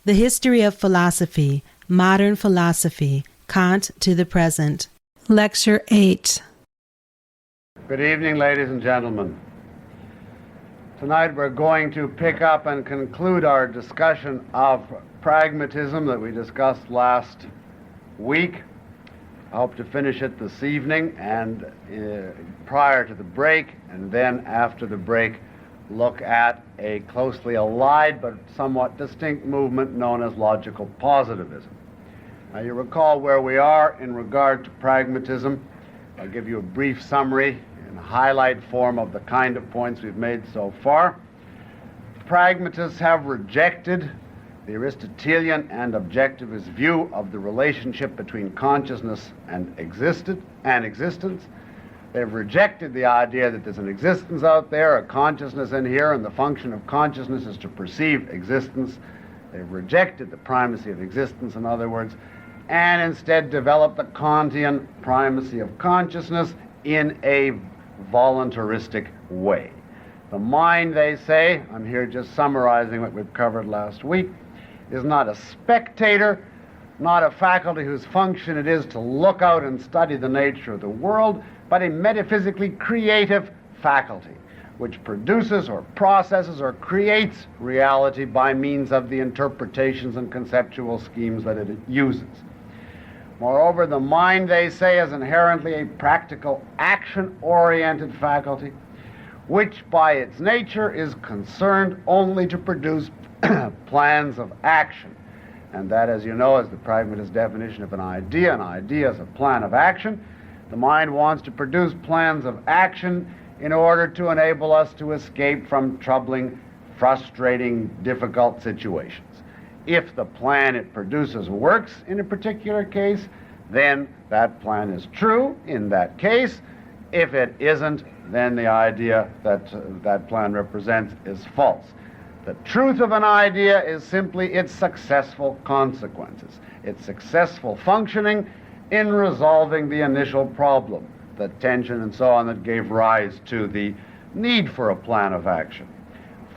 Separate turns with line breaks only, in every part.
The History of Philosophy, Modern Philosophy, Kant to the Present. Lecture 8.
Good evening, ladies and gentlemen. Tonight we're going to pick up and conclude our discussion of pragmatism that we discussed last week. I hope to finish it this evening and prior to the break, and then after the break look at a closely allied but somewhat distinct movement known as logical positivism. Now, you recall where we are in regard to pragmatism. I'll give you a brief summary in highlight form of the kind of points we've made so far. Pragmatists have rejected the Aristotelian and objectivist view of the relationship between consciousness and existence. They've rejected the idea that there's an existence out there, a consciousness in here, and the function of consciousness is to perceive existence. They've rejected the primacy of existence, in other words, and instead developed the Kantian primacy of consciousness in a voluntaristic way. The mind, they say, I'm here just summarizing what we've covered last week, is not a spectator, not a faculty whose function it is to look out and study the nature of the world, but a metaphysically creative faculty which produces or processes or creates reality by means of the interpretations and conceptual schemes that it uses. Moreover, the mind, they say, is inherently a practical, action-oriented faculty, which by its nature is concerned only to produce plans of action. And that, as you know, is the pragmatist definition of an idea. An idea is a plan of action. The mind wants to produce plans of action in order to enable us to escape from troubling, frustrating, difficult situations. If the plan it produces works in a particular case, then that plan is true in that case. If it isn't, then the idea that that plan represents is false. The truth of an idea is simply its successful consequences, its successful functioning in resolving the initial problem, the tension and so on that gave rise to the need for a plan of action.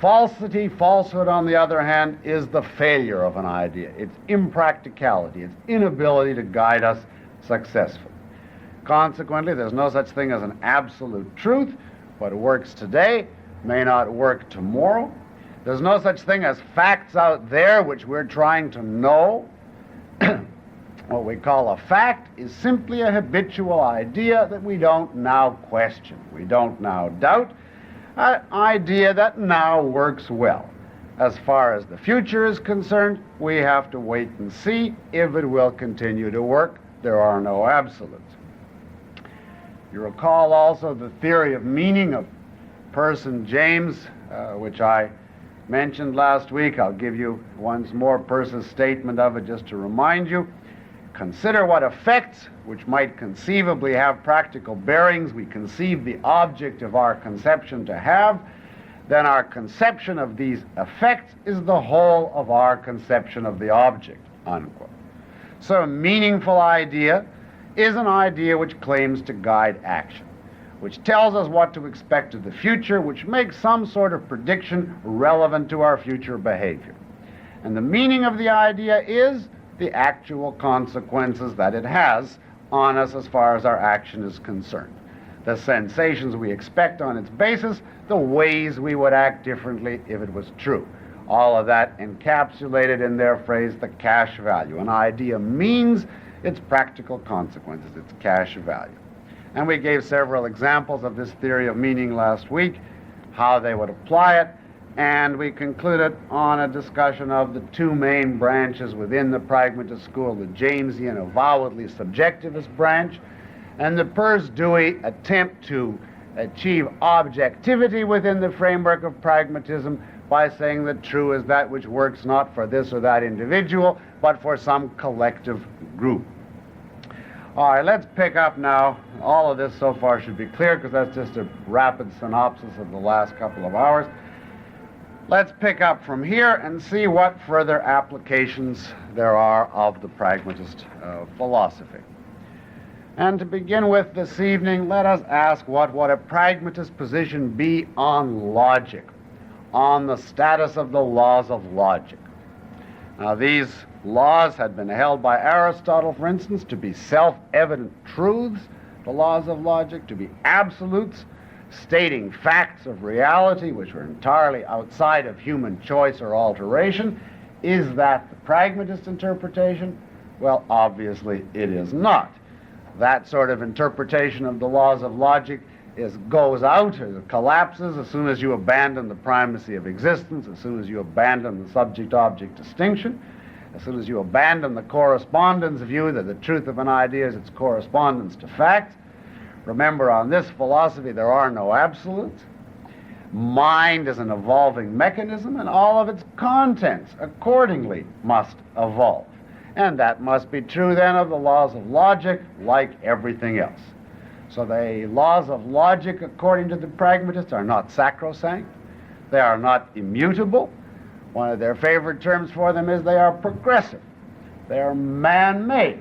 Falsehood, on the other hand, is the failure of an idea, its impracticality, its inability to guide us successfully. Consequently, there's no such thing as an absolute truth. What works today may not work tomorrow. There's no such thing as facts out there which we're trying to know. What we call a fact is simply a habitual idea that we don't now question, we don't now doubt, an idea that now works well. As far as the future is concerned, we have to wait and see if it will continue to work. There are no absolutes. You recall also the theory of meaning of Person James, which I mentioned last week. I'll give you once more Peirce's statement of it just to remind you. Consider what effects, which might conceivably have practical bearings, we conceive the object of our conception to have, then our conception of these effects is the whole of our conception of the object, unquote. So a meaningful idea is an idea which claims to guide action, which tells us what to expect of the future, which makes some sort of prediction relevant to our future behavior. And the meaning of the idea is the actual consequences that it has on us as far as our action is concerned. The sensations we expect on its basis, the ways we would act differently if it was true. All of that encapsulated in their phrase, the cash value. An idea means its practical consequences, its cash value. And we gave several examples of this theory of meaning last week, how they would apply it, and we concluded on a discussion of the two main branches within the pragmatist school, the Jamesian, avowedly subjectivist branch, and the Peirce-Dewey attempt to achieve objectivity within the framework of pragmatism by saying that true is that which works not for this or that individual, but for some collective group. All right, let's pick up now. All of this so far should be clear because that's just a rapid synopsis of the last couple of hours. Let's pick up from here and see what further applications there are of the pragmatist philosophy. And to begin with this evening, let us ask what would a pragmatist position be on logic, on the status of the laws of logic. Now, these laws had been held by Aristotle, for instance, to be self-evident truths, the laws of logic, to be absolutes, stating facts of reality which were entirely outside of human choice or alteration. Is that the pragmatist interpretation? Well, obviously it is not. That sort of interpretation of the laws of logic goes out, or collapses as soon as you abandon the primacy of existence, as soon as you abandon the subject-object distinction, as soon as you abandon the correspondence view that the truth of an idea is its correspondence to facts. Remember, on this philosophy, there are no absolutes. Mind is an evolving mechanism, and all of its contents accordingly must evolve. And that must be true then of the laws of logic, like everything else. So the laws of logic, according to the pragmatists, are not sacrosanct. They are not immutable. One of their favorite terms for them is they are progressive. They are man-made.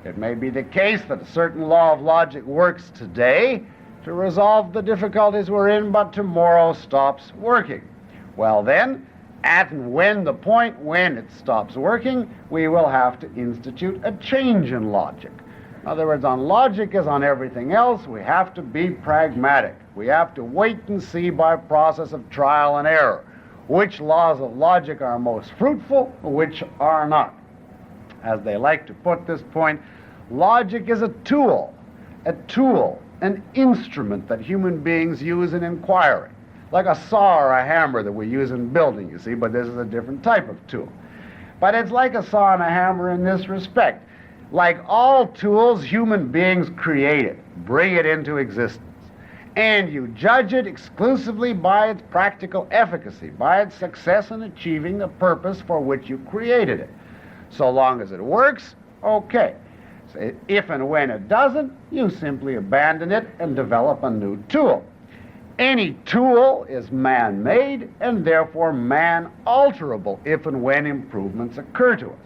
It may be the case that a certain law of logic works today to resolve the difficulties we're in, but tomorrow stops working. Well then, at and when the point when it stops working, we will have to institute a change in logic. In other words, on logic as on everything else, we have to be pragmatic. We have to wait and see by process of trial and error which laws of logic are most fruitful, which are not. As they like to put this point, logic is a tool, an instrument that human beings use in inquiry, like a saw or a hammer that we use in building, you see, but this is a different type of tool. But it's like a saw and a hammer in this respect. Like all tools, human beings create it, bring it into existence, and you judge it exclusively by its practical efficacy, by its success in achieving the purpose for which you created it. So long as it works, okay. So if and when it doesn't, you simply abandon it and develop a new tool. Any tool is man-made and therefore man-alterable if and when improvements occur to us.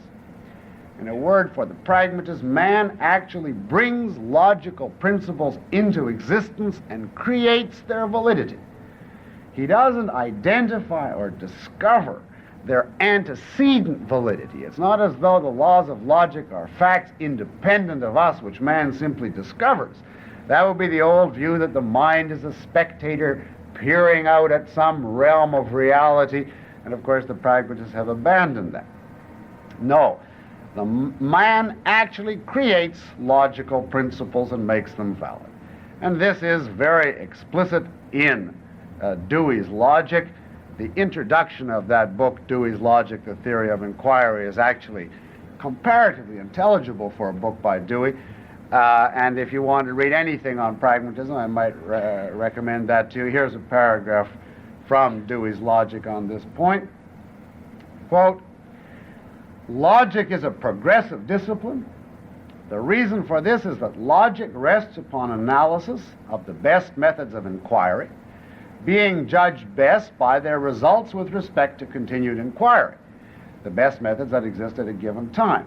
In a word, for the pragmatist, man actually brings logical principles into existence and creates their validity. He doesn't identify or discover their antecedent validity. It's not as though the laws of logic are facts independent of us, which man simply discovers. That would be the old view that the mind is a spectator peering out at some realm of reality, and of course the pragmatists have abandoned that. No, the man actually creates logical principles and makes them valid. And this is very explicit in Dewey's logic. The introduction of that book, Dewey's Logic, The Theory of Inquiry, is actually comparatively intelligible for a book by Dewey. And if you want to read anything on pragmatism, I might recommend that to you. Here's a paragraph from Dewey's Logic on this point. Quote, "Logic is a progressive discipline. The reason for this is that logic rests upon analysis of the best methods of inquiry, being judged best by their results with respect to continued inquiry, the best methods that exist at a given time.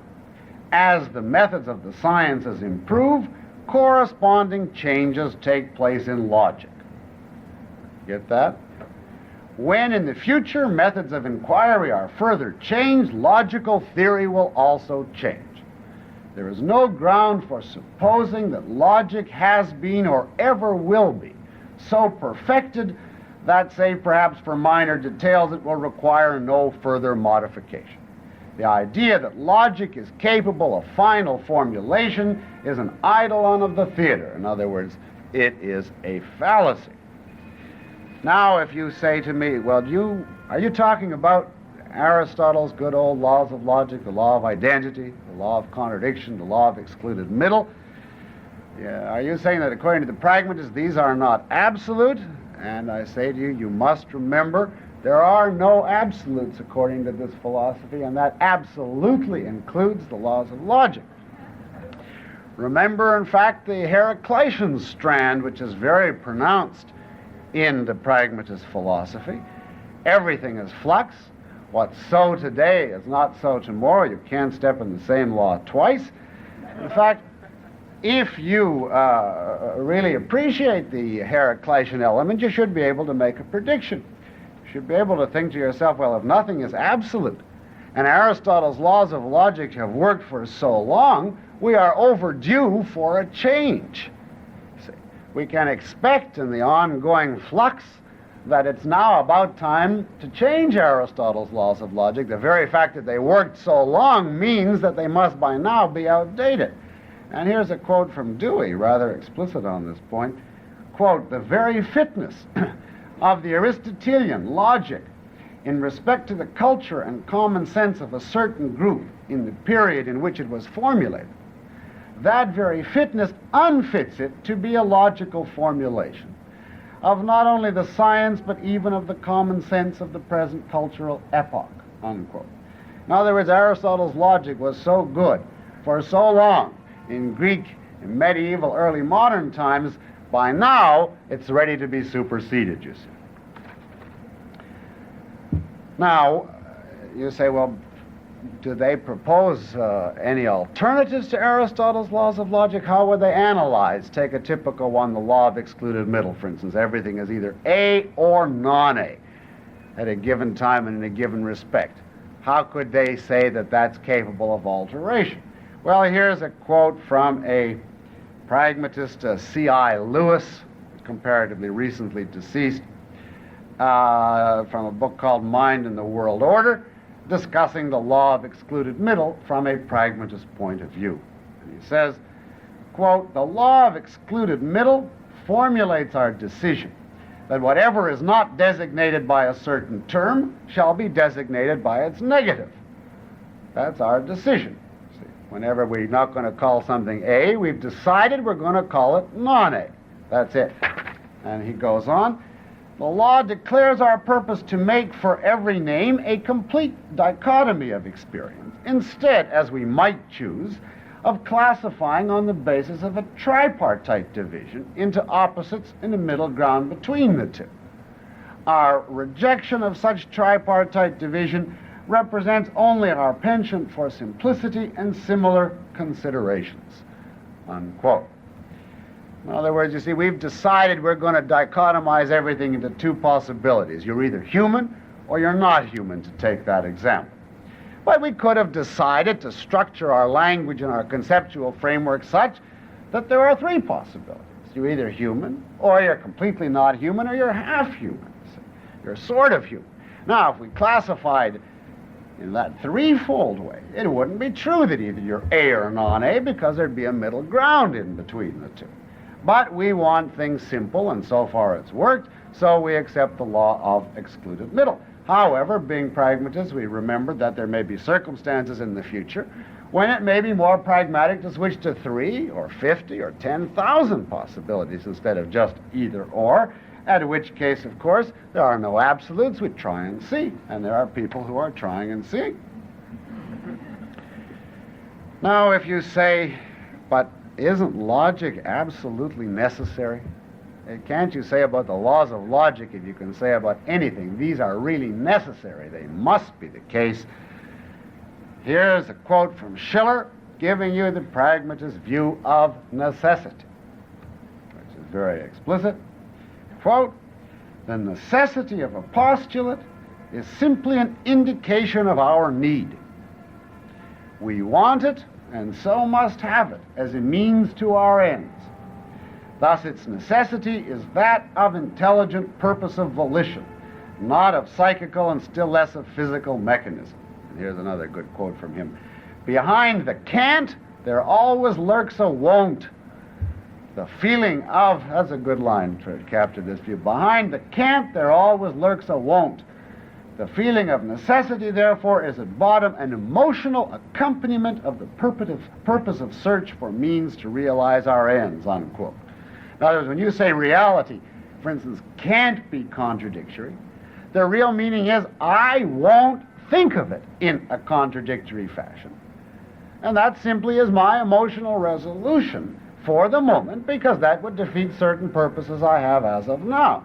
As the methods of the sciences improve, corresponding changes take place in logic." Get that? When in the future methods of inquiry are further changed, logical theory will also change. There is no ground for supposing that logic has been or ever will be so perfected that, say, perhaps for minor details, it will require no further modification. The idea that logic is capable of final formulation is an eidolon of the theater. In other words, it is a fallacy. Now, if you say to me, well, are you talking about Aristotle's good old laws of logic, the law of identity, the law of contradiction, the law of excluded middle? Yeah, are you saying that according to the pragmatists, these are not absolute? And I say to you, you must remember there are no absolutes according to this philosophy, and that absolutely includes the laws of logic. Remember, in fact, the Heraclitean strand, which is very pronounced in the pragmatist philosophy. Everything is flux. What's so today is not so tomorrow. You can't step in the same law twice. In fact, if you really appreciate the Heraclitean element, you should be able to make a prediction. You should be able to think to yourself, well, if nothing is absolute, And Aristotle's laws of logic have worked for so long, we are overdue for a change. See, we can expect in the ongoing flux that it's now about time to change Aristotle's laws of logic. The very fact that they worked so long means that they must by now be outdated. And here's a quote from Dewey, rather explicit on this point. Quote, "The very fitness of the Aristotelian logic in respect to the culture and common sense of a certain group in the period in which it was formulated, that very fitness unfits it to be a logical formulation of not only the science but even of the common sense of the present cultural epoch," unquote. In other words, Aristotle's logic was so good for so long in Greek, in medieval, early modern times, by now it's ready to be superseded, you see. Now, you say, well, do they propose any alternatives to Aristotle's laws of logic? How would they analyze? Take a typical one, the law of excluded middle, for instance. Everything is either A or non-A at a given time and in a given respect. How could they say that that's capable of alteration? Well, here's a quote from a pragmatist, C.I. Lewis, comparatively recently deceased, from a book called Mind and the World Order, discussing the law of excluded middle from a pragmatist point of view. And he says, quote, "The law of excluded middle formulates our decision that whatever is not designated by a certain term shall be designated by its negative. That's our decision. See, whenever we're not going to call something A, we've decided we're going to call it non-A. That's it." And he goes on, "The law declares our purpose to make for every name a complete dichotomy of experience, instead, as we might choose, of classifying on the basis of a tripartite division into opposites and a middle ground between the two. Our rejection of such tripartite division represents only our penchant for simplicity and similar considerations," unquote. In other words, you see, we've decided we're going to dichotomize everything into two possibilities. You're either human or you're not human, to take that example. But we could have decided to structure our language and our conceptual framework such that there are three possibilities. You're either human, or you're completely not human, or you're half human. You're sort of human. Now, if we classified in that threefold way, it wouldn't be true that either you're A or non-A, because there'd be a middle ground in between the two. But we want things simple, and so far it's worked, so we accept the law of excluded middle. However, being pragmatists, we remember that there may be circumstances in the future when it may be more pragmatic to switch to 3 or 50 or 10,000 possibilities instead of just either or, at which case, of course, there are no absolutes. We try and see, and there are people who are trying and seeing. Now, if you say, but isn't logic absolutely necessary? Can't you say about the laws of logic, if you can say about anything, these are really necessary, they must be the case? Here's a quote from Schiller giving you the pragmatist view of necessity, which is very explicit. Quote, "The necessity of a postulate is simply an indication of our need. We want it, and so must have it as a means to our ends. Thus its necessity is that of intelligent purpose of volition, not of psychical and still less of physical mechanism." And here's another good quote from him. "Behind the can't, there always lurks a won't. The feeling of," that's a good line to capture this view, "behind the can't, there always lurks a won't. The feeling of necessity, therefore, is at bottom an emotional accompaniment of the purpose of search for means to realize our ends," unquote. In other words, when you say reality, for instance, can't be contradictory, the real meaning is I won't think of it in a contradictory fashion. And that simply is my emotional resolution for the moment, because that would defeat certain purposes I have as of now.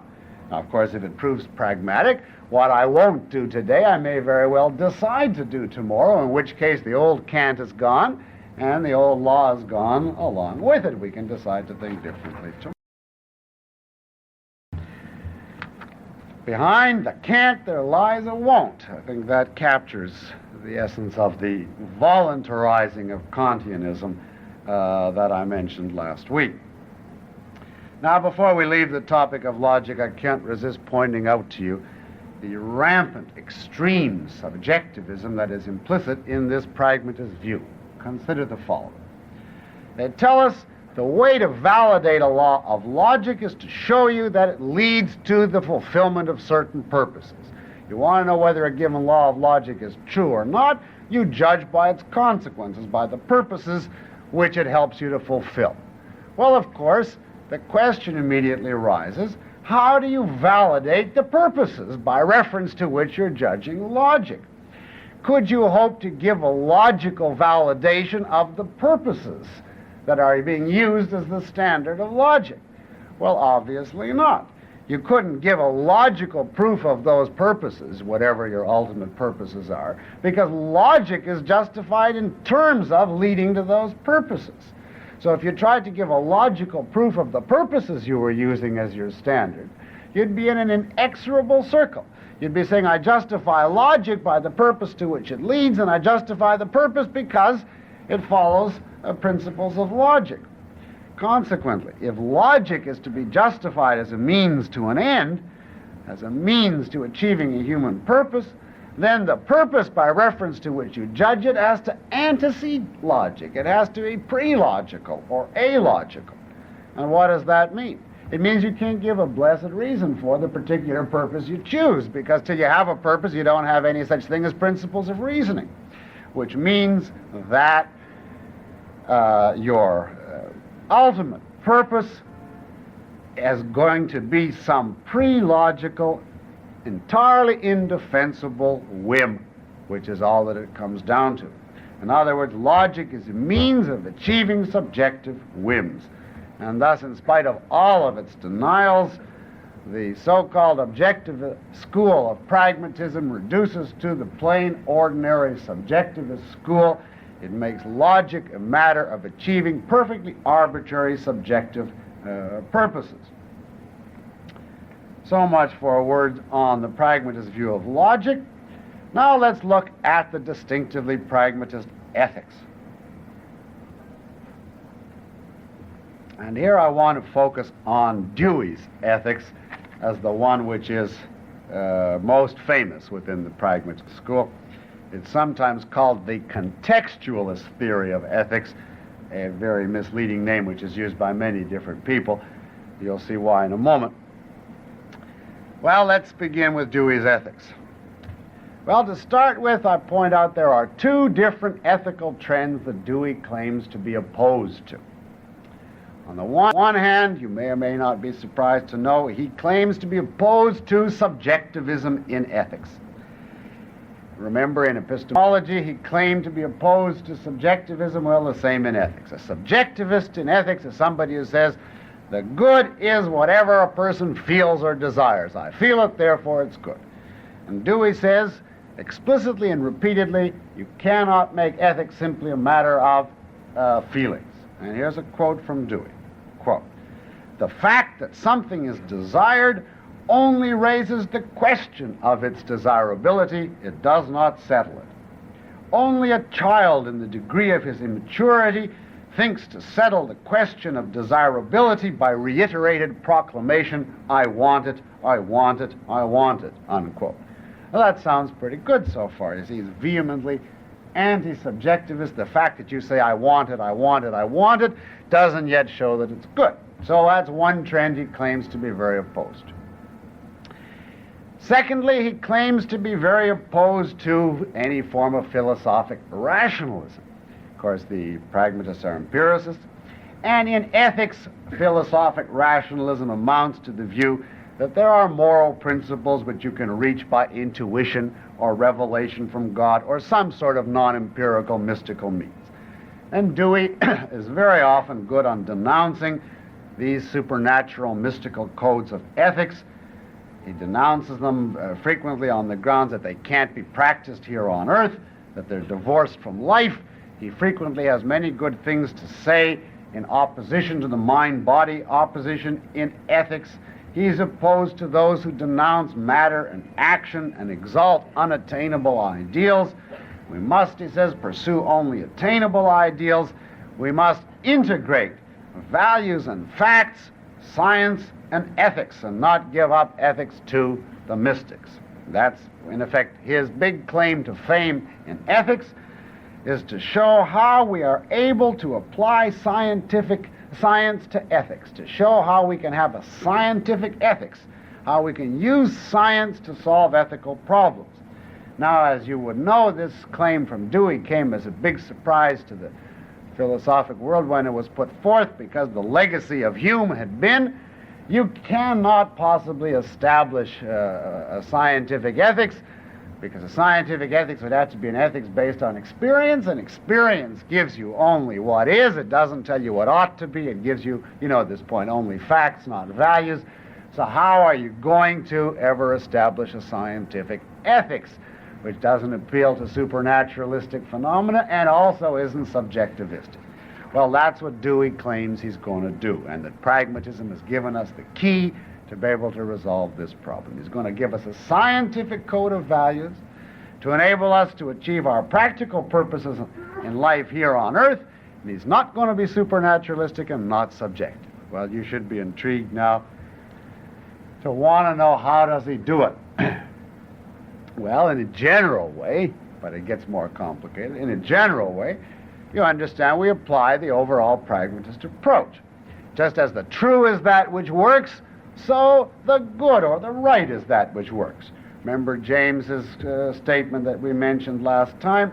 Now, of course, if it proves pragmatic, what I won't do today, I may very well decide to do tomorrow, in which case the old can't is gone, and the old law is gone along with it. We can decide to think differently tomorrow. Behind the can't there lies a won't. I think that captures the essence of the voluntarizing of Kantianism that I mentioned last week. Now, before we leave the topic of logic, I can't resist pointing out to you the rampant, extreme subjectivism that is implicit in this pragmatist view. Consider the following. They tell us the way to validate a law of logic is to show you that it leads to the fulfillment of certain purposes. You want to know whether a given law of logic is true or not, you judge by its consequences, by the purposes which it helps you to fulfill. Well, of course, the question immediately arises, how do you validate the purposes by reference to which you're judging logic? Could you hope to give a logical validation of the purposes that are being used as the standard of logic? Well, obviously not. You couldn't give a logical proof of those purposes, whatever your ultimate purposes are, because logic is justified in terms of leading to those purposes. So if you tried to give a logical proof of the purposes you were using as your standard, you'd be in an inexorable circle. You'd be saying, I justify logic by the purpose to which it leads, and I justify the purpose because it follows principles of logic. Consequently, if logic is to be justified as a means to an end, as a means to achieving a human purpose, then the purpose by reference to which you judge it has to antecede logic. It has to be pre-logical or alogical. And what does that mean? It means you can't give a blessed reason for the particular purpose you choose, because till you have a purpose, you don't have any such thing as principles of reasoning, which means that your ultimate purpose is going to be some pre-logical, entirely indefensible whim, which is all that it comes down to. In other words, logic is a means of achieving subjective whims. And thus, in spite of all of its denials, the so-called objective school of pragmatism reduces to the plain, ordinary subjectivist school. It makes logic a matter of achieving perfectly arbitrary subjective purposes. So much for a word on the pragmatist view of logic. Now let's look at the distinctively pragmatist ethics. And here I want to focus on Dewey's ethics as the one which is most famous within the pragmatist school. It's sometimes called the contextualist theory of ethics, a very misleading name which is used by many different people. You'll see why in a moment. Well, let's begin with Dewey's ethics. Well, to start with, I point out there are two different ethical trends that Dewey claims to be opposed to. On the one hand, you may or may not be surprised to know, he claims to be opposed to subjectivism in ethics. Remember, in epistemology, he claimed to be opposed to subjectivism. Well, the same in ethics. A subjectivist in ethics is somebody who says, the good is whatever a person feels or desires. I feel it, therefore it's good. And Dewey says, explicitly and repeatedly, you cannot make ethics simply a matter of feelings. And here's a quote from Dewey. Quote, the fact that something is desired only raises the question of its desirability. It does not settle it. Only a child in the degree of his immaturity thinks to settle the question of desirability by reiterated proclamation, I want it, I want it, I want it, unquote. Well, that sounds pretty good so far. You see, he's vehemently anti-subjectivist. The fact that you say, I want it, I want it, I want it, doesn't yet show that it's good. So that's one trend he claims to be very opposed to. Secondly, he claims to be very opposed to any form of philosophic rationalism. Of course, the pragmatists are empiricists, and in ethics, philosophic rationalism amounts to the view that there are moral principles which you can reach by intuition or revelation from God or some sort of non-empirical mystical means. And Dewey is very often good on denouncing these supernatural mystical codes of ethics. He denounces them frequently on the grounds that they can't be practiced here on earth, that they're divorced from life. He frequently has many good things to say in opposition to the mind-body opposition in ethics. He's opposed to those who denounce matter and action and exalt unattainable ideals. We must, he says, pursue only attainable ideals. We must integrate values and facts, science and ethics, and not give up ethics to the mystics. That's, in effect, his big claim to fame in ethics, is to show how we are able to apply science to ethics, to show how we can have a scientific ethics, how we can use science to solve ethical problems. Now, as you would know, this claim from Dewey came as a big surprise to the philosophic world when it was put forth, because the legacy of Hume had been, you cannot possibly establish a scientific ethics, because a scientific ethics would have to be an ethics based on experience, and experience gives you only what is. It doesn't tell you what ought to be. It gives you, at this point, only facts, not values. So how are you going to ever establish a scientific ethics which doesn't appeal to supernaturalistic phenomena and also isn't subjectivistic? Well, that's what Dewey claims he's going to do, and that pragmatism has given us the key to be able to resolve this problem. He's going to give us a scientific code of values to enable us to achieve our practical purposes in life here on Earth, and he's not going to be supernaturalistic and not subjective. Well, you should be intrigued now to want to know, how does he do it? Well, in a general way, but it gets more complicated. In a general way, you understand we apply the overall pragmatist approach. Just as the true is that which works, so the good or the right is that which works. Remember James's statement that we mentioned last time?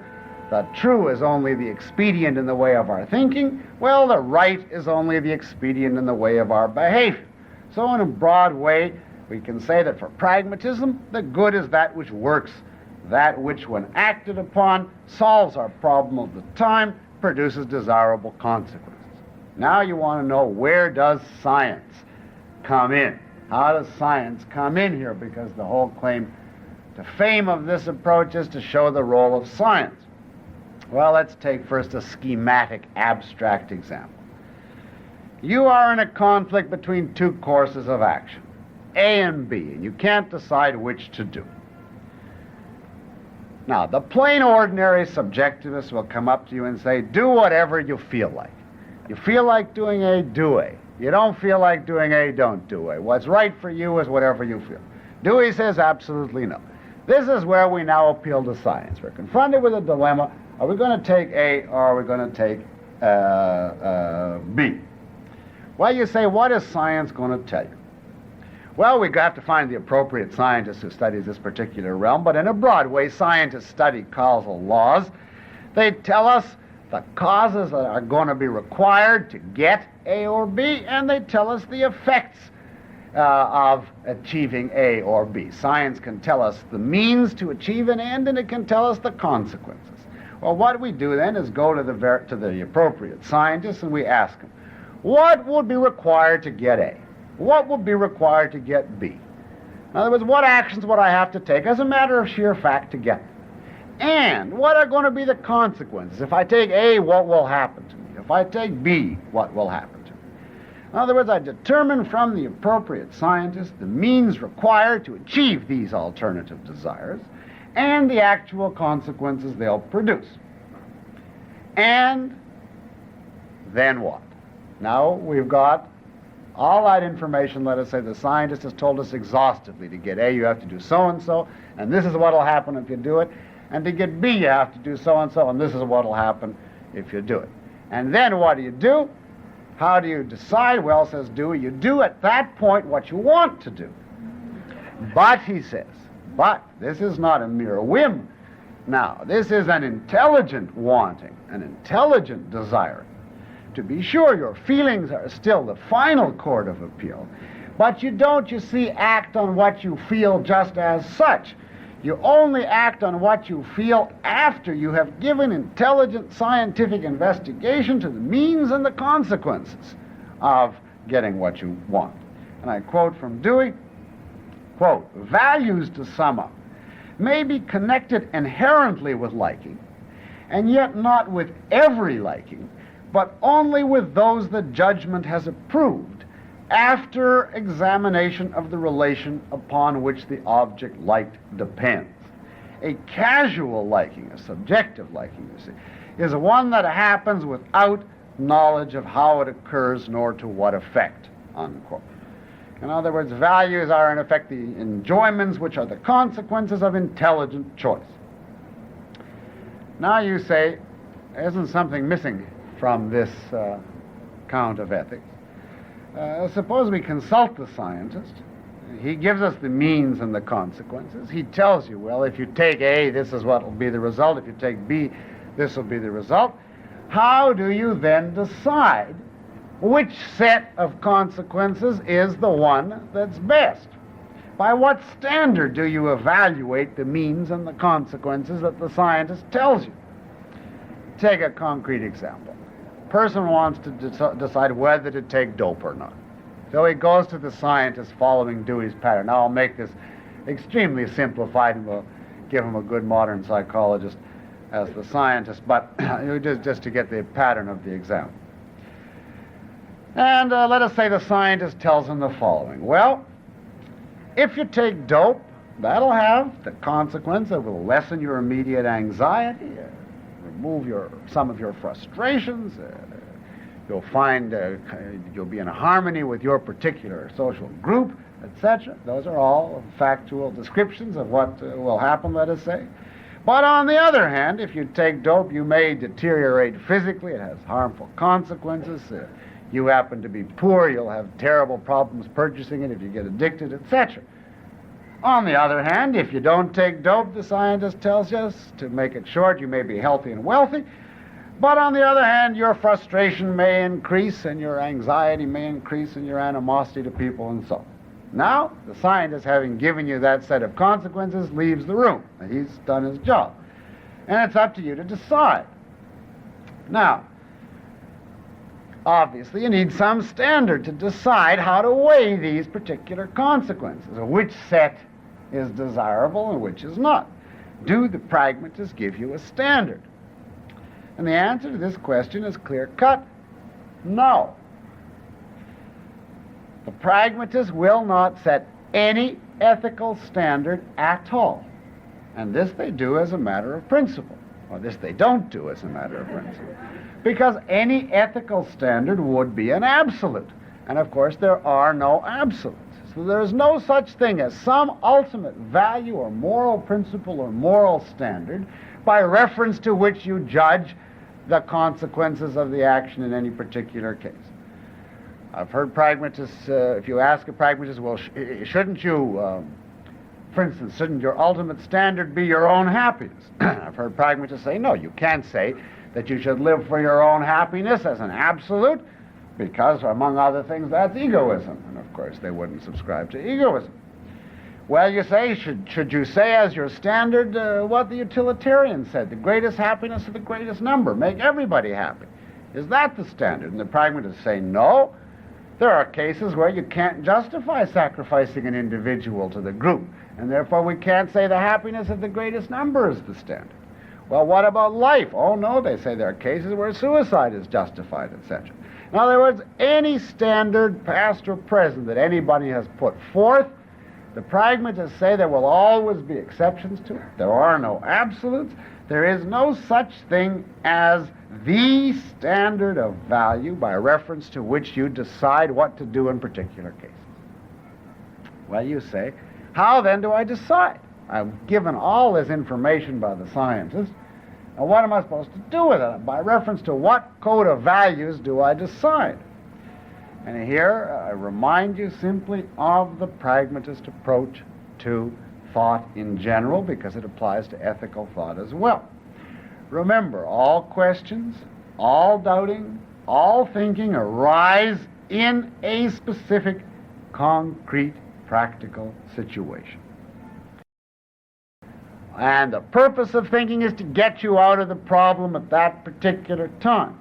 The true is only the expedient in the way of our thinking. Well, the right is only the expedient in the way of our behavior. So in a broad way, we can say that for pragmatism, the good is that which works, that which, when acted upon, solves our problem of the time, produces desirable consequences. Now you want to know, where does science come in? How does science come in here? Because the whole claim to fame of this approach is to show the role of science. Well, let's take first a schematic, abstract example. You are in a conflict between two courses of action, A and B, and you can't decide which to do. Now, the plain ordinary subjectivist will come up to you and say, do whatever you feel like. You feel like doing A, do A. You don't feel like doing A, don't do A. What's right for you is whatever you feel. Dewey says absolutely no. This is where we now appeal to science. We're confronted with a dilemma. Are we going to take A or are we going to take B? Well, you say, what is science going to tell you? Well, we have to find the appropriate scientist who studies this particular realm, but in a broad way, scientists study causal laws. They tell us the causes that are going to be required to get A or B, and they tell us the effects of achieving A or B. Science can tell us the means to achieve an end, and it can tell us the consequences. Well, what we do then is go to the appropriate scientist, and we ask him, what would be required to get A? What would be required to get B? In other words, what actions would I have to take as a matter of sheer fact to get them? And what are going to be the consequences? If I take A, what will happen to me? If I take B, what will happen to me? In other words, I determine from the appropriate scientist the means required to achieve these alternative desires and the actual consequences they'll produce. And then what? Now we've got all that information. Let us say the scientist has told us exhaustively, to get A you have to do so-and-so, and this is what will happen if you do it, and to get B you have to do so-and-so, and this is what will happen if you do it. And then what do? How do you decide? Well, says Dewey, you do at that point what you want to do. But, he says, but this is not a mere whim. Now, this is an intelligent wanting, an intelligent desiring. To be sure, your feelings are still the final court of appeal, but you don't, you see, act on what you feel just as such. You only act on what you feel after you have given intelligent scientific investigation to the means and the consequences of getting what you want. And I quote from Dewey, quote, values, to sum up, may be connected inherently with liking, and yet not with every liking, but only with those that judgment has approved, after examination of the relation upon which the object liked depends. A casual liking, a subjective liking, you see, is one that happens without knowledge of how it occurs nor to what effect, unquote. In other words, values are in effect the enjoyments which are the consequences of intelligent choice. Now you say, isn't something missing from this count of ethics? Suppose we consult the scientist. He gives us the means and the consequences. He tells you, well, if you take A, this is what will be the result. If you take B, this will be the result. How do you then decide which set of consequences is the one that's best? By what standard do you evaluate the means and the consequences that the scientist tells you? Take a concrete example. A person wants to decide whether to take dope or not. So he goes to the scientist following Dewey's pattern. Now I'll make this extremely simplified and we'll give him a good modern psychologist as the scientist, but just to get the pattern of the example. And let us say the scientist tells him the following. Well, if you take dope, that'll have the consequence that will lessen your immediate anxiety, remove some of your frustrations. You'll find you'll be in harmony with your particular social group, etc. Those are all factual descriptions of what will happen, let us say. But on the other hand, if you take dope, you may deteriorate physically. It has harmful consequences. You happen to be poor, you'll have terrible problems purchasing it if you get addicted, etc. On the other hand, if you don't take dope, the scientist tells us, to make it short, you may be healthy and wealthy. But on the other hand, your frustration may increase and your anxiety may increase and your animosity to people and so on. Now, the scientist, having given you that set of consequences, leaves the room. He's done his job. And it's up to you to decide. Now, obviously, you need some standard to decide how to weigh these particular consequences, or which set is desirable and which is not. Do the pragmatists give you a standard? And the answer to this question is clear-cut: no. The pragmatists will not set any ethical standard at all. And this they do as a matter of principle. Or this they don't do as a matter of principle. Because any ethical standard would be an absolute. And of course there are no absolutes. So there is no such thing as some ultimate value or moral principle or moral standard by reference to which you judge the consequences of the action in any particular case. I've heard pragmatists, if you ask a pragmatist, well, shouldn't you, for instance, shouldn't your ultimate standard be your own happiness? I've heard pragmatists say, no, you can't say that you should live for your own happiness as an absolute, because, among other things, that's egoism. And of course, they wouldn't subscribe to egoism. Well, you say, should you say as your standard what the utilitarian said, the greatest happiness of the greatest number, make everybody happy? Is that the standard? And the pragmatists say, no. There are cases where you can't justify sacrificing an individual to the group, and therefore we can't say the happiness of the greatest number is the standard. Well, what about life? Oh, no, they say there are cases where suicide is justified, etc. In other words, any standard, past or present, that anybody has put forth, the pragmatists say there will always be exceptions to it. There are no absolutes. There is no such thing as the standard of value by reference to which you decide what to do in particular cases. Well, you say, how then do I decide? I'm given all this information by the scientists, and what am I supposed to do with it? By reference to what code of values do I decide? And here I remind you simply of the pragmatist approach to thought in general, because it applies to ethical thought as well. Remember, all questions, all doubting, all thinking arise in a specific, concrete, practical situation. And the purpose of thinking is to get you out of the problem at that particular time.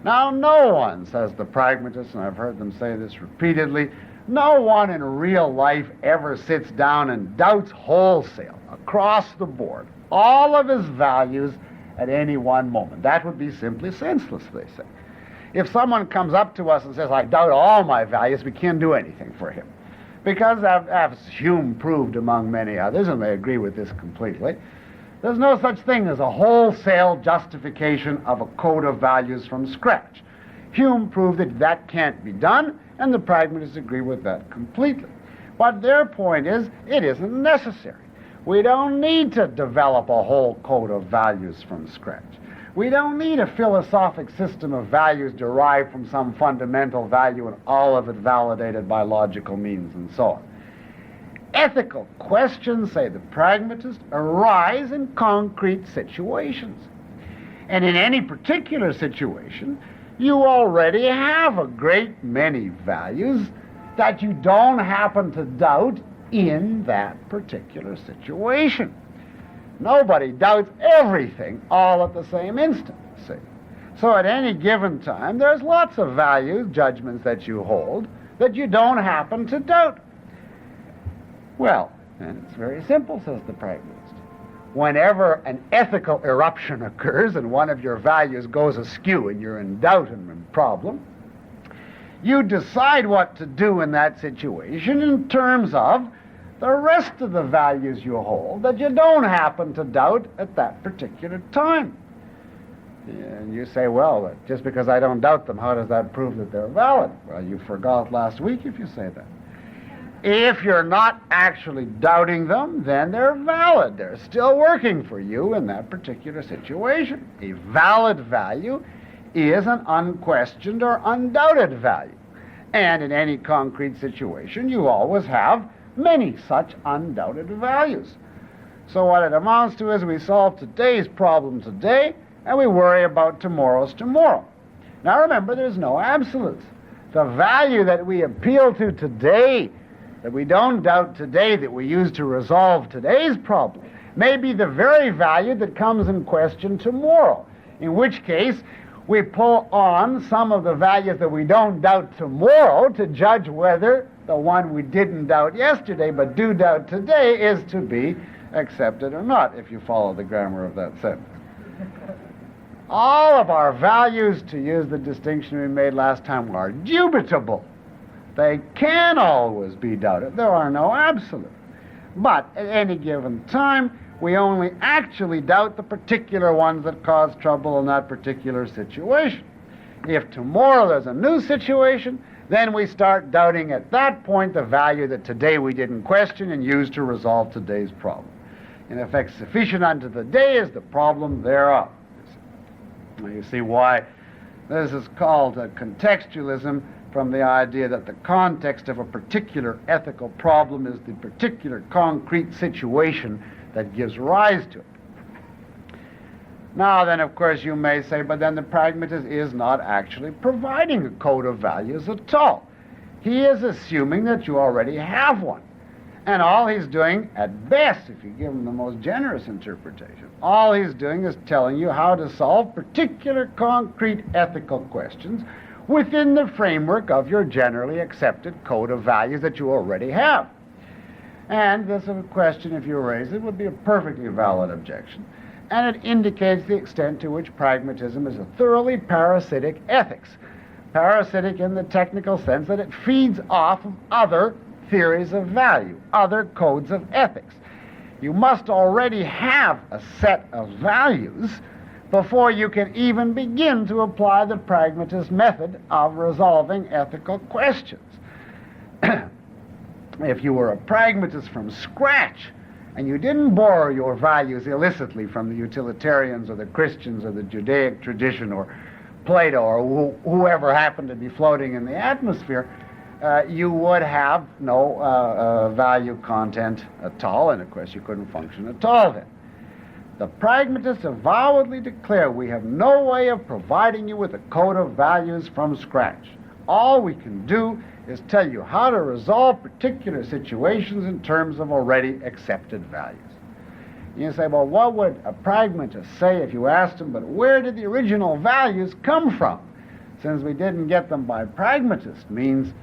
Now, no one, says the pragmatist, and I've heard them say this repeatedly, no one in real life ever sits down and doubts wholesale, across the board, all of his values at any one moment. That would be simply senseless, they say. If someone comes up to us and says, I doubt all my values, we can't do anything for him. Because as Hume proved among many others, and they agree with this completely, there's no such thing as a wholesale justification of a code of values from scratch. Hume proved that that can't be done, and the pragmatists agree with that completely. But their point is, it isn't necessary. We don't need to develop a whole code of values from scratch. We don't need a philosophic system of values derived from some fundamental value and all of it validated by logical means and so on. Ethical questions, say the pragmatists, arise in concrete situations. And in any particular situation, you already have a great many values that you don't happen to doubt in that particular situation. Nobody doubts everything all at the same instant, see. So at any given time, there's lots of values, judgments that you hold that you don't happen to doubt. Well, and it's very simple, says the pragmatist. Whenever an ethical eruption occurs and one of your values goes askew and you're in doubt and in problem, you decide what to do in that situation in terms of the rest of the values you hold that you don't happen to doubt at that particular time. And you say, well, just because I don't doubt them, how does that prove that they're valid? Well, you forgot last week if you say that. If you're not actually doubting them, then they're valid. They're still working for you in that particular situation. A valid value is an unquestioned or undoubted value. And in any concrete situation, you always have many such undoubted values. So what it amounts to is we solve today's problem today, and we worry about tomorrow's tomorrow. Now remember, there's no absolutes. The value that we appeal to today, that we don't doubt today, that we use to resolve today's problem, may be the very value that comes in question tomorrow, in which case we pull on some of the values that we don't doubt tomorrow to judge whether the one we didn't doubt yesterday but do doubt today is to be accepted or not, if you follow the grammar of that sentence. All of our values, to use the distinction we made last time, are dubitable. They can always be doubted. There are no absolutes. But at any given time, we only actually doubt the particular ones that cause trouble in that particular situation. If tomorrow there's a new situation, then we start doubting at that point the value that today we didn't question and use to resolve today's problem. In effect, sufficient unto the day is the problem thereof. Now you see why this is called contextualism, from the idea that the context of a particular ethical problem is the particular concrete situation that gives rise to it. Now then, of course, you may say, but then the pragmatist is not actually providing a code of values at all. He is assuming that you already have one. And all he's doing, at best, if you give him the most generous interpretation, all he's doing is telling you how to solve particular concrete ethical questions within the framework of your generally accepted code of values that you already have. And this question, if you raise it, would be a perfectly valid objection. And it indicates the extent to which pragmatism is a thoroughly parasitic ethics. Parasitic in the technical sense that it feeds off of other theories of value, other codes of ethics. You must already have a set of values before you can even begin to apply the pragmatist method of resolving ethical questions. If you were a pragmatist from scratch, and you didn't borrow your values illicitly from the utilitarians or the Christians or the Judaic tradition or Plato or whoever happened to be floating in the atmosphere, you would have no value content at all, and of course you couldn't function at all then. The pragmatists avowedly declare we have no way of providing you with a code of values from scratch. All we can do is tell you how to resolve particular situations in terms of already accepted values. You say, well, what would a pragmatist say if you asked him, but where did the original values come from? Since we didn't get them by pragmatists, means,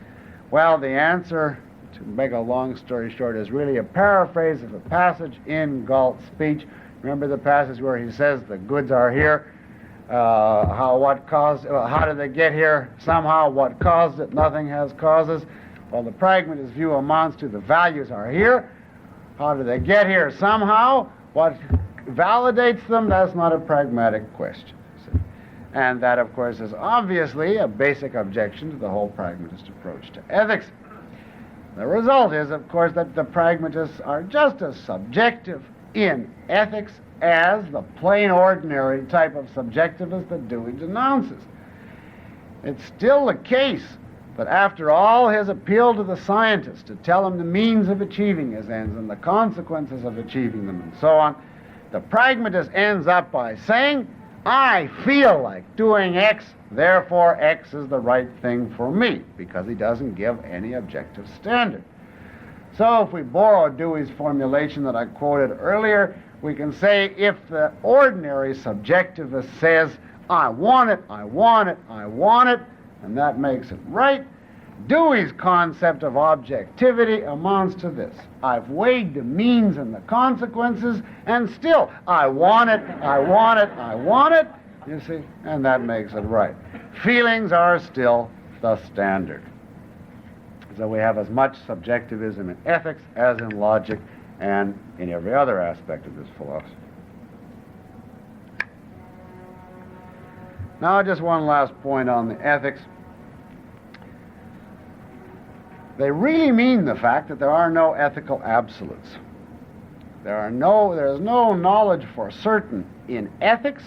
well, the answer, to make a long story short, is really a paraphrase of a passage in Galt's speech. Remember the passage where he says the goods are here, how did they get here? Somehow, what caused it? Nothing has causes. Well, the pragmatist view amounts to the values are here. How did they get here? Somehow. What validates them? That's not a pragmatic question. See? And that, of course, is obviously a basic objection to the whole pragmatist approach to ethics. The result is, of course, that the pragmatists are just as subjective in ethics as the plain ordinary type of subjectivist that Dewey denounces. It's still the case that after all his appeal to the scientist to tell him the means of achieving his ends and the consequences of achieving them and so on, the pragmatist ends up by saying, I feel like doing X, therefore X is the right thing for me, because he doesn't give any objective standard. So if we borrow Dewey's formulation that I quoted earlier, we can say if the ordinary subjectivist says, I want it, I want it, I want it, and that makes it right, Dewey's concept of objectivity amounts to this. I've weighed the means and the consequences, and still, I want it, I want it, I want it, you see, and that makes it right. Feelings are still the standard. So we have as much subjectivism in ethics as in logic and in every other aspect of this philosophy. Now, just one last point on the ethics. They really mean the fact that there are no ethical absolutes. There is no knowledge for certain in ethics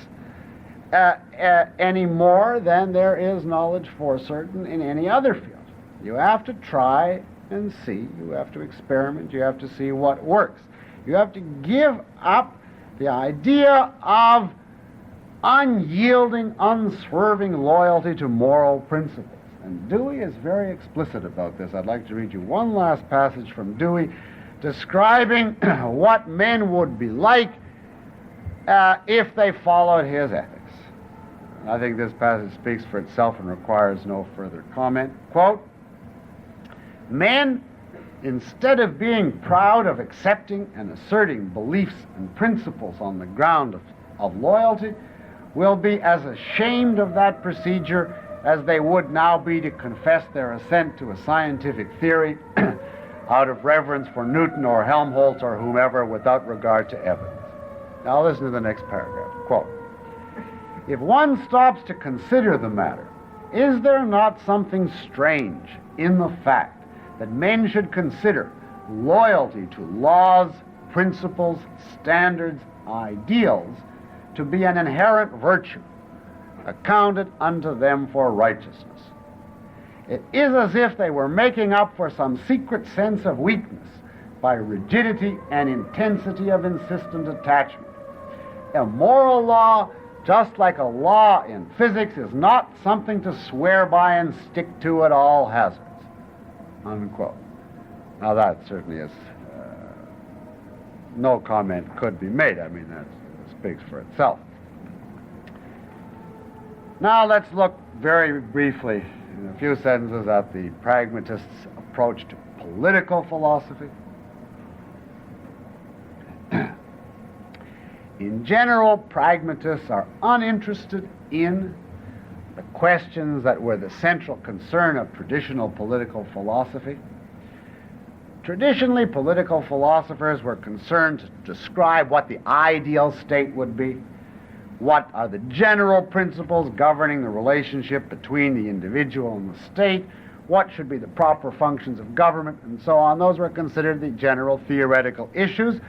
any more than there is knowledge for certain in any other field. You have to try and see. You have to experiment. You have to see what works. You have to give up the idea of unyielding, unswerving loyalty to moral principles. And Dewey is very explicit about this. I'd like to read you one last passage from Dewey describing what men would be like if they followed his ethics. And I think this passage speaks for itself and requires no further comment. Quote, men, instead of being proud of accepting and asserting beliefs and principles on the ground of loyalty, will be as ashamed of that procedure as they would now be to confess their assent to a scientific theory out of reverence for Newton or Helmholtz or whomever without regard to evidence. Now listen to the next paragraph. Quote, if one stops to consider the matter, is there not something strange in the fact that men should consider loyalty to laws, principles, standards, ideals to be an inherent virtue, accounted unto them for righteousness? It is as if they were making up for some secret sense of weakness by rigidity and intensity of insistent attachment. A moral law, just like a law in physics, is not something to swear by and stick to at all hazards. Unquote. Now that certainly is, no comment could be made. I mean, that speaks for itself. Now let's look very briefly in a few sentences at the pragmatist's approach to political philosophy. In general, pragmatists are uninterested in the questions that were the central concern of traditional political philosophy. Traditionally, political philosophers were concerned to describe what the ideal state would be, what are the general principles governing the relationship between the individual and the state, what should be the proper functions of government, and so on. Those were considered the general theoretical issues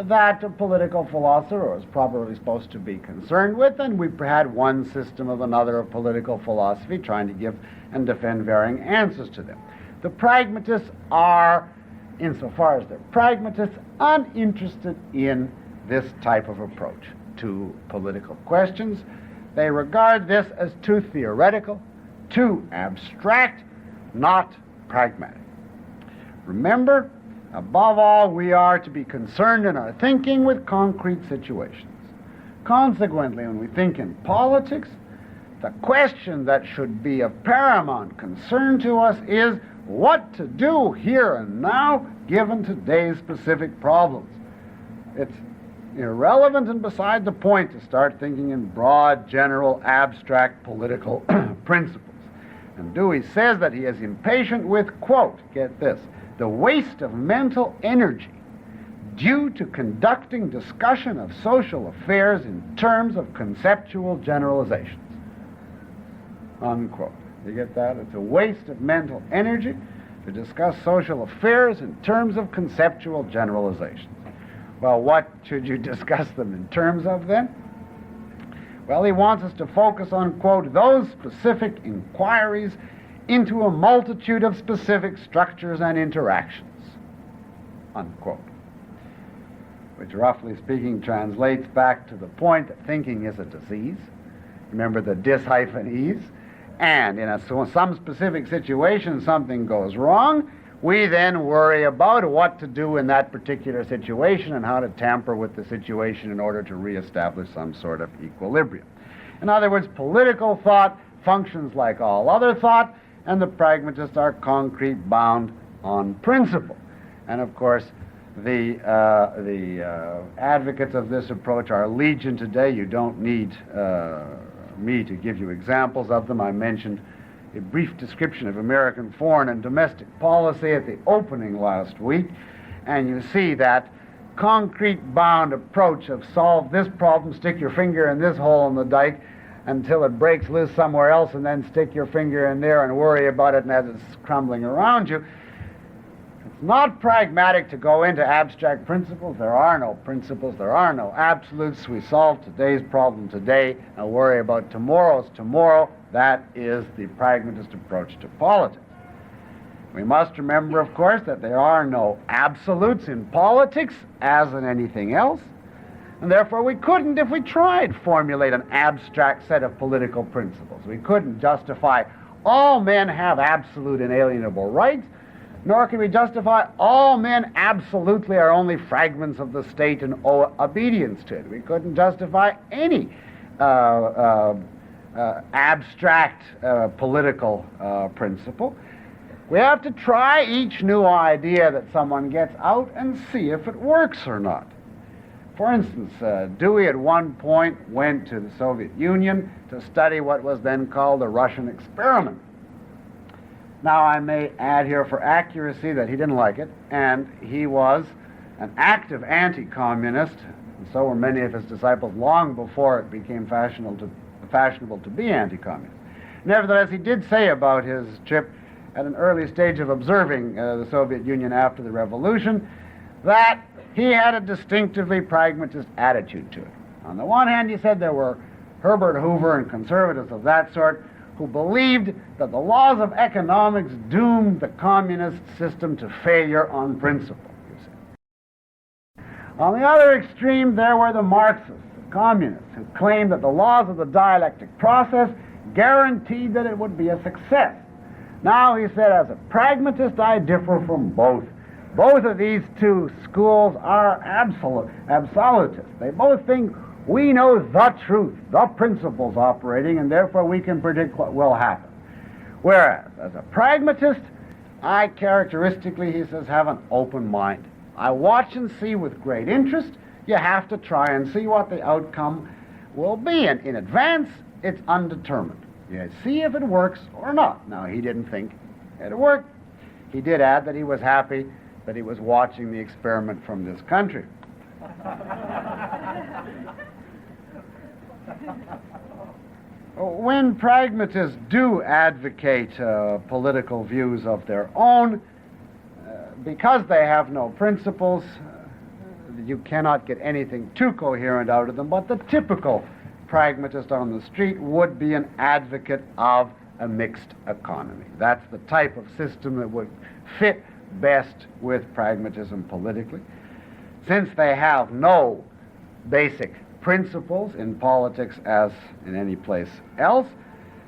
that a political philosopher was probably supposed to be concerned with, and we had one system of another of political philosophy trying to give and defend varying answers to them. The pragmatists are, insofar as they're pragmatists, uninterested in this type of approach to political questions. They regard this as too theoretical, too abstract, not pragmatic. Remember, above all, we are to be concerned in our thinking with concrete situations. Consequently, when we think in politics, the question that should be of paramount concern to us is what to do here and now given today's specific problems. It's irrelevant and beside the point to start thinking in broad, general, abstract political principles. And Dewey says that he is impatient with, quote, get this, the waste of mental energy due to conducting discussion of social affairs in terms of conceptual generalizations, unquote. You get that? It's a waste of mental energy to discuss social affairs in terms of conceptual generalizations. Well, what should you discuss them in terms of then? Well, he wants us to focus on, quote, those specific inquiries into a multitude of specific structures and interactions, unquote. Which, roughly speaking, translates back to the point that thinking is a disease. Remember the dis-ease? And in some specific situation, something goes wrong, we then worry about what to do in that particular situation and how to tamper with the situation in order to reestablish some sort of equilibrium. In other words, political thought functions like all other thought, and the pragmatists are concrete bound on principle. And of course, the advocates of this approach are legion today. You don't need me to give you examples of them. I mentioned a brief description of American foreign and domestic policy at the opening last week, and you see that concrete bound approach of solve this problem, stick your finger in this hole in the dike until it breaks loose somewhere else, and then stick your finger in there and worry about it as it's crumbling around you. It's not pragmatic to go into abstract principles. There are no principles. There are no absolutes. We solve today's problem today and worry about tomorrow's tomorrow. That is the pragmatist approach to politics. We must remember, of course, that there are no absolutes in politics, as in anything else, and therefore we couldn't, if we tried, formulate an abstract set of political principles. We couldn't justify all men have absolute inalienable rights, nor can we justify all men absolutely are only fragments of the state and owe obedience to it. We couldn't justify any abstract political principle. We have to try each new idea that someone gets out and see if it works or not. For instance, Dewey at one point went to the Soviet Union to study what was then called the Russian experiment. Now, I may add here for accuracy that he didn't like it, and he was an active anti-communist, and so were many of his disciples long before it became fashionable to be anti-communist. Nevertheless, he did say about his trip at an early stage of observing the Soviet Union after the revolution that he had a distinctively pragmatist attitude to it. On the one hand, he said there were Herbert Hoover and conservatives of that sort who believed that the laws of economics doomed the communist system to failure on principle, you see. On the other extreme, there were the Marxists, the communists, who claimed that the laws of the dialectic process guaranteed that it would be a success. Now, he said, as a pragmatist, I differ from both. Both of these two schools are absolutists. They both think we know the truth, the principles operating, and therefore we can predict what will happen. Whereas, as a pragmatist, I characteristically, he says, have an open mind. I watch and see with great interest. You have to try and see what the outcome will be, and in advance, it's undetermined. You see if it works or not. Now, he didn't think it worked. He did add that he was happy that he was watching the experiment from this country. When pragmatists do advocate political views of their own, because they have no principles, you cannot get anything too coherent out of them, but the typical pragmatist on the street would be an advocate of a mixed economy. That's the type of system that would fit best with pragmatism politically. Since they have no basic principles in politics as in any place else,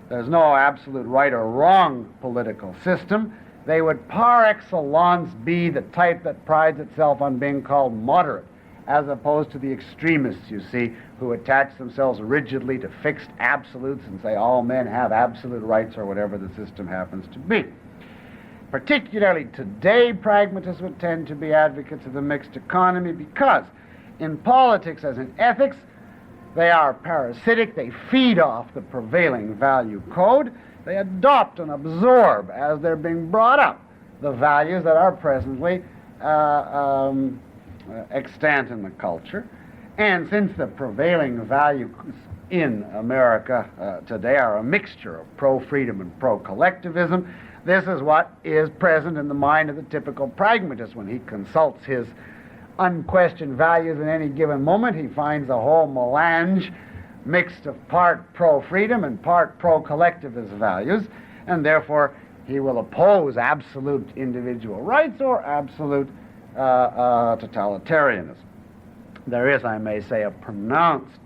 there's no absolute right or wrong political system. They would par excellence be the type that prides itself on being called moderate, as opposed to the extremists, you see, who attach themselves rigidly to fixed absolutes and say all men have absolute rights or whatever the system happens to be. Particularly today, pragmatists would tend to be advocates of the mixed economy because In politics as in ethics, they are parasitic. They feed off the prevailing value code. They adopt and absorb, as they're being brought up, the values that are presently extant in the culture. And since the prevailing values in America today are a mixture of pro-freedom and pro-collectivism, this is what is present in the mind of the typical pragmatist. When he consults his unquestioned values in any given moment, he finds a whole melange mixed of part pro-freedom and part pro-collectivist values, and therefore he will oppose absolute individual rights or absolute totalitarianism. There is, I may say, a pronounced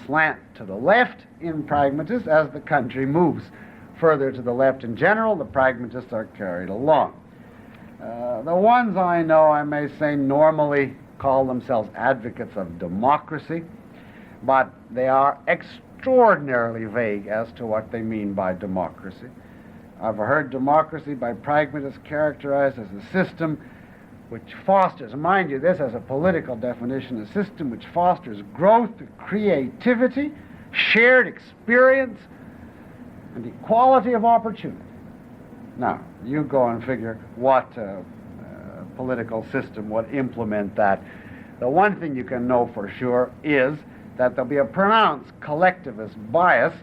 slant to the left in pragmatists. As the country moves further to the left in general, the pragmatists are carried along. The ones I know, I may say, normally call themselves advocates of democracy, but they are extraordinarily vague as to what they mean by democracy. I've heard democracy by pragmatists characterized as a system which fosters, mind you, this as a political definition, a system which fosters growth, creativity, shared experience, and equality of opportunity. Now, you go and figure what political system would implement that. The one thing you can know for sure is that there'll be a pronounced collectivist bias,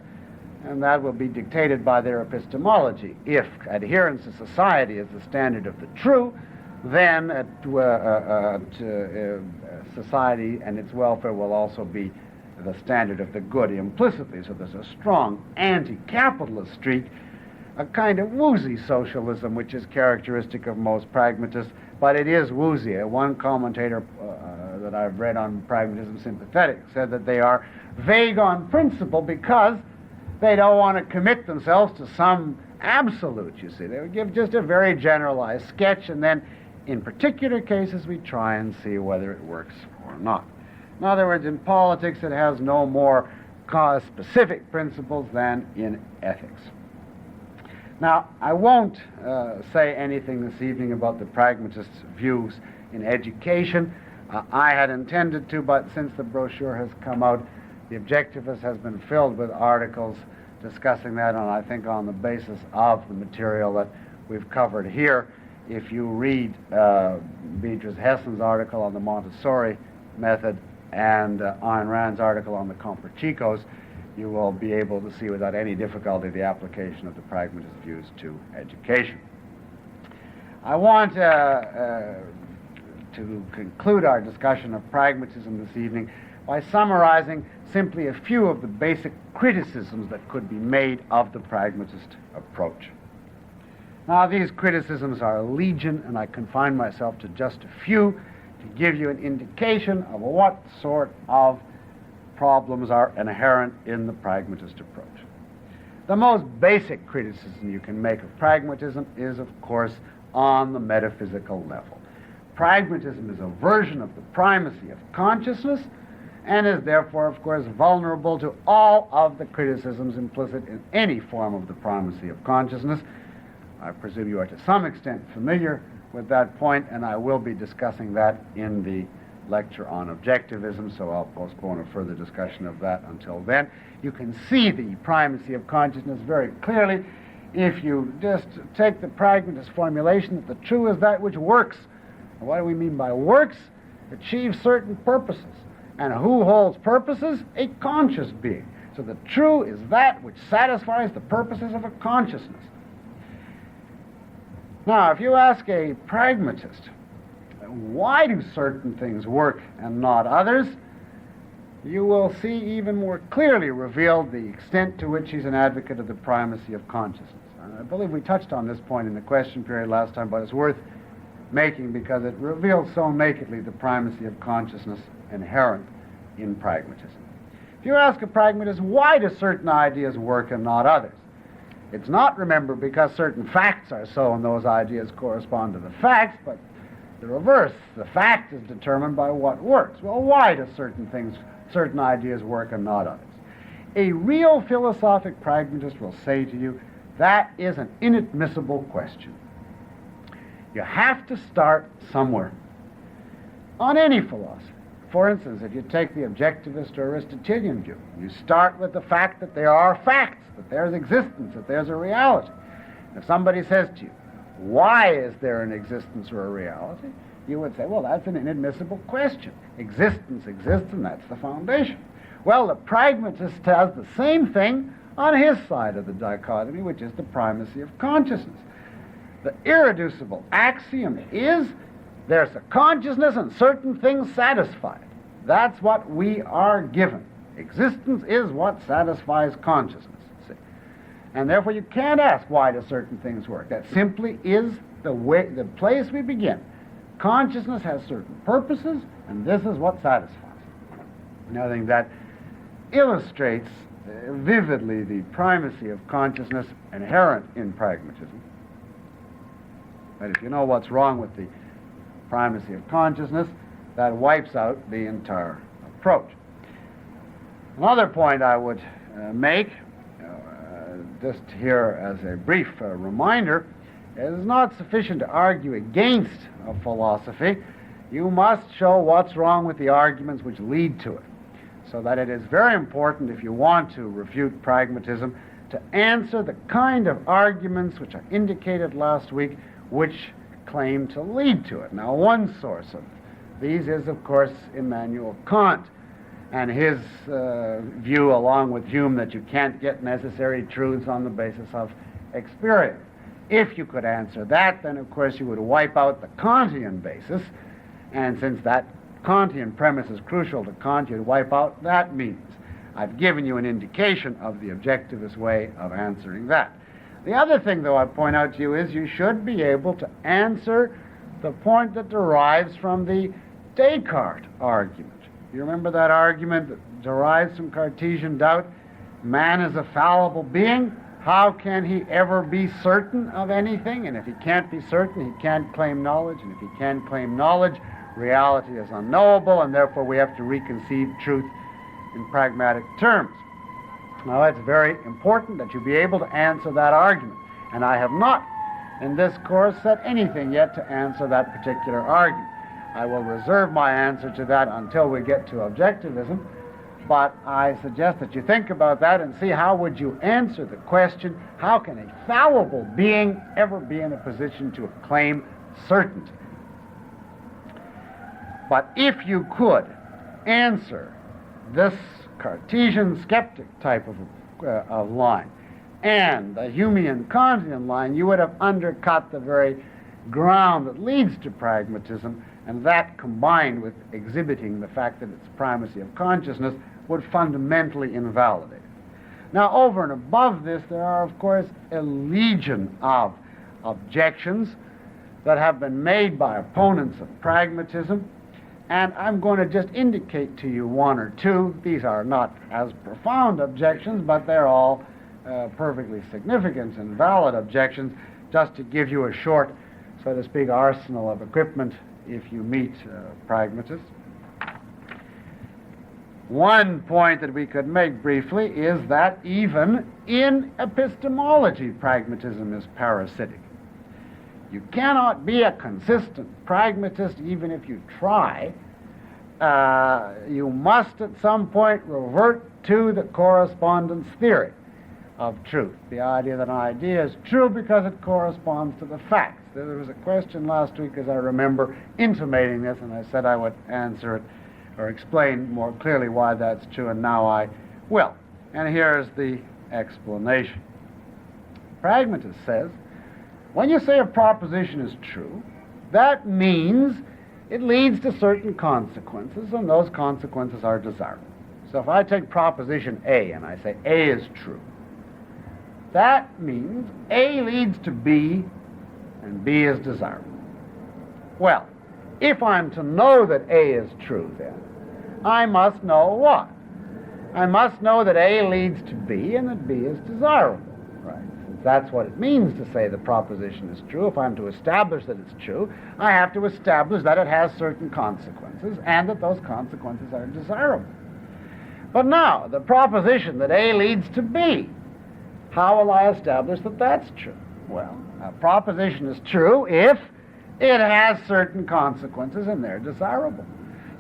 and that will be dictated by their epistemology. If adherence to society is the standard of the true, then society and its welfare will also be the standard of the good implicitly. So there's a strong anti-capitalist streak, a kind of woozy socialism which is characteristic of most pragmatists, but it is woozy. One commentator that I've read on Pragmatism Sympathetic said that they are vague on principle because they don't want to commit themselves to some absolute, you see. They would give just a very generalized sketch, and then in particular cases we try and see whether it works or not. In other words, in politics it has no more cause-specific principles than in ethics. Now, I won't say anything this evening about the pragmatists' views in education. I had intended to, but since the brochure has come out, the Objectivist has been filled with articles discussing that, and I think on the basis of the material that we've covered here. If you read Beatrice Hessen's article on the Montessori method and Ayn Rand's article on the Comperchicos, you will be able to see without any difficulty the application of the pragmatist views to education. I want to conclude our discussion of pragmatism this evening by summarizing simply a few of the basic criticisms that could be made of the pragmatist approach. Now, these criticisms are legion, and I confine myself to just a few to give you an indication of what sort of problems are inherent in the pragmatist approach. The most basic criticism you can make of pragmatism is, of course, on the metaphysical level. Pragmatism is a version of the primacy of consciousness and is therefore, of course, vulnerable to all of the criticisms implicit in any form of the primacy of consciousness. I presume you are to some extent familiar with that point, and I will be discussing that in the lecture on objectivism, so I'll postpone a further discussion of that until then. You can see the primacy of consciousness very clearly if you just take the pragmatist formulation that the true is that which works. And what do we mean by works? Achieves certain purposes. And who holds purposes? A conscious being. So the true is that which satisfies the purposes of a consciousness. Now, if you ask a pragmatist, why do certain things work and not others, you will see even more clearly revealed the extent to which he's an advocate of the primacy of consciousness. I believe we touched on this point in the question period last time, but it's worth making because it reveals so nakedly the primacy of consciousness inherent in pragmatism. If you ask a pragmatist, why do certain ideas work and not others? It's not, remember, because certain facts are so and those ideas correspond to the facts, but the reverse. The fact is determined by what works. Well, why do certain ideas work and not others? A real philosophic pragmatist will say to you, that is an inadmissible question. You have to start somewhere. On any philosophy, for instance, if you take the objectivist or Aristotelian view, you start with the fact that there are facts, that there's existence, that there's a reality. If somebody says to you, why is there an existence or a reality? You would say, well, that's an inadmissible question. Existence exists, and that's the foundation. Well, the pragmatist has the same thing on his side of the dichotomy, which is the primacy of consciousness. The irreducible axiom is there's a consciousness and certain things satisfy it. That's what we are given. Existence is what satisfies consciousness. See? And therefore you can't ask why do certain things work. That simply is the place we begin. Consciousness has certain purposes, and this is what satisfies it. And I think that illustrates vividly the primacy of consciousness inherent in pragmatism. But if you know what's wrong with the primacy of consciousness, that wipes out the entire approach. Another point I would make, just here as a brief reminder, it is not sufficient to argue against a philosophy. You must show what's wrong with the arguments which lead to it. So that it is very important, if you want to refute pragmatism, to answer the kind of arguments which I indicated last week, which claim to lead to it. Now, one source of these is, of course, Immanuel Kant, and his view, along with Hume, that you can't get necessary truths on the basis of experience. If you could answer that, then, of course, you would wipe out the Kantian basis, and since that Kantian premise is crucial to Kant, you'd wipe out that means. I've given you an indication of the objectivist way of answering that. The other thing, though, I point out to you is you should be able to answer the point that derives from the Descartes argument. You remember that argument that derives from Cartesian doubt? Man is a fallible being. How can he ever be certain of anything? And if he can't be certain, he can't claim knowledge. And if he can't claim knowledge, reality is unknowable, and therefore we have to reconceive truth in pragmatic terms. Now, it's very important that you be able to answer that argument. And I have not, in this course, said anything yet to answer that particular argument. I will reserve my answer to that until we get to objectivism, but I suggest that you think about that and see how would you answer the question, how can a fallible being ever be in a position to claim certainty? But if you could answer this Cartesian skeptic type of line and the Humean Kantian line, you would have undercut the very ground that leads to pragmatism, and that, combined with exhibiting the fact that it's primacy of consciousness, would fundamentally invalidate it. Now, over and above this, there are, of course, a legion of objections that have been made by opponents of pragmatism, and I'm going to just indicate to you one or two. These are not as profound objections, but they're all perfectly significant and valid objections, just to give you a short, so to speak, arsenal of equipment if you meet pragmatists. One point that we could make briefly is that even in epistemology, pragmatism is parasitic. You cannot be a consistent pragmatist even if you try. You must at some point revert to the correspondence theory of truth, the idea that an idea is true because it corresponds to the facts. There was a question last week, as I remember, intimating this, and I said I would answer it or explain more clearly why that's true, and now I will. And here's the explanation. Pragmatist says, when you say a proposition is true, that means it leads to certain consequences, and those consequences are desirable. So if I take proposition A and I say A is true, that means A leads to B and B is desirable. Well, if I'm to know that A is true, then I must know what? I must know that A leads to B and that B is desirable. Right? Since that's what it means to say the proposition is true. If I'm to establish that it's true, I have to establish that it has certain consequences and that those consequences are desirable. But now, the proposition that A leads to B, how will I establish that that's true? Well, a proposition is true if it has certain consequences and they're desirable.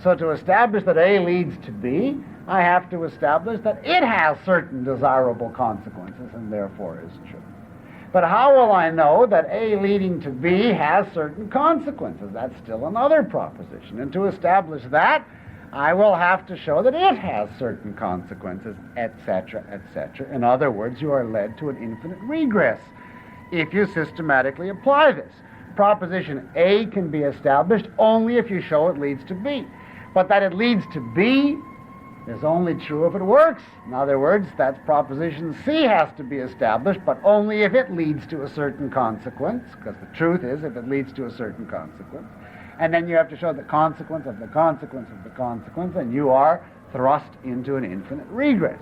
So to establish that A leads to B, I have to establish that it has certain desirable consequences and therefore is true. But how will I know that A leading to B has certain consequences? That's still another proposition. And to establish that, I will have to show that it has certain consequences, etc., etc. In other words, you are led to an infinite regress if you systematically apply this. Proposition A can be established only if you show it leads to B. But that it leads to B is only true if it works. In other words, that's proposition C has to be established, but only if it leads to a certain consequence, because the truth is if it leads to a certain consequence. And then you have to show the consequence of the consequence of the consequence, and you are thrust into an infinite regress.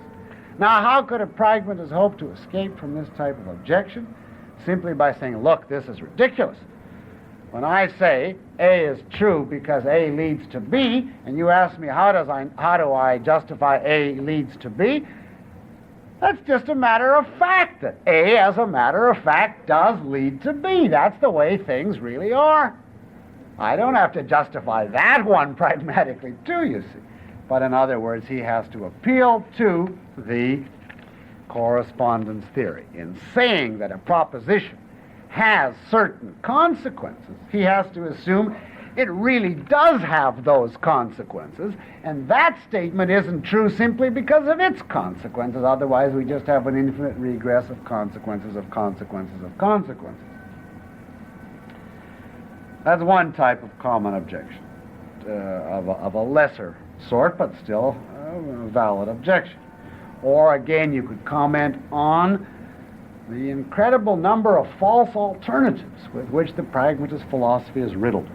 Now, how could a pragmatist hope to escape from this type of objection? Simply by saying, look, this is ridiculous. When I say A is true because A leads to B, and you ask me how do I justify A leads to B, that's just a matter of fact, that A, as a matter of fact, does lead to B. That's the way things really are. I don't have to justify that one pragmatically too, you see. But in other words, he has to appeal to the correspondence theory. In saying that a proposition has certain consequences, he has to assume it really does have those consequences, and that statement isn't true simply because of its consequences. Otherwise, we just have an infinite regress of consequences of consequences of consequences. That's one type of common objection, of a lesser sort, but still a valid objection. Or again, you could comment on the incredible number of false alternatives with which the pragmatist philosophy is riddled.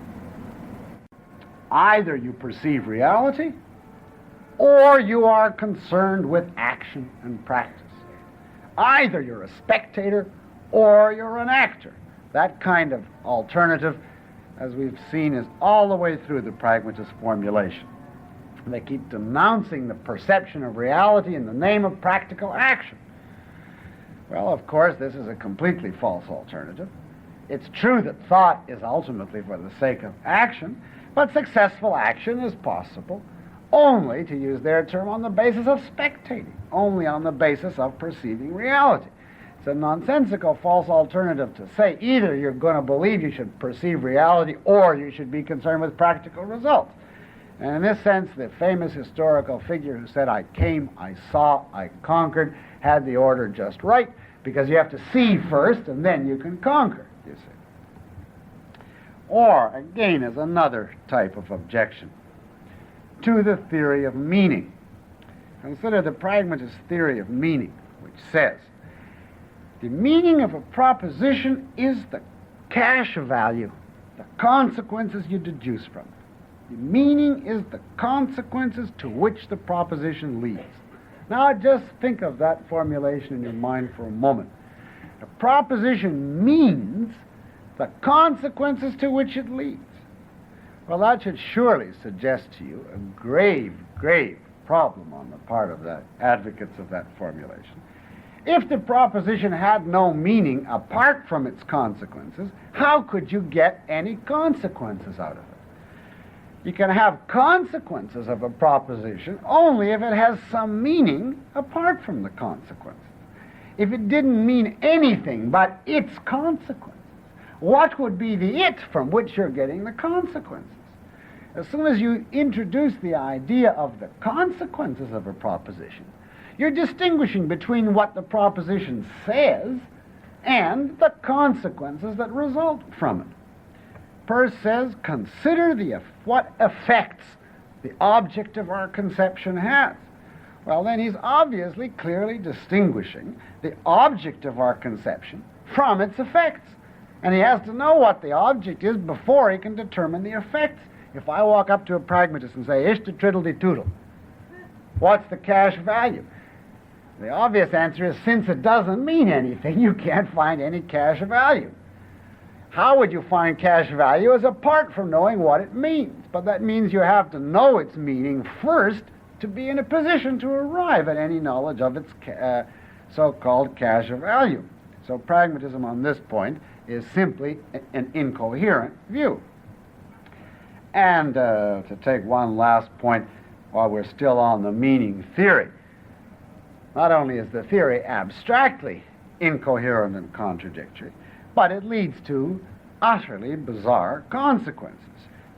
Either you perceive reality, or you are concerned with action and practice. Either you're a spectator, or you're an actor. That kind of alternative, as we've seen, is all the way through the pragmatist formulation. They keep denouncing the perception of reality in the name of practical action. Well, of course, this is a completely false alternative. It's true that thought is ultimately for the sake of action, but successful action is possible only, to use their term, on the basis of spectating, only on the basis of perceiving reality. It's a nonsensical false alternative to say either you're going to believe you should perceive reality or you should be concerned with practical results. And in this sense, the famous historical figure who said, I came, I saw, I conquered, had the order just right, because you have to see first and then you can conquer, you see. Or, again, is another type of objection to the theory of meaning. Consider the pragmatist theory of meaning, which says, the meaning of a proposition is the cash value, the consequences you deduce from it. The meaning is the consequences to which the proposition leads. Now just think of that formulation in your mind for a moment. A proposition means the consequences to which it leads. Well, that should surely suggest to you a grave, grave problem on the part of the advocates of that formulation. If the proposition had no meaning apart from its consequences, how could you get any consequences out of it? You can have consequences of a proposition only if it has some meaning apart from the consequences. If it didn't mean anything but its consequences, what would be the it from which you're getting the consequences? As soon as you introduce the idea of the consequences of a proposition, you're distinguishing between what the proposition says and the consequences that result from it. Peirce says, consider what effects the object of our conception has. Well, then he's obviously clearly distinguishing the object of our conception from its effects. And he has to know what the object is before he can determine the effects. If I walk up to a pragmatist and say, ish to triddle-de-toodle, what's the cash value? The obvious answer is, since it doesn't mean anything, you can't find any cash value. How would you find cash value? As apart from knowing what it means. But that means you have to know its meaning first to be in a position to arrive at any knowledge of its so-called cash value. So pragmatism on this point is simply an incoherent view. And to take one last point, while we're still on the meaning theory, not only is the theory abstractly incoherent and contradictory, but it leads to utterly bizarre consequences.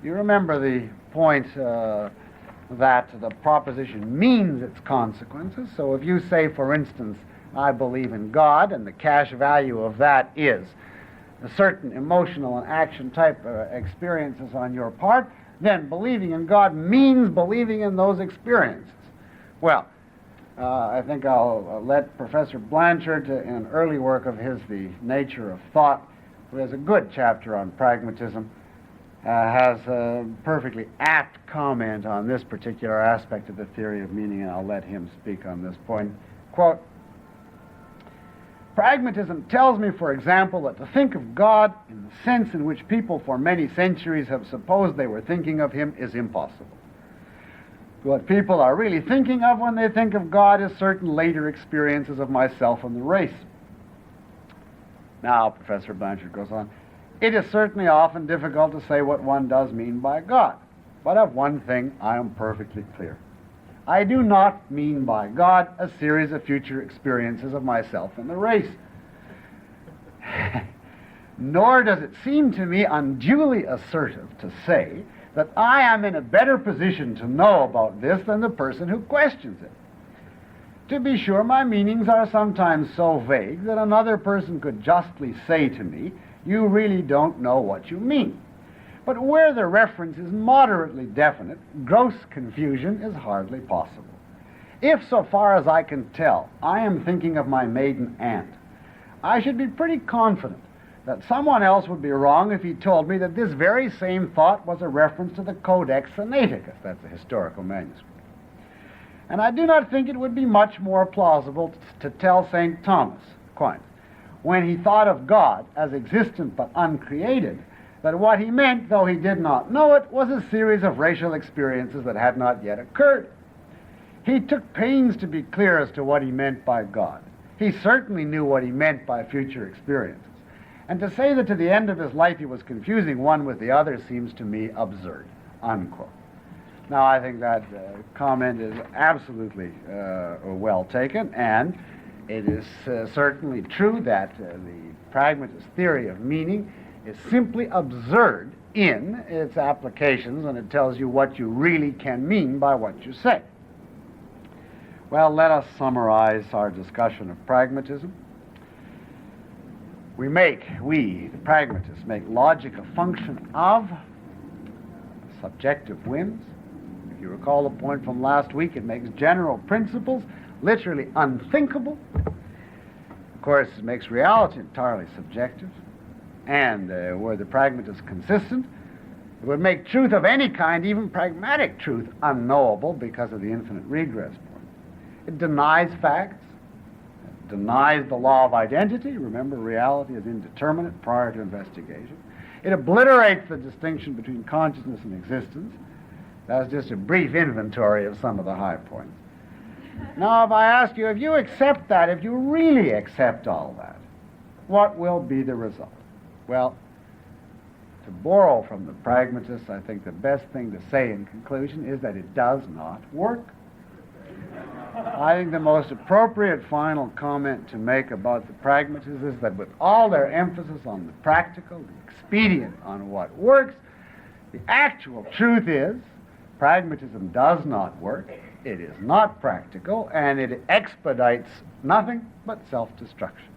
You remember the point that the proposition means its consequences. So if you say, for instance, I believe in God, and the cash value of that is a certain emotional and action type experiences on your part, then believing in God means believing in those experiences. Well, I think I'll let Professor Blanchard, in an early work of his, The Nature of Thought, who has a good chapter on pragmatism, has a perfectly apt comment on this particular aspect of the theory of meaning, and I'll let him speak on this point. Quote, pragmatism tells me, for example, that to think of God in the sense in which people for many centuries have supposed they were thinking of him is impossible. What people are really thinking of when they think of God is certain later experiences of myself and the race. Now, Professor Blanchard goes on, it is certainly often difficult to say what one does mean by God, but of one thing I am perfectly clear. I do not mean by God a series of future experiences of myself and the race. Nor does it seem to me unduly assertive to say that I am in a better position to know about this than the person who questions it. To be sure, my meanings are sometimes so vague that another person could justly say to me, you really don't know what you mean. But where the reference is moderately definite, gross confusion is hardly possible. If, so far as I can tell, I am thinking of my maiden aunt, I should be pretty confident that someone else would be wrong if he told me that this very same thought was a reference to the Codex Sinaiticus, that's a historical manuscript. And I do not think it would be much more plausible to tell St. Thomas Aquinas, when he thought of God as existent but uncreated, that what he meant, though he did not know it, was a series of racial experiences that had not yet occurred. He took pains to be clear as to what he meant by God. He certainly knew what he meant by future experiences. And to say that to the end of his life he was confusing one with the other seems to me absurd, unquote. Now, I think that comment is absolutely well taken, and it is certainly true that the pragmatist theory of meaning is simply absurd in its applications, and it tells you what you really can mean by what you say. Well, let us summarize our discussion of pragmatism. We, the pragmatists, make logic a function of subjective whims. If you recall the point from last week, it makes general principles literally unthinkable. Of course, it makes reality entirely subjective. And were the pragmatists consistent, it would make truth of any kind, even pragmatic truth, unknowable because of the infinite regress point. It denies facts, it denies the law of identity. Remember, reality is indeterminate prior to investigation. It obliterates the distinction between consciousness and existence. That's just a brief inventory of some of the high points. Now, if I ask you, if you accept that, if you really accept all that, what will be the result? Well, to borrow from the pragmatists, I think the best thing to say in conclusion is that it does not work. I think the most appropriate final comment to make about the pragmatists is that with all their emphasis on the practical, the expedient, on what works, the actual truth is pragmatism does not work, it is not practical, and it expedites nothing but self-destruction.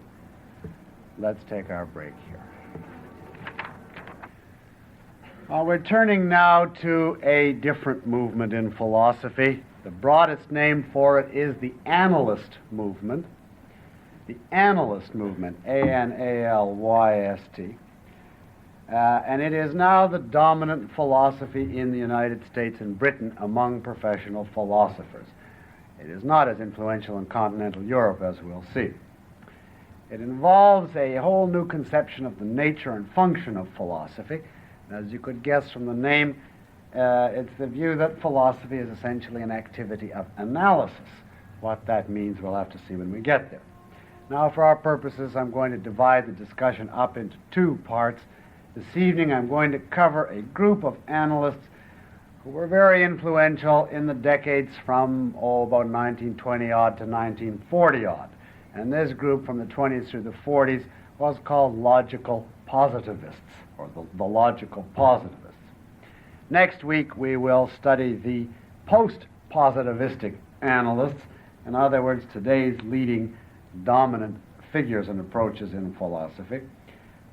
Let's take our break here. We're turning now to a different movement in philosophy. The broadest name for it is the analyst movement. The analyst movement, A-N-A-L-Y-S-T. And it is now the dominant philosophy in the United States and Britain among professional philosophers. It is not as influential in continental Europe, as we'll see. It involves a whole new conception of the nature and function of philosophy. As you could guess from the name, it's the view that philosophy is essentially an activity of analysis. What that means we'll have to see when we get there. Now, for our purposes, I'm going to divide the discussion up into two parts, This evening I'm going to cover a group of analysts who were very influential in the decades from, about 1920-odd to 1940-odd. And this group from the 20s through the 40s was called logical positivists, or the logical positivists. Next week we will study the post-positivistic analysts, in other words, today's leading dominant figures and approaches in philosophy.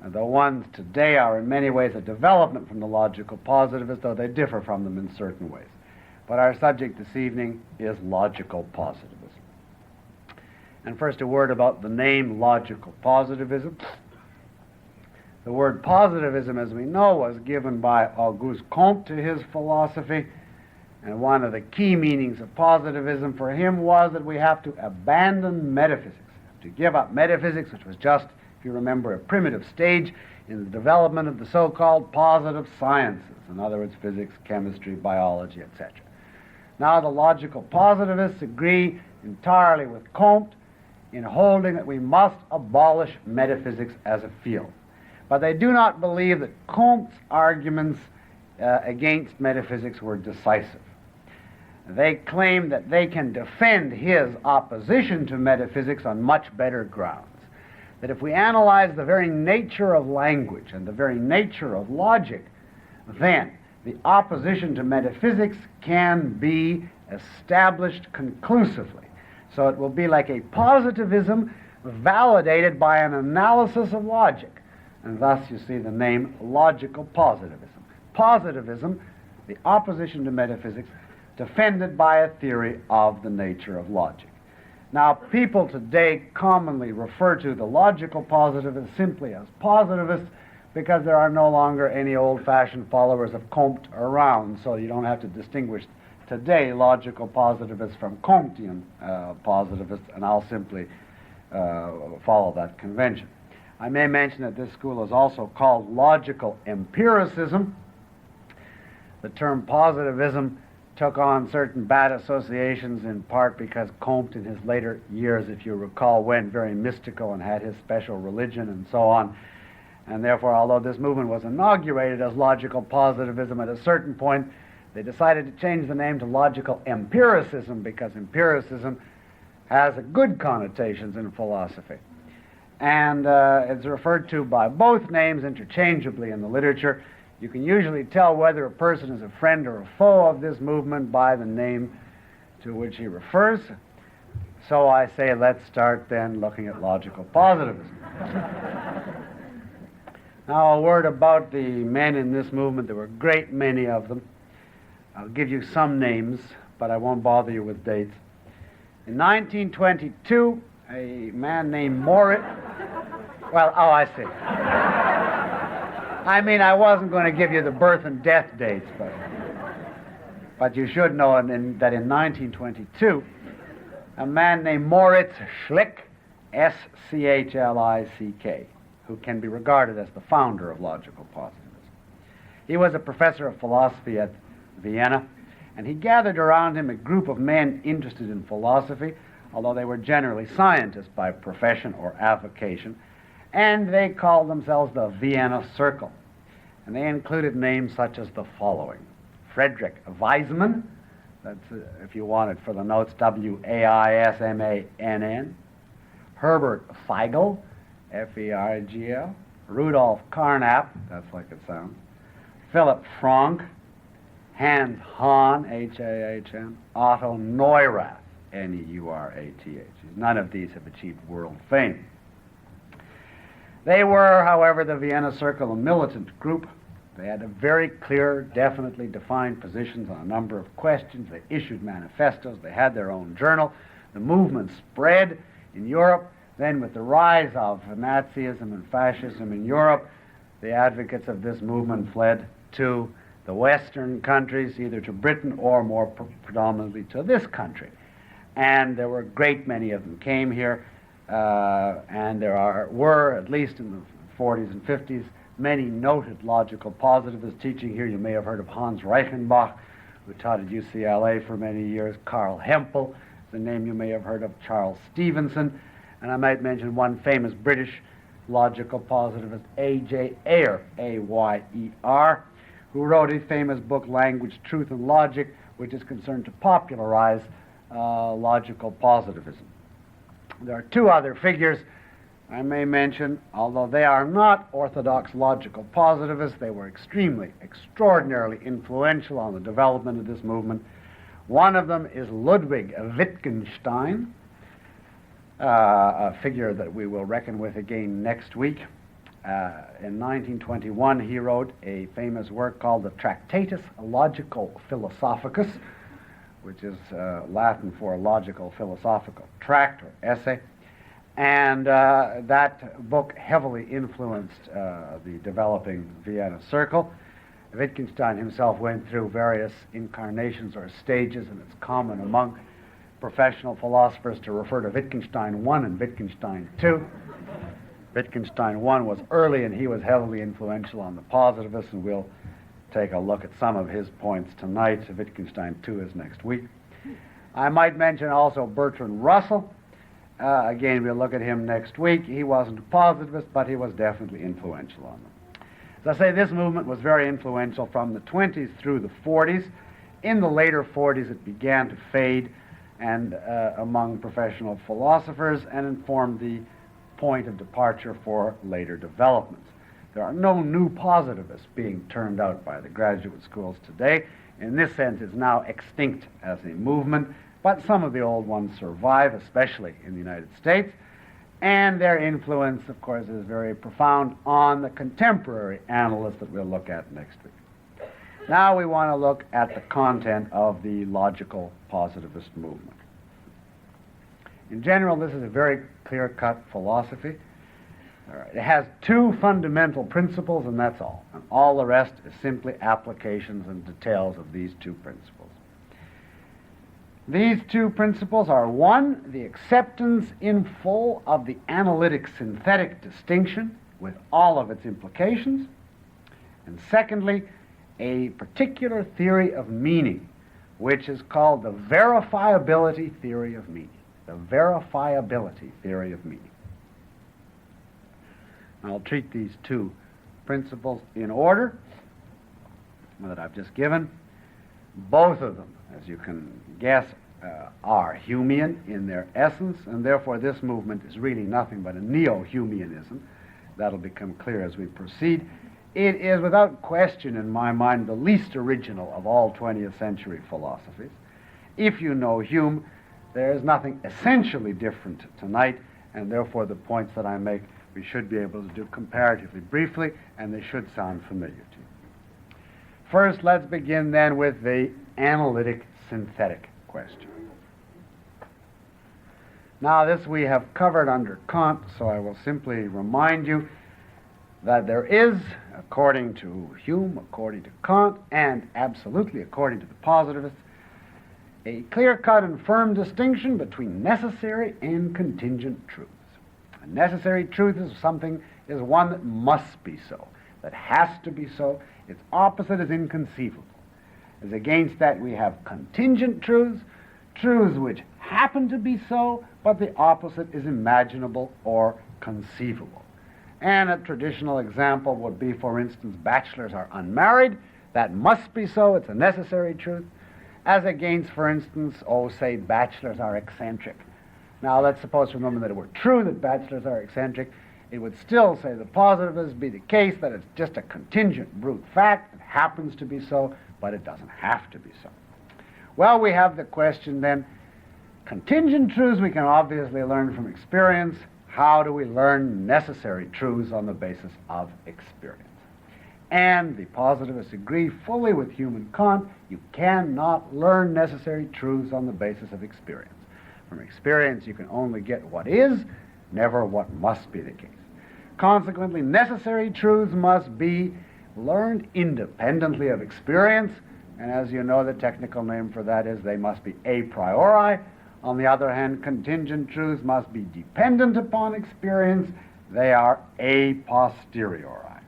And the ones today are in many ways a development from the logical positivists, though they differ from them in certain ways. But our subject this evening is logical positivism. And first, a word about the name logical positivism. The word positivism, as we know, was given by Auguste Comte to his philosophy. And one of the key meanings of positivism for him was that we have to abandon metaphysics, to give up metaphysics, which was just, if you remember, a primitive stage in the development of the so-called positive sciences. In other words, physics, chemistry, biology, etc. Now, the logical positivists agree entirely with Comte in holding that we must abolish metaphysics as a field. But they do not believe that Comte's arguments against metaphysics were decisive. They claim that they can defend his opposition to metaphysics on much better grounds. That if we analyze the very nature of language and the very nature of logic, then the opposition to metaphysics can be established conclusively. So it will be like a positivism validated by an analysis of logic. And thus you see the name logical positivism. Positivism, the opposition to metaphysics, defended by a theory of the nature of logic. Now, people today commonly refer to the logical positivists simply as positivists because there are no longer any old-fashioned followers of Comte around, so you don't have to distinguish today logical positivists from Comtean positivists, and I'll simply follow that convention. I may mention that this school is also called logical empiricism. The term positivism took on certain bad associations in part because Comte in his later years, if you recall, went very mystical and had his special religion and so on. And therefore, although this movement was inaugurated as logical positivism, at a certain point they decided to change the name to logical empiricism because empiricism has good connotations in philosophy. And it's referred to by both names interchangeably in the literature. You can usually tell whether a person is a friend or a foe of this movement by the name to which he refers. So I say let's start then looking at logical positivism. Now a word about the men in this movement. There were a great many of them. I'll give you some names, but I won't bother you with dates. In 1922, a man named Moritz... Well, oh, I see. I mean, I wasn't going to give you the birth and death dates, but you should know that in 1922, a man named Moritz Schlick, S-C-H-L-I-C-K, who can be regarded as the founder of logical positivism. He was a professor of philosophy at Vienna, and he gathered around him a group of men interested in philosophy, although they were generally scientists by profession or avocation, and they called themselves the Vienna Circle. And they included names such as the following: Friedrich Waismann, that's, if you want it for the notes, W-A-I-S-M-A-N-N, Herbert Feigl, F-E-I-G-L, Rudolf Carnap, that's like it sounds, Philipp Frank, Hans Hahn, H-A-H-N, Otto Neurath, N-E-U-R-A-T-H. None of these have achieved world fame. They were, however, the Vienna Circle, a militant group. They had a very clear, definitely defined positions on a number of questions. They issued manifestos. They had their own journal. The movement spread in Europe. Then with the rise of Nazism and fascism in Europe, the advocates of this movement fled to the Western countries, either to Britain or more predominantly to this country. And there were a great many of them came here, and there were, at least in the 40s and 50s, many noted logical positivists teaching here. You may have heard of Hans Reichenbach, who taught at UCLA for many years. Carl Hempel is a name you may have heard of. Charles Stevenson. And I might mention one famous British logical positivist A.J. Ayer, A-Y-E-R, who wrote a famous book, Language, Truth, and Logic, which is concerned to popularize logical positivism. There are two other figures I may mention, although they are not orthodox logical positivists. They were extraordinarily influential on the development of this movement. One of them is Ludwig Wittgenstein, a figure that we will reckon with again next week. In 1921, he wrote a famous work called the Tractatus Logico Philosophicus, which is Latin for logical philosophical tract or essay. And that book heavily influenced the developing Vienna Circle. Wittgenstein himself went through various incarnations or stages, and it's common among professional philosophers to refer to Wittgenstein I and Wittgenstein II. Wittgenstein I was early, and he was heavily influential on the positivists, and we'll take a look at some of his points tonight. Wittgenstein II is next week. I might mention also Bertrand Russell. Again, we'll look at him next week. He wasn't a positivist, but he was definitely influential on them. As I say, this movement was very influential from the 20s through the 40s. In the later 40s, it began to fade and among professional philosophers and informed the point of departure for later developments. There are no new positivists being turned out by the graduate schools today. In this sense, it's now extinct as a movement, but some of the old ones survive, especially in the United States, and their influence, of course, is very profound on the contemporary analysts that we'll look at next week. Now we want to look at the content of the logical positivist movement. In general, this is a very clear-cut philosophy. It has two fundamental principles, and that's all. And all the rest is simply applications and details of these two principles. These two principles are, one, the acceptance in full of the analytic-synthetic distinction with all of its implications, and secondly, a particular theory of meaning, which is called the verifiability theory of meaning. The verifiability theory of meaning. I'll treat these two principles in order that I've just given. Both of them, as you can guess, are Humean in their essence, and therefore this movement is really nothing but a neo-Humeanism. That'll become clear as we proceed. It is without question, in my mind, the least original of all 20th century philosophies. If you know Hume, there is nothing essentially different tonight, and therefore the points that I make we should be able to do comparatively briefly, and they should sound familiar to you. First, let's begin then with the analytic-synthetic question. Now, this we have covered under Kant, so I will simply remind you that there is, according to Hume, according to Kant, and absolutely according to the positivists, a clear-cut and firm distinction between necessary and contingent truths. A necessary truth is one that must be so, that has to be so. Its opposite is inconceivable. As against that, we have contingent truths, truths which happen to be so, but the opposite is imaginable or conceivable. And a traditional example would be, for instance, bachelors are unmarried. That must be so. It's a necessary truth. As against, for instance, say bachelors are eccentric. Now, let's suppose for a moment that it were true that bachelors are eccentric. It would still, say the positivists, be the case that it's just a contingent brute fact. It happens to be so, but it doesn't have to be so. Well, we have the question then, contingent truths we can obviously learn from experience. How do we learn necessary truths on the basis of experience? And the positivists agree fully with Hume and Kant. You cannot learn necessary truths on the basis of experience. From experience, you can only get what is, never what must be the case. Consequently, necessary truths must be learned independently of experience, and as you know, the technical name for that is they must be a priori. On the other hand, contingent truths must be dependent upon experience. They are a posteriori.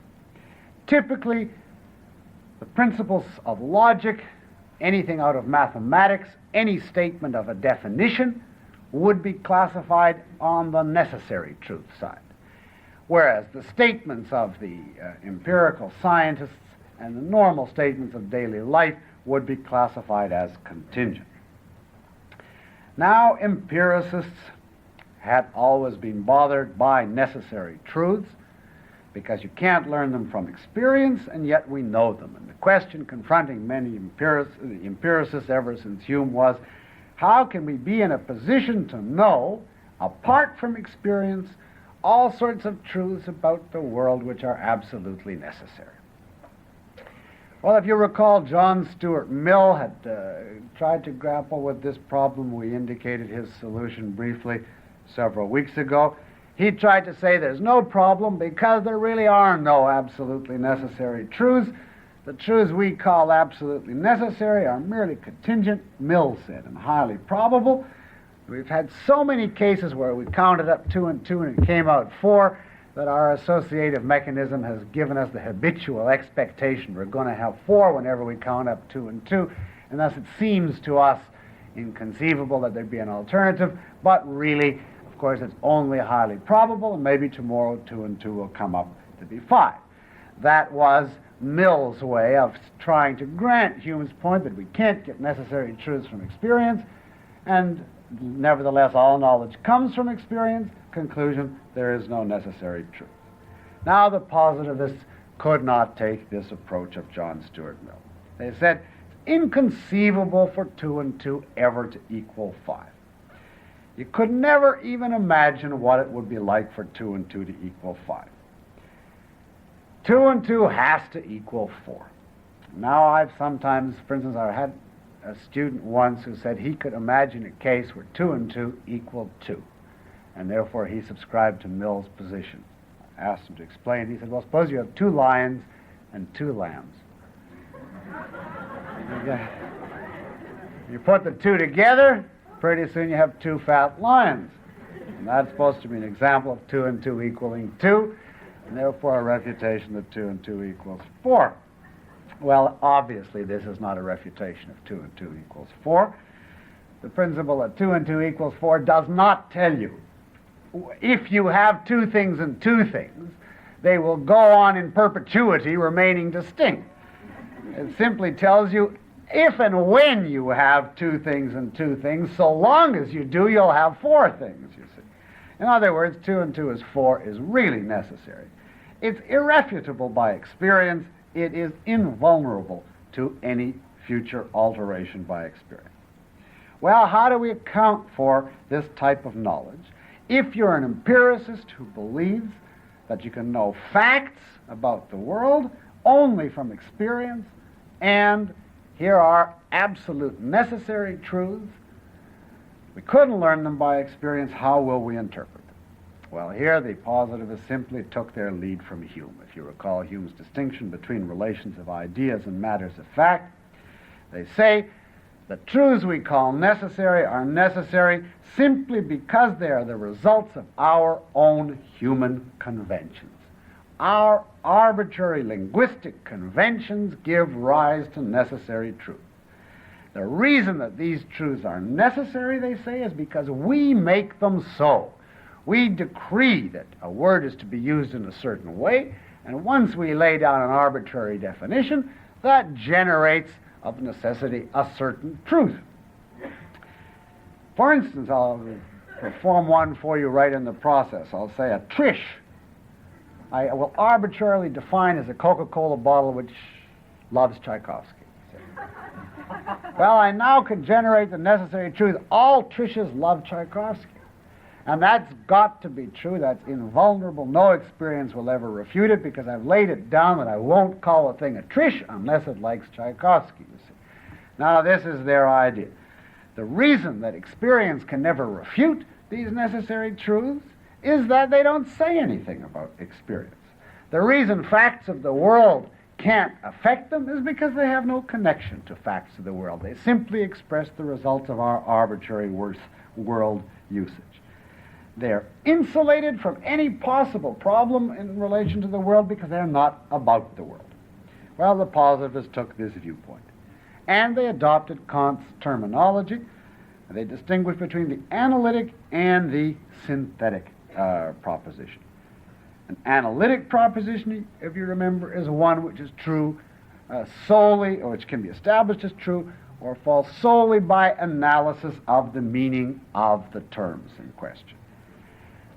Typically, the principles of logic, anything out of mathematics, any statement of a definition, would be classified on the necessary truth side. whereas the statements of the empirical scientists and the normal statements of daily life would be classified as contingent. Now, empiricists had always been bothered by necessary truths, because you can't learn them from experience, and yet we know them. And the question confronting many empiricists ever since Hume was, how can we be in a position to know, apart from experience, all sorts of truths about the world which are absolutely necessary? Well, if you recall, John Stuart Mill had tried to grapple with this problem. We indicated his solution briefly several weeks ago. He tried to say there's no problem because there really are no absolutely necessary truths. The truths we call absolutely necessary are merely contingent, Mill said, and highly probable. We've had so many cases where we counted up 2 and 2 and it came out 4 that our associative mechanism has given us the habitual expectation we're going to have 4 whenever we count up 2 and 2, and thus it seems to us inconceivable that there'd be an alternative, but really, of course, it's only highly probable, and maybe tomorrow 2 and 2 will come up to be 5. That was Mill's way of trying to grant Hume's point that we can't get necessary truths from experience, and nevertheless all knowledge comes from experience. Conclusion, there is no necessary truth. Now the positivists could not take this approach of John Stuart Mill. They said it's inconceivable for 2 and 2 ever to equal 5. You could never even imagine what it would be like for 2 and 2 to equal 5. 2 and 2 has to equal 4. Now I've sometimes, for instance, I had a student once who said he could imagine a case where 2 and 2 equaled 2, and therefore he subscribed to Mill's position. I asked him to explain. He said, well, suppose you have 2 lions and 2 lambs. You put the 2 together, pretty soon you have 2 fat lions. And that's supposed to be an example of 2 and 2 equaling 2, and therefore a refutation that 2 and 2 equals 4. Well, obviously this is not a refutation of 2 and 2 equals 4. The principle that 2 and 2 equals 4 does not tell you if you have 2 things and 2 things, they will go on in perpetuity remaining distinct. It simply tells you if and when you have 2 things and 2 things, so long as you do, you'll have 4 things, you see. In other words, 2 and 2 is 4 is really necessary. It's irrefutable by experience. It is invulnerable to any future alteration by experience. Well, how do we account for this type of knowledge? If you're an empiricist who believes that you can know facts about the world only from experience, and here are absolute necessary truths, we couldn't learn them by experience, how will we interpret them? Well, here the positivists simply took their lead from Hume. If you recall Hume's distinction between relations of ideas and matters of fact, they say the truths we call necessary are necessary simply because they are the results of our own human conventions. Our arbitrary linguistic conventions give rise to necessary truth. The reason that these truths are necessary, they say, is because we make them so. We decree that a word is to be used in a certain way, and once we lay down an arbitrary definition, that generates of necessity a certain truth. For instance, I'll perform one for you right in the process. I'll say a Trish I will arbitrarily define as a Coca-Cola bottle which loves Tchaikovsky. Well, I now can generate the necessary truth. All Trishes love Tchaikovsky. And that's got to be true. That's invulnerable. No experience will ever refute it because I've laid it down that I won't call a thing a Trish unless it likes Tchaikovsky, you see. Now, this is their idea. The reason that experience can never refute these necessary truths is that they don't say anything about experience. The reason facts of the world can't affect them is because they have no connection to facts of the world. They simply express the results of our arbitrary world usage. They're insulated from any possible problem in relation to the world because they're not about the world. Well, the positivists took this viewpoint, and they adopted Kant's terminology. They distinguished between the analytic and the synthetic proposition. An analytic proposition, if you remember, is one which is true solely, or which can be established as true, or false solely by analysis of the meaning of the terms in question.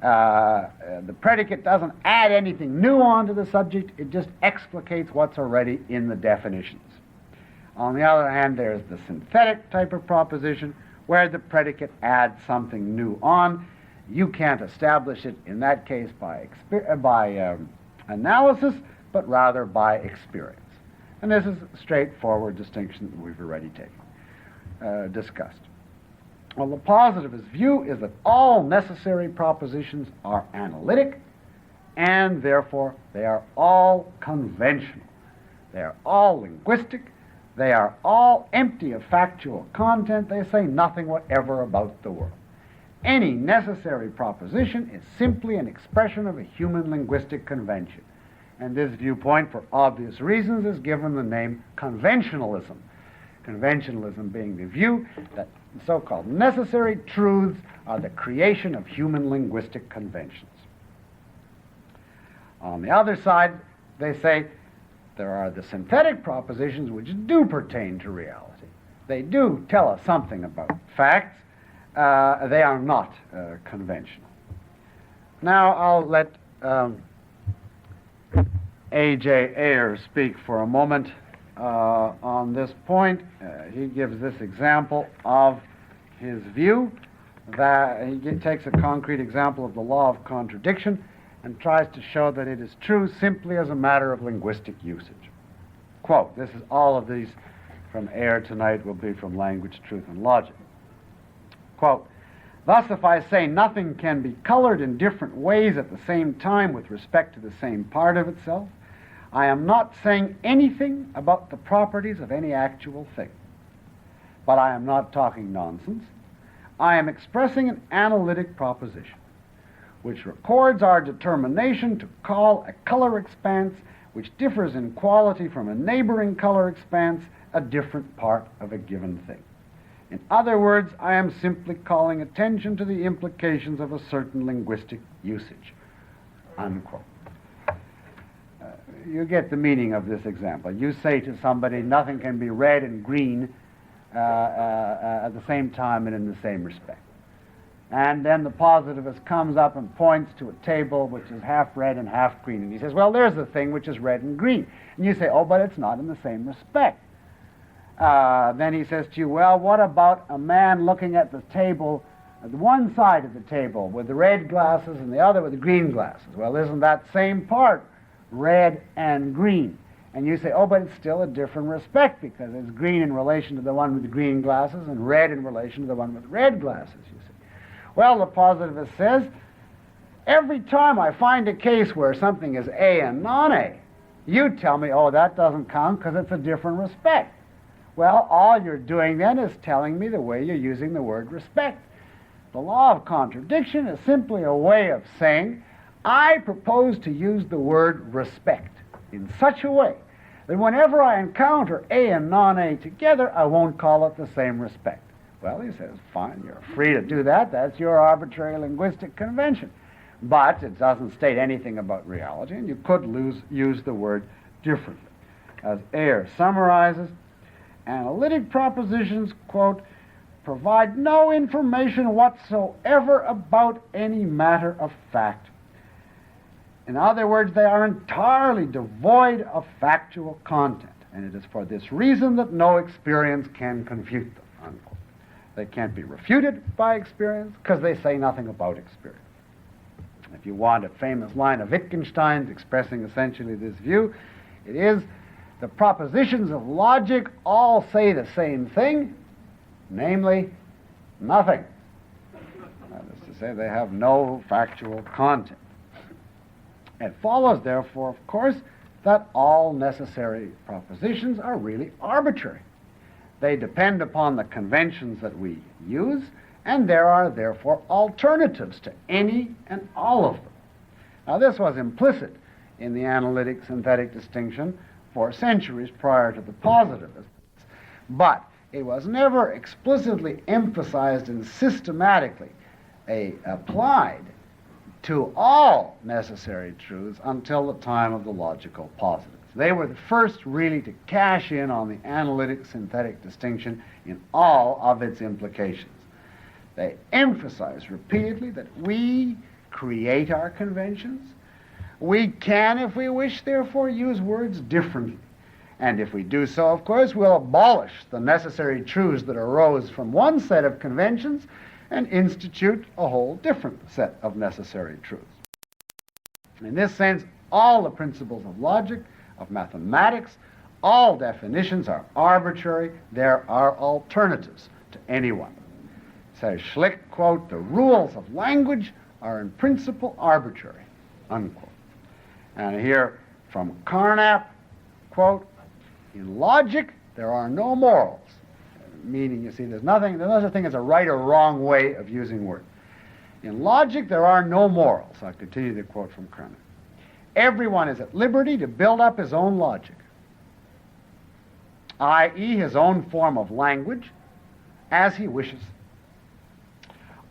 The predicate doesn't add anything new onto the subject, it just explicates what's already in the definitions. On the other hand, there's the synthetic type of proposition where the predicate adds something new on. You can't establish it in that case by analysis, but rather by experience. And this is a straightforward distinction that we've already discussed. Well, the positivist view is that all necessary propositions are analytic, and therefore they are all conventional. They are all linguistic. They are all empty of factual content. They say nothing whatever about the world. Any necessary proposition is simply an expression of a human linguistic convention. And this viewpoint, for obvious reasons, is given the name conventionalism. Conventionalism being the view that so-called necessary truths are the creation of human linguistic conventions. On the other side, they say there are the synthetic propositions which do pertain to reality. They do tell us something about facts. They are not conventional. Now I'll let A.J. Ayer speak for a moment on this point. He gives this example of his view, that he takes a concrete example of the law of contradiction and tries to show that it is true simply as a matter of linguistic usage. Quote, this is all of these from Ayer tonight will be from Language, Truth, and Logic. Quote, thus if I say nothing can be colored in different ways at the same time with respect to the same part of itself, I am not saying anything about the properties of any actual thing. But I am not talking nonsense. I am expressing an analytic proposition, which records our determination to call a color expanse which differs in quality from a neighboring color expanse a different part of a given thing. In other words, I am simply calling attention to the implications of a certain linguistic usage. Unquote. You get the meaning of this example. You say to somebody, nothing can be red and green at the same time and in the same respect. And then the positivist comes up and points to a table which is half red and half green. And he says, well, there's the thing which is red and green. And you say, oh, but it's not in the same respect. Then he says to you, well, what about a man looking at the table, at the one side of the table with the red glasses and the other with the green glasses? Well, isn't that same part red and green? And you say, oh, but it's still a different respect because it's green in relation to the one with the green glasses and red in relation to the one with the red glasses, you see. Well, the positivist says, every time I find a case where something is A and non-A, you tell me, oh, that doesn't count because it's a different respect. Well, all you're doing then is telling me the way you're using the word respect. The law of contradiction is simply a way of saying, I propose to use the word respect in such a way that whenever I encounter A and non-A together, I won't call it the same respect. Well, he says, fine, you're free to do that. That's your arbitrary linguistic convention. But it doesn't state anything about reality, and you could use the word differently. As Ayer summarizes, analytic propositions, quote, provide no information whatsoever about any matter of fact. In other words, they are entirely devoid of factual content, and it is for this reason that no experience can confute them, unquote. They can't be refuted by experience because they say nothing about experience. If you want a famous line of Wittgenstein's expressing essentially this view, it is, the propositions of logic all say the same thing, namely, nothing. That is to say, they have no factual content. It follows, therefore, of course, that all necessary propositions are really arbitrary. They depend upon the conventions that we use, and there are, therefore, alternatives to any and all of them. Now, this was implicit in the analytic-synthetic distinction for centuries prior to the positivists, but it was never explicitly emphasized and systematically applied to all necessary truths until the time of the logical positives. They were the first really to cash in on the analytic-synthetic distinction in all of its implications. They emphasize repeatedly that we create our conventions. We can, if we wish, therefore, use words differently. And if we do so, of course, we'll abolish the necessary truths that arose from one set of conventions and institute a whole different set of necessary truths. In this sense, all the principles of logic, of mathematics, all definitions are arbitrary. There are alternatives to any one. Says Schlick, quote, "The rules of language are in principle arbitrary," unquote. And here from Carnap, quote, "In logic, there are no morals." Meaning, you see, there's no such thing as a right or wrong way of using words. In logic, there are no morals. I'll continue the quote from Carnap. "Everyone is at liberty to build up his own logic, i.e. his own form of language, as he wishes.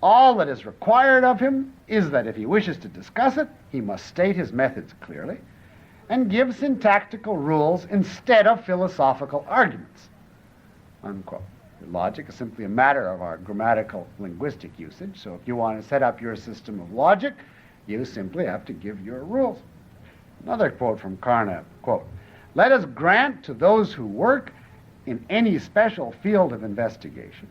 All that is required of him is that if he wishes to discuss it, he must state his methods clearly and give syntactical rules instead of philosophical arguments," unquote. Logic is simply a matter of our grammatical linguistic usage, so if you want to set up your system of logic, you simply have to give your rules. Another quote from Carnap, quote, "Let us grant to those who work in any special field of investigation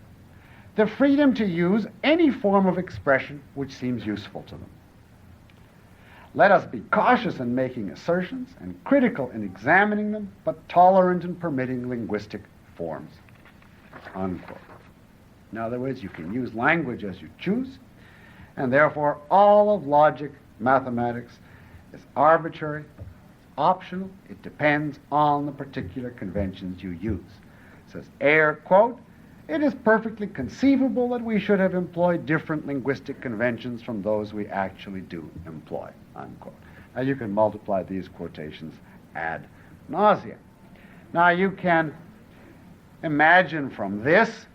the freedom to use any form of expression which seems useful to them. Let us be cautious in making assertions and critical in examining them, but tolerant in permitting linguistic forms," unquote. In other words, you can use language as you choose, and therefore all of logic, mathematics, is arbitrary, optional, it depends on the particular conventions you use. Says Ayer, quote, "It is perfectly conceivable that we should have employed different linguistic conventions from those we actually do employ," unquote. Now you can multiply these quotations ad nauseam. Now you can imagine from this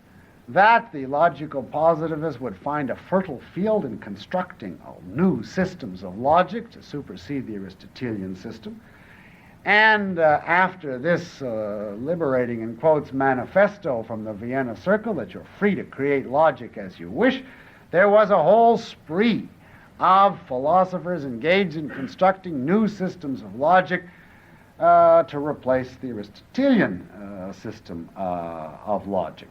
that the logical positivists would find a fertile field in constructing new systems of logic to supersede the Aristotelian system. And after this liberating, in quotes, manifesto from the Vienna Circle that you're free to create logic as you wish, there was a whole spree of philosophers engaged in constructing new systems of logic to replace the Aristotelian system of logic.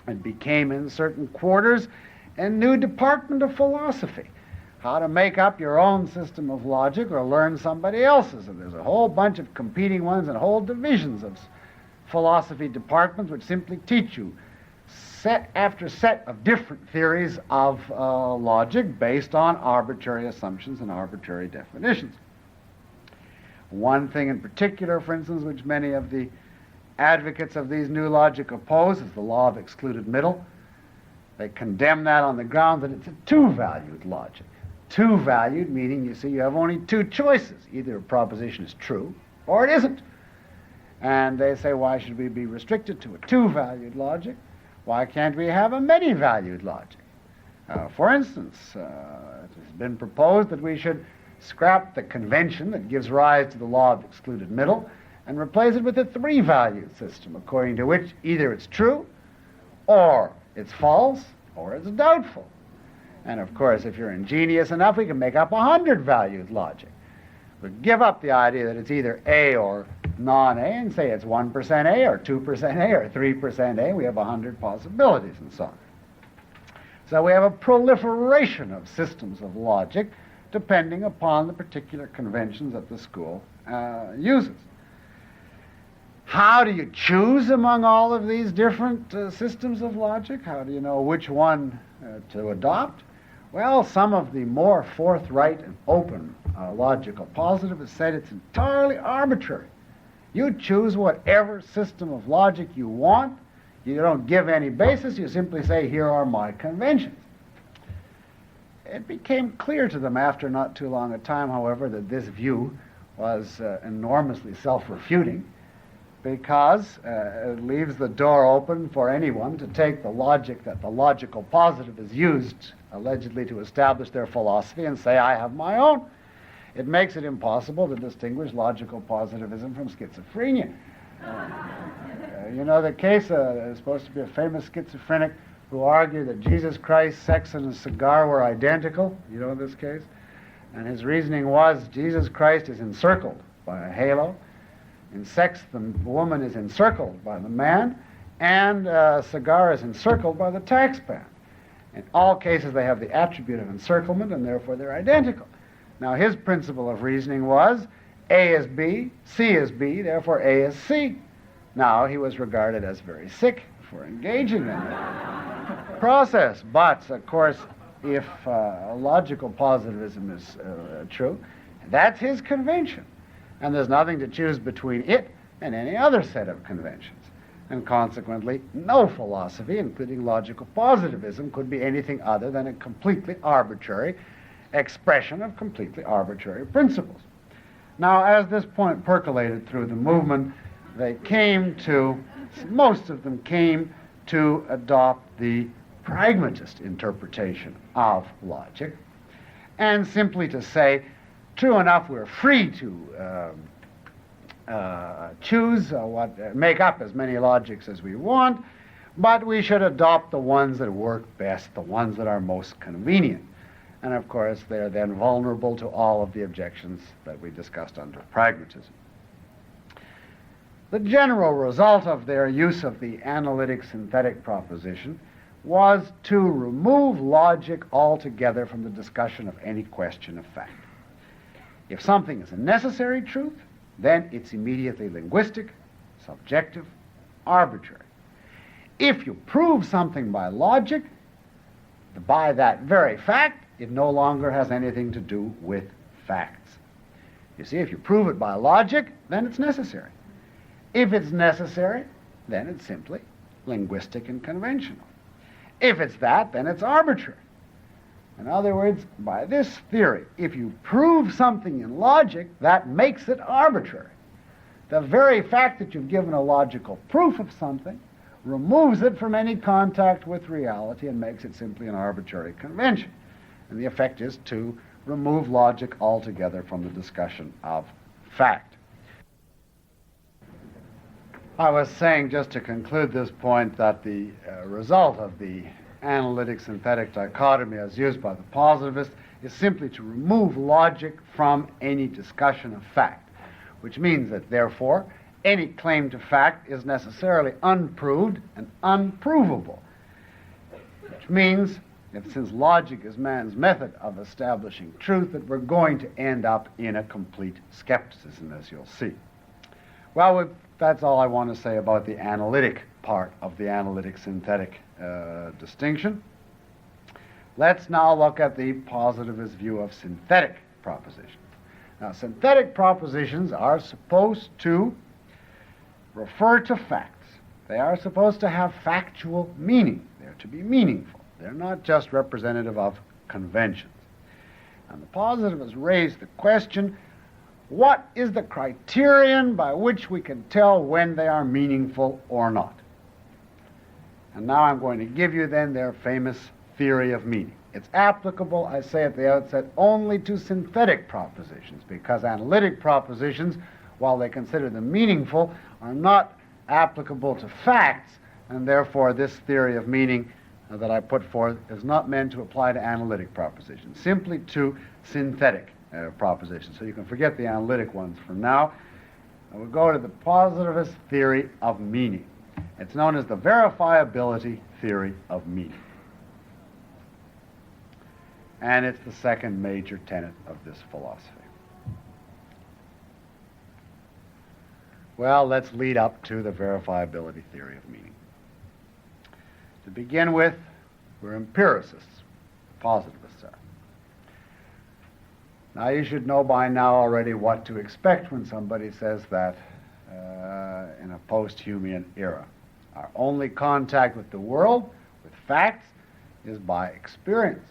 It became, in certain quarters, a new department of philosophy. How to make up your own system of logic or learn somebody else's. And there's a whole bunch of competing ones and whole divisions of philosophy departments which simply teach you set after set of different theories of logic based on arbitrary assumptions and arbitrary definitions. One thing in particular, for instance, which many of the advocates of these new logic oppose is the law of excluded middle. They condemn that on the ground that it's a two-valued logic. Two-valued meaning, you see, you have only two choices. Either a proposition is true or it isn't. And they say, why should we be restricted to a two-valued logic? Why can't we have a many-valued logic? For instance, it has been proposed that we should scrap the convention that gives rise to the law of excluded middle and replace it with a three-valued system, according to which either it's true, or it's false, or it's doubtful. And of course, if you're ingenious enough, we can make up 100-valued logic. We give up the idea that it's either A or non-A and say it's 1% A or 2% A or 3% A. We have 100 possibilities and so on. So we have a proliferation of systems of logic depending upon the particular conventions that the school uses. How do you choose among all of these different systems of logic? How do you know which one to adopt? Well, some of the more forthright and open logical positivists said it's entirely arbitrary. You choose whatever system of logic you want. You don't give any basis. You simply say, here are my conventions. It became clear to them after not too long a time, however, that this view was enormously self-refuting, because it leaves the door open for anyone to take the logic that the logical positive is used allegedly to establish their philosophy and say, I have my own. It makes it impossible to distinguish logical positivism from schizophrenia. You know the case, is supposed to be a famous schizophrenic who argued that Jesus Christ, sex, and a cigar were identical. You know this case? And his reasoning was Jesus Christ is encircled by a halo. In sex, the woman is encircled by the man, and a cigar is encircled by the taxpan. In all cases, they have the attribute of encirclement, and therefore they're identical. Now, his principle of reasoning was A is B, C is B, therefore A is C. Now, he was regarded as very sick for engaging in that process. But, of course, if logical positivism is true, that's his convention. And there's nothing to choose between it and any other set of conventions. And consequently, no philosophy, including logical positivism, could be anything other than a completely arbitrary expression of completely arbitrary principles. Now, as this point percolated through the movement, most of them came to adopt the pragmatist interpretation of logic, and simply to say, true enough, we're free to choose make up as many logics as we want, but we should adopt the ones that work best, the ones that are most convenient. And of course, they're then vulnerable to all of the objections that we discussed under pragmatism. The general result of their use of the analytic synthetic proposition was to remove logic altogether from the discussion of any question of fact. If something is a necessary truth, then it's immediately linguistic, subjective, arbitrary. If you prove something by logic, by that very fact, it no longer has anything to do with facts. You see, if you prove it by logic, then it's necessary. If it's necessary, then it's simply linguistic and conventional. If it's that, then it's arbitrary. In other words, by this theory, if you prove something in logic, that makes it arbitrary. The very fact that you've given a logical proof of something removes it from any contact with reality and makes it simply an arbitrary convention. And the effect is to remove logic altogether from the discussion of fact. I was saying, just to conclude this point, that the result of the analytic-synthetic dichotomy as used by the positivist is simply to remove logic from any discussion of fact, which means that, therefore, any claim to fact is necessarily unproved and unprovable, which means that since logic is man's method of establishing truth, that we're going to end up in a complete skepticism, as you'll see. Well, that's all I want to say about the analytic part of the analytic-synthetic distinction. Let's now look at the positivist view of synthetic propositions. Now, synthetic propositions are supposed to refer to facts. They are supposed to have factual meaning. They're to be meaningful. They're not just representative of conventions. And the positivists raise the question, what is the criterion by which we can tell when they are meaningful or not? And now I'm going to give you then their famous theory of meaning. It's applicable, I say at the outset, only to synthetic propositions, because analytic propositions, while they consider them meaningful, are not applicable to facts, and therefore this theory of meaning that I put forth is not meant to apply to analytic propositions, simply to synthetic propositions. So you can forget the analytic ones for now. And we'll go to the positivist theory of meaning. It's known as the verifiability theory of meaning. And it's the second major tenet of this philosophy. Well, let's lead up to the verifiability theory of meaning. To begin with, we're empiricists, positivists are. Now, you should know by now already what to expect when somebody says that in a post-Humean era. Our only contact with the world, with facts, is by experience,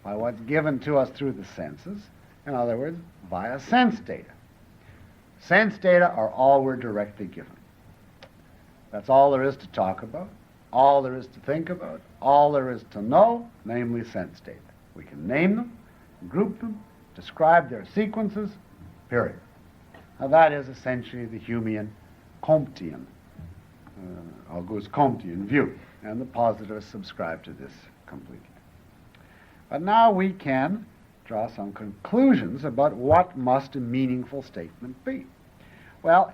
by what's given to us through the senses, in other words, via sense data. Sense data are all we're directly given. That's all there is to talk about, all there is to think about, all there is to know, namely sense data. We can name them, group them, describe their sequences, period. Now that is essentially the Humean Comtean, Auguste Comtean view, and the positivists subscribe to this completely. But now we can draw some conclusions about what must a meaningful statement be. Well,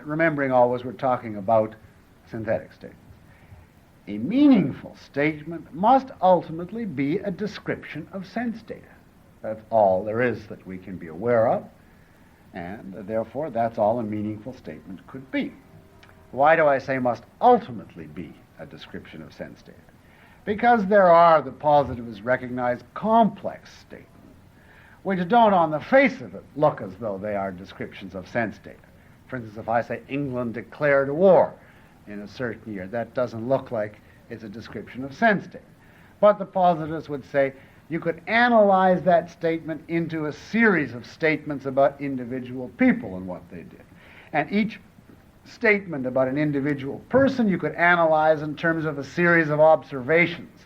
remembering always we're talking about synthetic statements. A meaningful statement must ultimately be a description of sense data. That's all there is that we can be aware of, and therefore that's all a meaningful statement could be. Why do I say must ultimately be a description of sense data? Because there are, the positivists recognize, complex statements, which don't on the face of it look as though they are descriptions of sense data. For instance, if I say England declared war in a certain year, that doesn't look like it's a description of sense data. But the positivists would say you could analyze that statement into a series of statements about individual people and what they did. And each statement about an individual person you could analyze in terms of a series of observations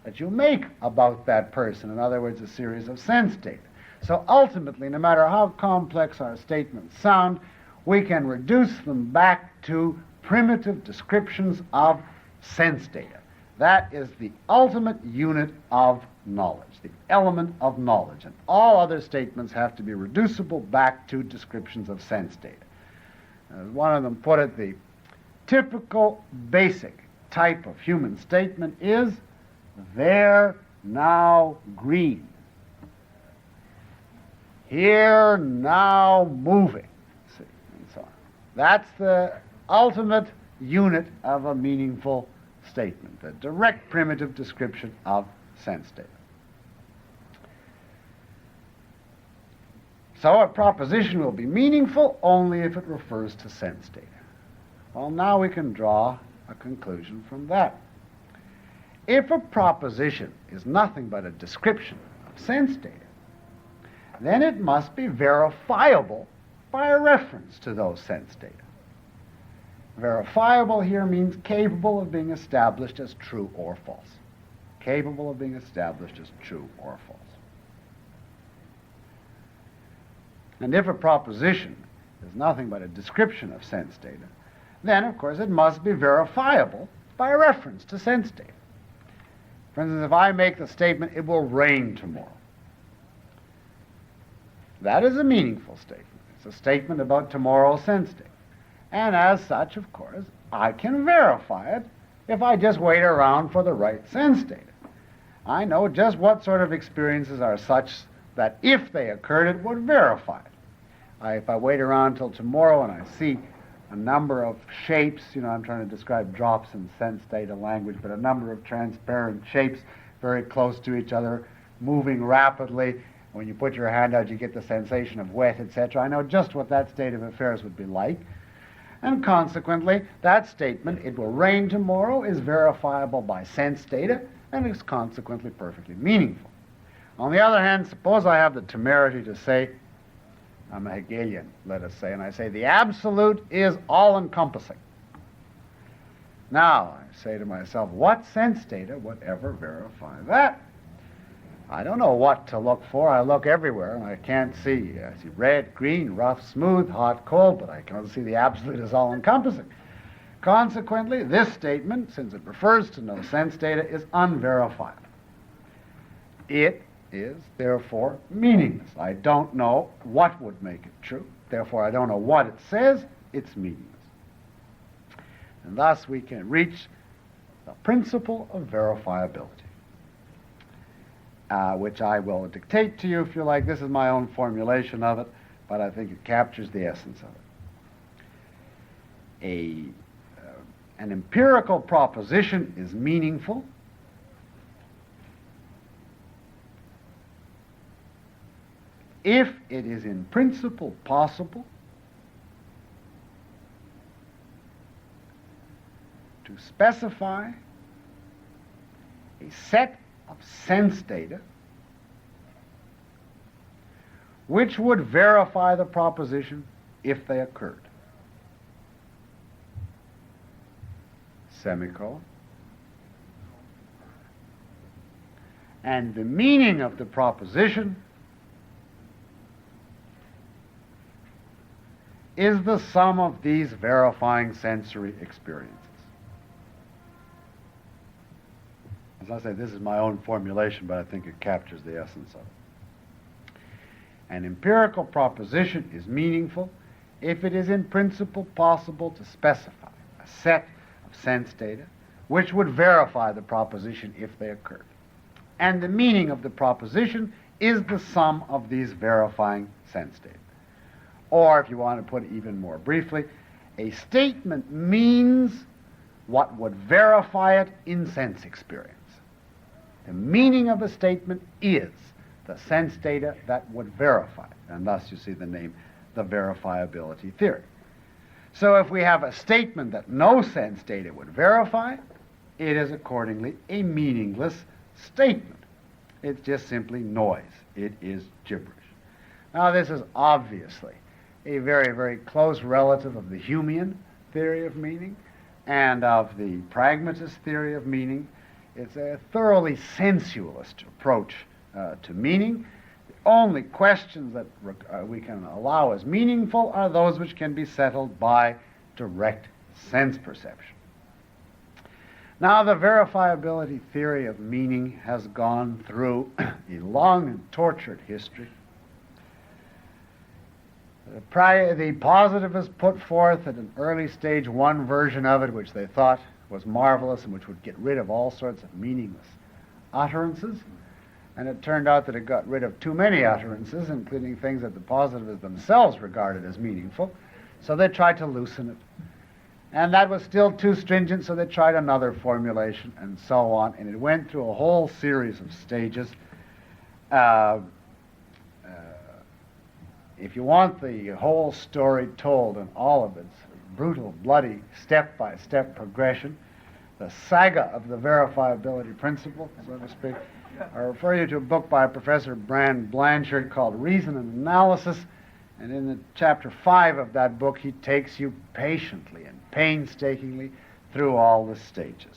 that you make about that person. In other words, a series of sense data. So ultimately, no matter how complex our statements sound, we can reduce them back to primitive descriptions of sense data. That is the ultimate unit of knowledge, the element of knowledge. And all other statements have to be reducible back to descriptions of sense data. As one of them put it, the typical basic type of human statement is, "There, now, green. Here, now, moving." See, and so on. That's the ultimate unit of a meaningful statement, a direct primitive description of sense data. So a proposition will be meaningful only if it refers to sense data. Well, now we can draw a conclusion from that. If a proposition is nothing but a description of sense data, then it must be verifiable by a reference to those sense data. Verifiable here means capable of being established as true or false. Capable of being established as true or false. And if a proposition is nothing but a description of sense data, then, of course, it must be verifiable by a reference to sense data. For instance, if I make the statement, "It will rain tomorrow," that is a meaningful statement. It's a statement about tomorrow's sense data. And as such, of course, I can verify it if I just wait around for the right sense data. I know just what sort of experiences are such that if they occurred, it would verify it. If I wait around till tomorrow and I see a number of shapes, I'm trying to describe drops in sense data language, but a number of transparent shapes very close to each other, moving rapidly. When you put your hand out, you get the sensation of wet, etc. I know just what that state of affairs would be like. And consequently, that statement, "It will rain tomorrow," is verifiable by sense data and is consequently perfectly meaningful. On the other hand, suppose I have the temerity to say, I'm a Hegelian, let us say, and I say the absolute is all-encompassing. Now, I say to myself, what sense data would ever verify that? I don't know what to look for. I look everywhere, and I can't see. I see red, green, rough, smooth, hot, cold, but I can't see the absolute is all-encompassing. Consequently, this statement, since it refers to no sense data, is unverifiable. It is, therefore, meaningless. I don't know what would make it true. Therefore, I don't know what it says. It's meaningless. And thus, we can reach the principle of verifiability, which I will dictate to you if you like. This is my own formulation of it, but I think it captures the essence of it. An empirical proposition is meaningful if it is in principle possible to specify a set of sense data which would verify the proposition if they occurred. semicolon. And the meaning of the proposition is the sum of these verifying sensory experiences. As I say, this is my own formulation, but I think it captures the essence of it. An empirical proposition is meaningful if it is in principle possible to specify a set of sense data which would verify the proposition if they occurred. And the meaning of the proposition is the sum of these verifying sense data. Or, if you want to put it even more briefly, a statement means what would verify it in sense experience. The meaning of a statement is the sense data that would verify it. And thus you see the name, the verifiability theory. So if we have a statement that no sense data would verify, it is accordingly a meaningless statement. It's just simply noise. It is gibberish. Now this is obviously a very, very close relative of the Humean theory of meaning and of the pragmatist theory of meaning. It's a thoroughly sensualist approach to meaning. The only questions that we can allow as meaningful are those which can be settled by direct sense perception. Now, the verifiability theory of meaning has gone through a long and tortured history. The positivists put forth at an early stage one version of it which they thought was marvelous and which would get rid of all sorts of meaningless utterances. And it turned out that it got rid of too many utterances, including things that the positivists themselves regarded as meaningful. So they tried to loosen it. And that was still too stringent, so they tried another formulation and so on. And it went through a whole series of stages. If you want the whole story told in all of its brutal, bloody, step-by-step progression, the saga of the verifiability principle, so to speak, I refer you to a book by Professor Brand Blanchard called Reason and Analysis, and in the chapter 5 of that book he takes you patiently and painstakingly through all the stages.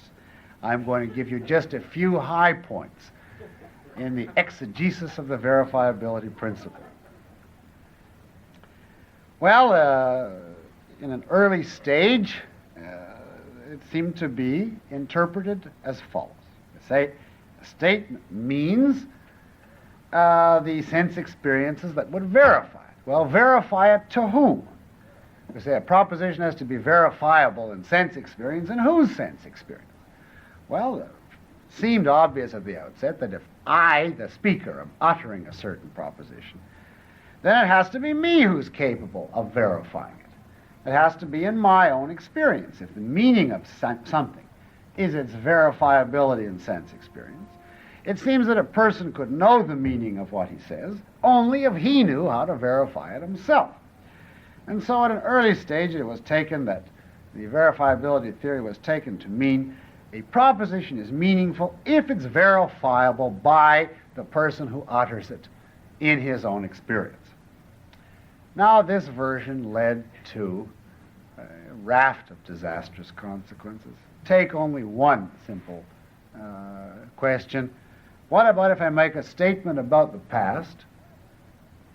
I'm going to give you just a few high points in the exegesis of the verifiability principle. Well, in an early stage, it seemed to be interpreted as follows. They say a statement means the sense experiences that would verify it. Well, verify it to whom? We say a proposition has to be verifiable in sense experience, and whose sense experience? Well, it seemed obvious at the outset that if I, the speaker, am uttering a certain proposition, then it has to be me who's capable of verifying it. It has to be in my own experience. If the meaning of something is its verifiability in sense experience, it seems that a person could know the meaning of what he says only if he knew how to verify it himself. And so at an early stage it was taken that the verifiability theory was taken to mean a proposition is meaningful if it's verifiable by the person who utters it in his own experience. Now, this version led to a raft of disastrous consequences. Take only one simple question. What about if I make a statement about the past,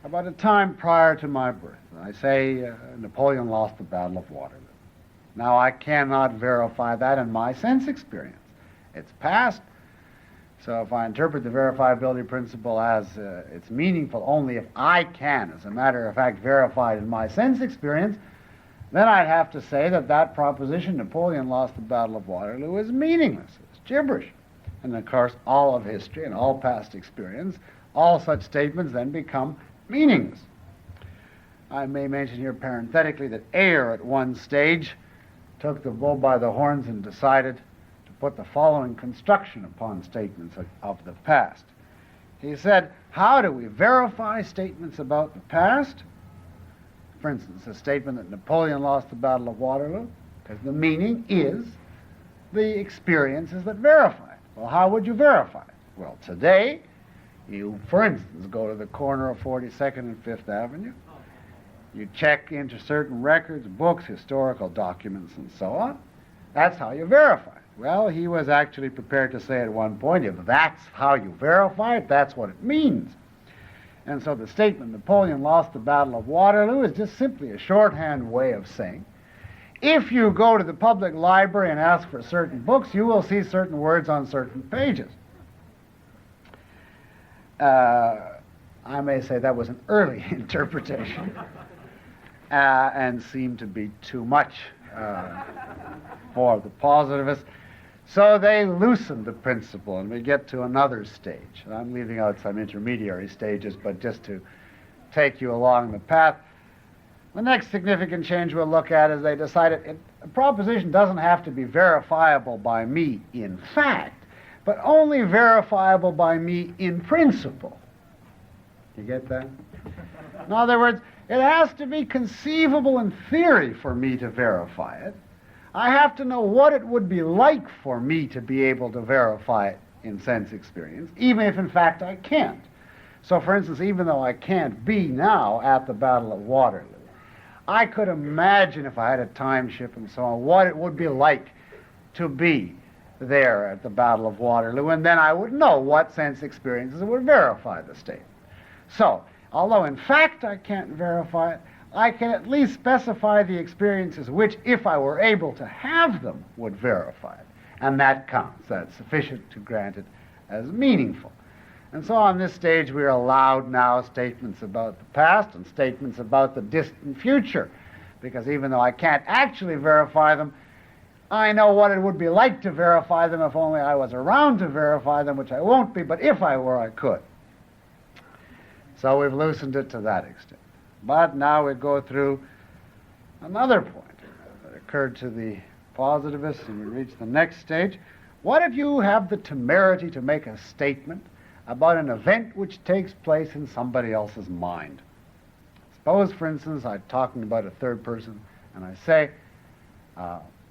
about a time prior to my birth? I say Napoleon lost the Battle of Waterloo. Now, I cannot verify that in my sense experience. It's past. So if I interpret the verifiability principle as it's meaningful only if I can, as a matter of fact, verify it in my sense experience, then I'd have to say that that proposition, Napoleon lost the Battle of Waterloo, is meaningless. It's gibberish. And of course, all of history and all past experience, all such statements then become meaningless. I may mention here parenthetically that Ayer at one stage took the bull by the horns and decided to put the following construction upon statements of the past. He said, how do we verify statements about the past? For instance, a statement that Napoleon lost the Battle of Waterloo, because the meaning is the experiences that verify it. Well, how would you verify it? Well, today, you, for instance, go to the corner of 42nd and 5th Avenue. You check into certain records, books, historical documents, and so on. That's how you verify it. Well, he was actually prepared to say at one point, if that's how you verify it, that's what it means. And so the statement, Napoleon lost the Battle of Waterloo, is just simply a shorthand way of saying, if you go to the public library and ask for certain books, you will see certain words on certain pages. I may say that was an early interpretation and seemed to be too much for the positivists. So they loosened the principle, and we get to another stage. I'm leaving out some intermediary stages, but just to take you along the path. The next significant change we'll look at is they decided a proposition doesn't have to be verifiable by me in fact, but only verifiable by me in principle. You get that? In other words, it has to be conceivable in theory for me to verify it. I have to know what it would be like for me to be able to verify it in sense experience, even if in fact I can't. So for instance, even though I can't be now at the Battle of Waterloo, I could imagine if I had a time ship and so on, what it would be like to be there at the Battle of Waterloo, and then I would know what sense experiences would verify the statement. So, although in fact I can't verify it, I can at least specify the experiences which, if I were able to have them, would verify it. And that counts. That's sufficient to grant it as meaningful. And so on this stage we are allowed now statements about the past and statements about the distant future, because even though I can't actually verify them, I know what it would be like to verify them if only I was around to verify them, which I won't be, but if I were, I could. So we've loosened it to that extent. But now we go through another point that occurred to the positivists, and we reach the next stage. What if you have the temerity to make a statement about an event which takes place in somebody else's mind? Suppose, for instance, I'm talking about a third person, and I say,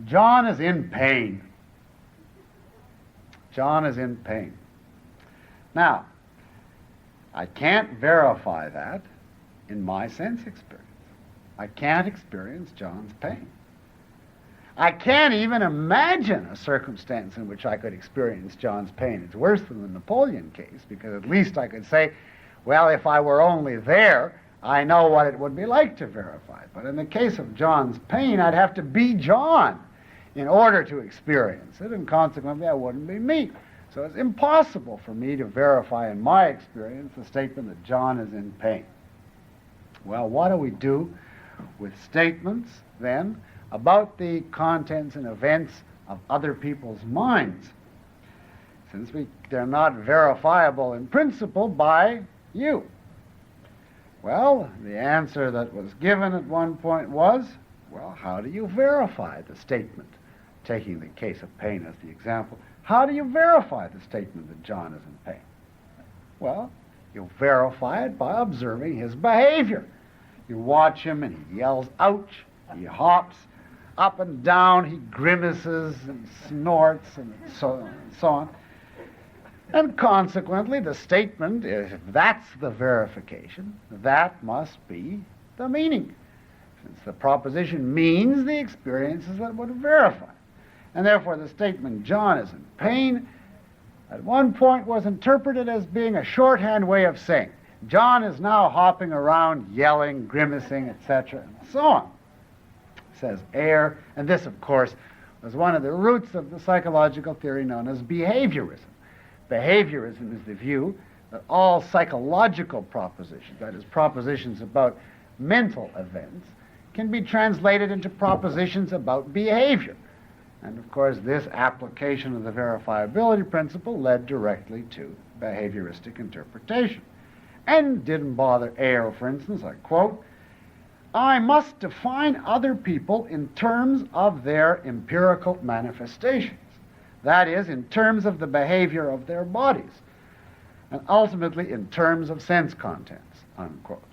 John is in pain. John is in pain. Now, I can't verify that in my sense experience. I can't experience John's pain. I can't even imagine a circumstance in which I could experience John's pain. It's worse than the Napoleon case, because at least I could say, well, if I were only there, I know what it would be like to verify it. But in the case of John's pain, I'd have to be John in order to experience it, and consequently I wouldn't be me. So it's impossible for me to verify in my experience the statement that John is in pain. Well, what do we do with statements, then, about the contents and events of other people's minds, since they're not verifiable in principle by you? Well, the answer that was given at one point was, well, how do you verify the statement? Taking the case of pain as the example, how do you verify the statement that John is in pain? Well, you verify it by observing his behavior. You watch him and he yells, ouch, he hops up and down, he grimaces and snorts and so on. And consequently, the statement, if that's the verification, that must be the meaning, since the proposition means the experiences that would verify. And therefore, the statement, John is in pain, at one point was interpreted as being a shorthand way of saying, John is now hopping around, yelling, grimacing, etc., and so on. Says Ayer, and this, of course, was one of the roots of the psychological theory known as behaviorism. Behaviorism is the view that all psychological propositions, that is, propositions about mental events, can be translated into propositions about behavior. And of course, this application of the verifiability principle led directly to behavioristic interpretation. And didn't bother Ayer, for instance, I quote, I must define other people in terms of their empirical manifestations. That is, in terms of the behavior of their bodies, and ultimately in terms of sense contents, unquote.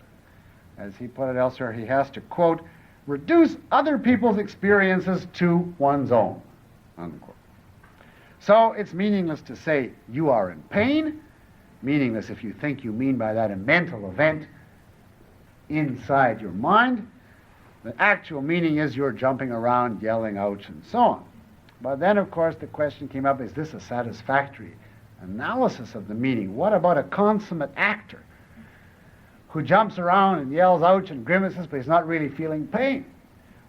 As he put it elsewhere, he has to, quote, reduce other people's experiences to one's own, unquote. So it's meaningless to say you are in pain, meaningless if you think you mean by that a mental event inside your mind. The actual meaning is you're jumping around, yelling, ouch, and so on. But then, of course, the question came up, is this a satisfactory analysis of the meaning? What about a consummate actor who jumps around and yells ouch and grimaces, but he's not really feeling pain?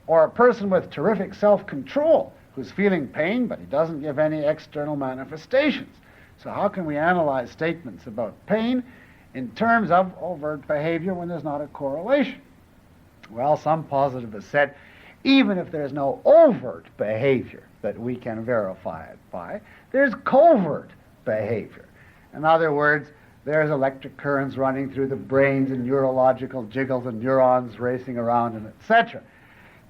Or a person with terrific self-control who's feeling pain, but he doesn't give any external manifestations. So how can we analyze statements about pain in terms of overt behavior when there's not a correlation? Well, some positivists said, even if there's no overt behavior that we can verify it by, there's covert behavior. In other words, there's electric currents running through the brains and neurological jiggles and neurons racing around and etc.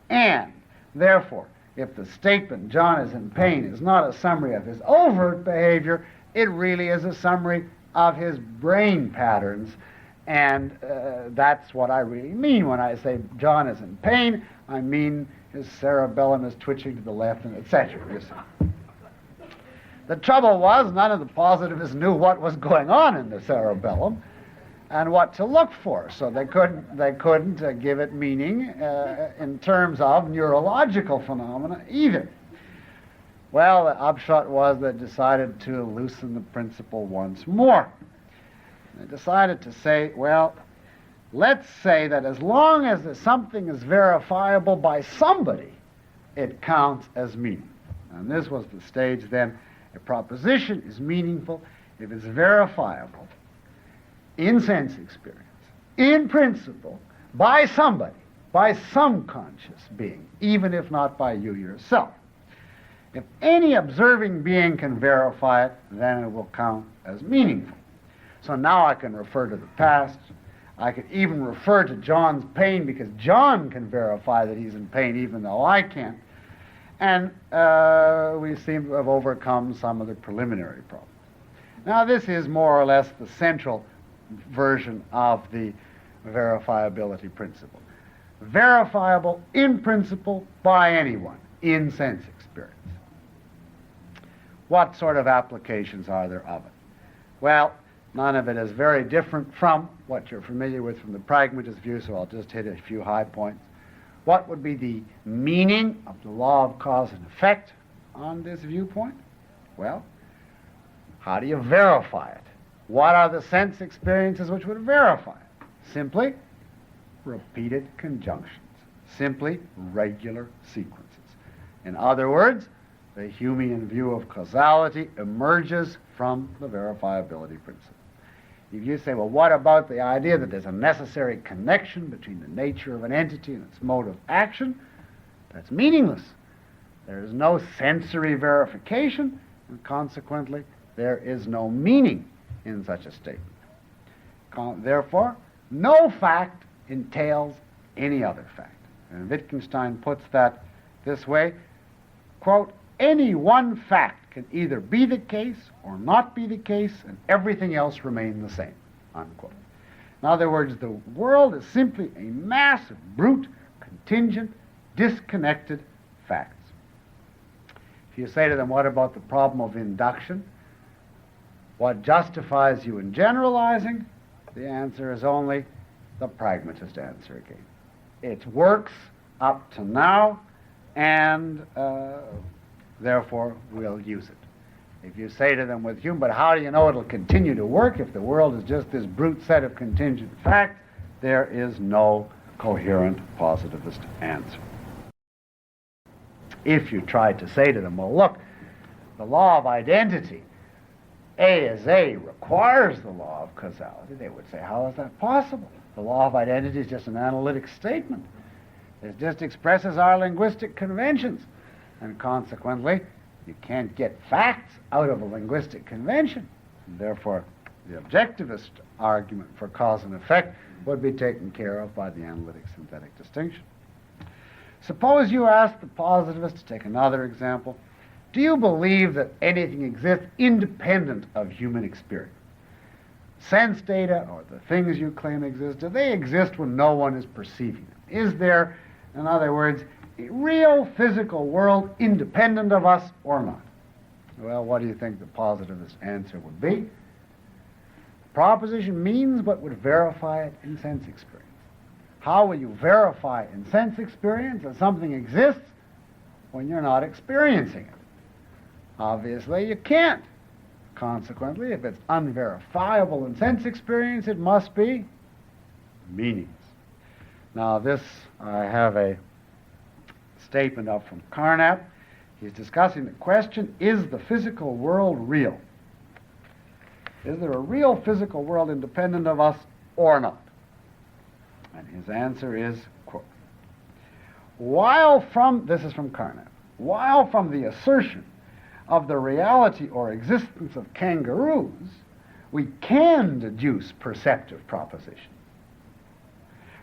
And therefore, if the statement, John is in pain, is not a summary of his overt behavior, it really is a summary of his brain patterns. And that's what I really mean when I say John is in pain. I mean his cerebellum is twitching to the left and etc. You see. The trouble was none of the positivists knew what was going on in the cerebellum and what to look for, so they couldn't give it meaning in terms of neurological phenomena either. Well, the upshot was they decided to loosen the principle once more. They decided to say, well, let's say that as long as something is verifiable by somebody, it counts as meaning. And this was the stage then. A proposition is meaningful if it's verifiable in sense experience, in principle, by somebody, by some conscious being, even if not by you yourself. If any observing being can verify it, then it will count as meaningful. So now I can refer to the past. I could even refer to John's pain because John can verify that he's in pain even though I can't. And we seem to have overcome some of the preliminary problems. Now this is more or less the central version of the verifiability principle. Verifiable in principle by anyone in sense experience. What sort of applications are there of it? Well, none of it is very different from what you're familiar with from the pragmatist view, so I'll just hit a few high points. What would be the meaning of the law of cause and effect on this viewpoint? Well, how do you verify it? What are the sense experiences which would verify it? Simply repeated conjunctions, simply regular sequences. In other words, the Humean view of causality emerges from the verifiability principle. If you say, well, what about the idea that there's a necessary connection between the nature of an entity and its mode of action? That's meaningless. There is no sensory verification, and consequently, there is no meaning in such a statement. Therefore, no fact entails any other fact. And Wittgenstein puts that this way, quote, any one fact can either be the case or not be the case, and everything else remain the same, unquote. In other words, the world is simply a mass of brute, contingent, disconnected facts. If you say to them, what about the problem of induction? What justifies you in generalizing? The answer is only the pragmatist answer again. It works up to now, and therefore we'll use it. If you say to them with Hume, but how do you know it'll continue to work if the world is just this brute set of contingent facts? There is no coherent positivist answer. If you tried to say to them, well, look, the law of identity, A is A, requires the law of causality, they would say, how is that possible? The law of identity is just an analytic statement. It just expresses our linguistic conventions. And consequently, you can't get facts out of a linguistic convention. And therefore, the objectivist argument for cause and effect would be taken care of by the analytic-synthetic distinction. Suppose you ask the positivist to take another example. Do you believe that anything exists independent of human experience? Sense data, or the things you claim exist, do they exist when no one is perceiving them? Is there, in other words, a real physical world independent of us or not? Well, what do you think the positivist answer would be? Proposition means but would verify it in sense experience. How will you verify in sense experience that something exists when you're not experiencing it? Obviously, you can't. Consequently, if it's unverifiable in sense experience, it must be meaningless. Now, this, I have a statement up from Carnap. He's discussing the question, is the physical world real? Is there a real physical world independent of us or not? And his answer is, quote, this is from Carnap, while from the assertion of the reality or existence of kangaroos, we can deduce perceptive propositions.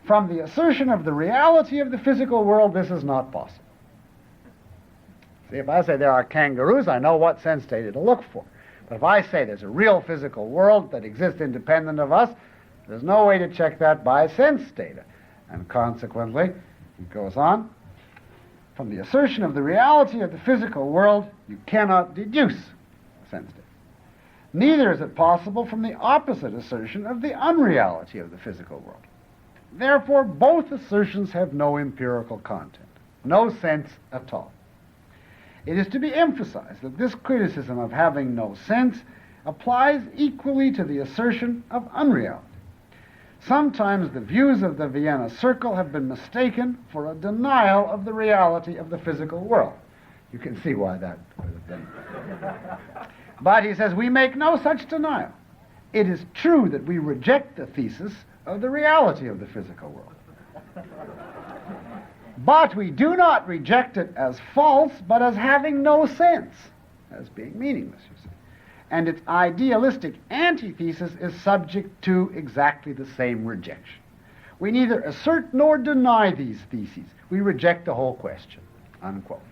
From the assertion of the reality of the physical world, this is not possible. See, if I say there are kangaroos, I know what sense data to look for. But if I say there's a real physical world that exists independent of us, there's no way to check that by sense data. And consequently, he goes on, from the assertion of the reality of the physical world, you cannot deduce sense data. Neither is it possible from the opposite assertion of the unreality of the physical world. Therefore, both assertions have no empirical content, no sense at all. It is to be emphasized that this criticism of having no sense applies equally to the assertion of unreality. Sometimes the views of the Vienna Circle have been mistaken for a denial of the reality of the physical world. You can see why that would have been. But he says, we make no such denial. It is true that we reject the thesis of the reality of the physical world. But we do not reject it as false, but as having no sense, as being meaningless, you see. And its idealistic antithesis is subject to exactly the same rejection. We neither assert nor deny these theses. We reject the whole question, unquote.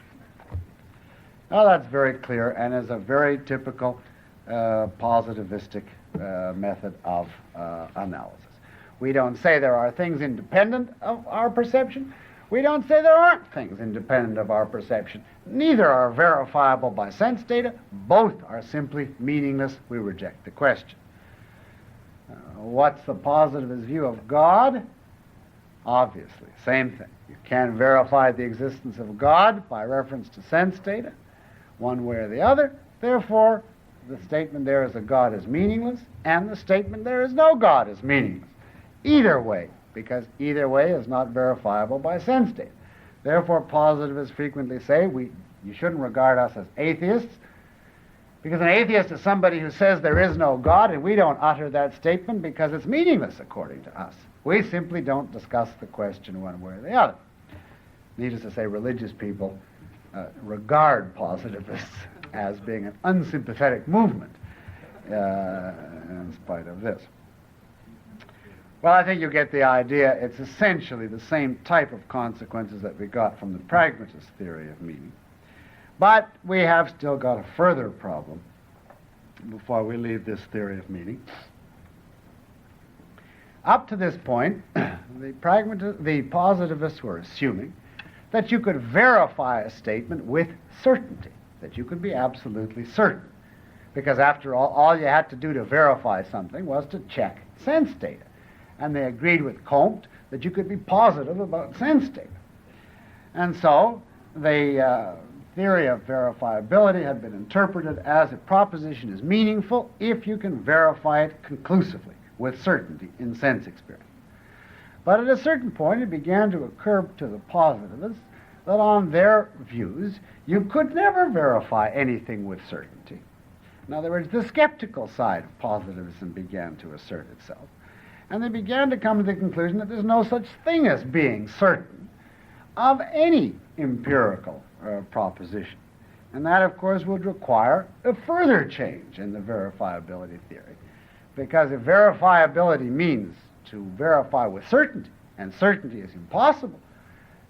Now that's very clear and is a very typical positivistic method of analysis. We don't say there are things independent of our perception. We don't say there aren't things independent of our perception. Neither are verifiable by sense data. Both are simply meaningless. We reject the question. What's the positivist view of God? Obviously, same thing. You can't verify the existence of God by reference to sense data, one way or the other. Therefore, the statement there is that God is meaningless, and the statement there is no God is meaningless. Either way, because either way is not verifiable by sense data. Therefore, positivists frequently say you shouldn't regard us as atheists, because an atheist is somebody who says there is no God, and we don't utter that statement because it's meaningless according to us. We simply don't discuss the question one way or the other. Needless to say, religious people regard positivists as being an unsympathetic movement in spite of this. Well, I think you get the idea. It's essentially the same type of consequences that we got from the pragmatist theory of meaning. But we have still got a further problem before we leave this theory of meaning. Up to this point, the positivists were assuming that you could verify a statement with certainty, that you could be absolutely certain. Because after all you had to do to verify something was to check sense data. And they agreed with Comte that you could be positive about sense data. And so the theory of verifiability had been interpreted as a proposition is meaningful if you can verify it conclusively with certainty in sense experience. But at a certain point it began to occur to the positivists that on their views you could never verify anything with certainty. In other words, the skeptical side of positivism began to assert itself. And they began to come to the conclusion that there's no such thing as being certain of any empirical proposition. And that, of course, would require a further change in the verifiability theory. Because if verifiability means to verify with certainty, and certainty is impossible,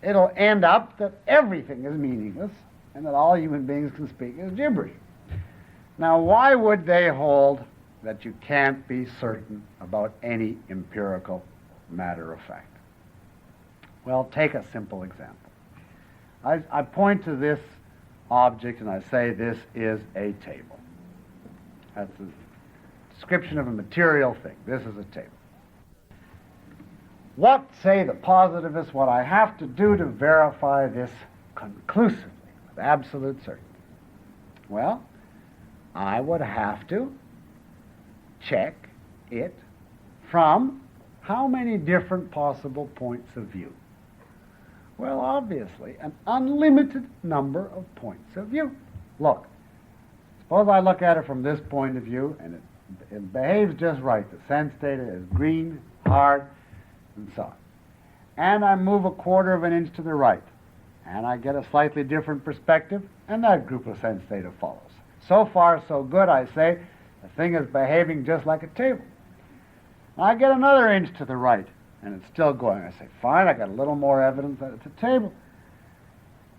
it'll end up that everything is meaningless and that all human beings can speak is gibberish. Now, why would they hold that you can't be certain about any empirical matter of fact? Well, take a simple example. I point to this object and I say this is a table. That's a description of a material thing. This is a table. What say the positivists what I have to do to verify this conclusively, with absolute certainty? Well, I would have to check it from how many different possible points of view? Well, obviously, an unlimited number of points of view. Look, suppose I look at it from this point of view, and it behaves just right. The sense data is green, hard, and so on. And I move a quarter of an inch to the right, and I get a slightly different perspective, and that group of sense data follows. So far, so good, I say. The thing is behaving just like a table. I get another inch to the right, and it's still going. I say, fine, I got a little more evidence that it's a table.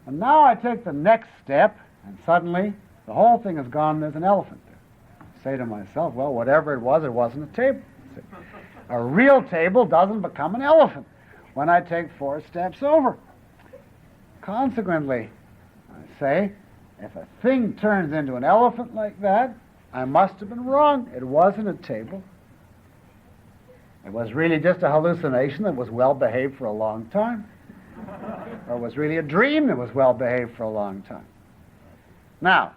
And now I take the next step, and suddenly the whole thing is gone. There's an elephant there. I say to myself, well, whatever it wasn't a table. See, a real table doesn't become an elephant when I take 4 steps over. Consequently, I say, if a thing turns into an elephant like that, I must have been wrong. It wasn't a table. It was really just a hallucination that was well behaved for a long time. Or it was really a dream that was well behaved for a long time. Now,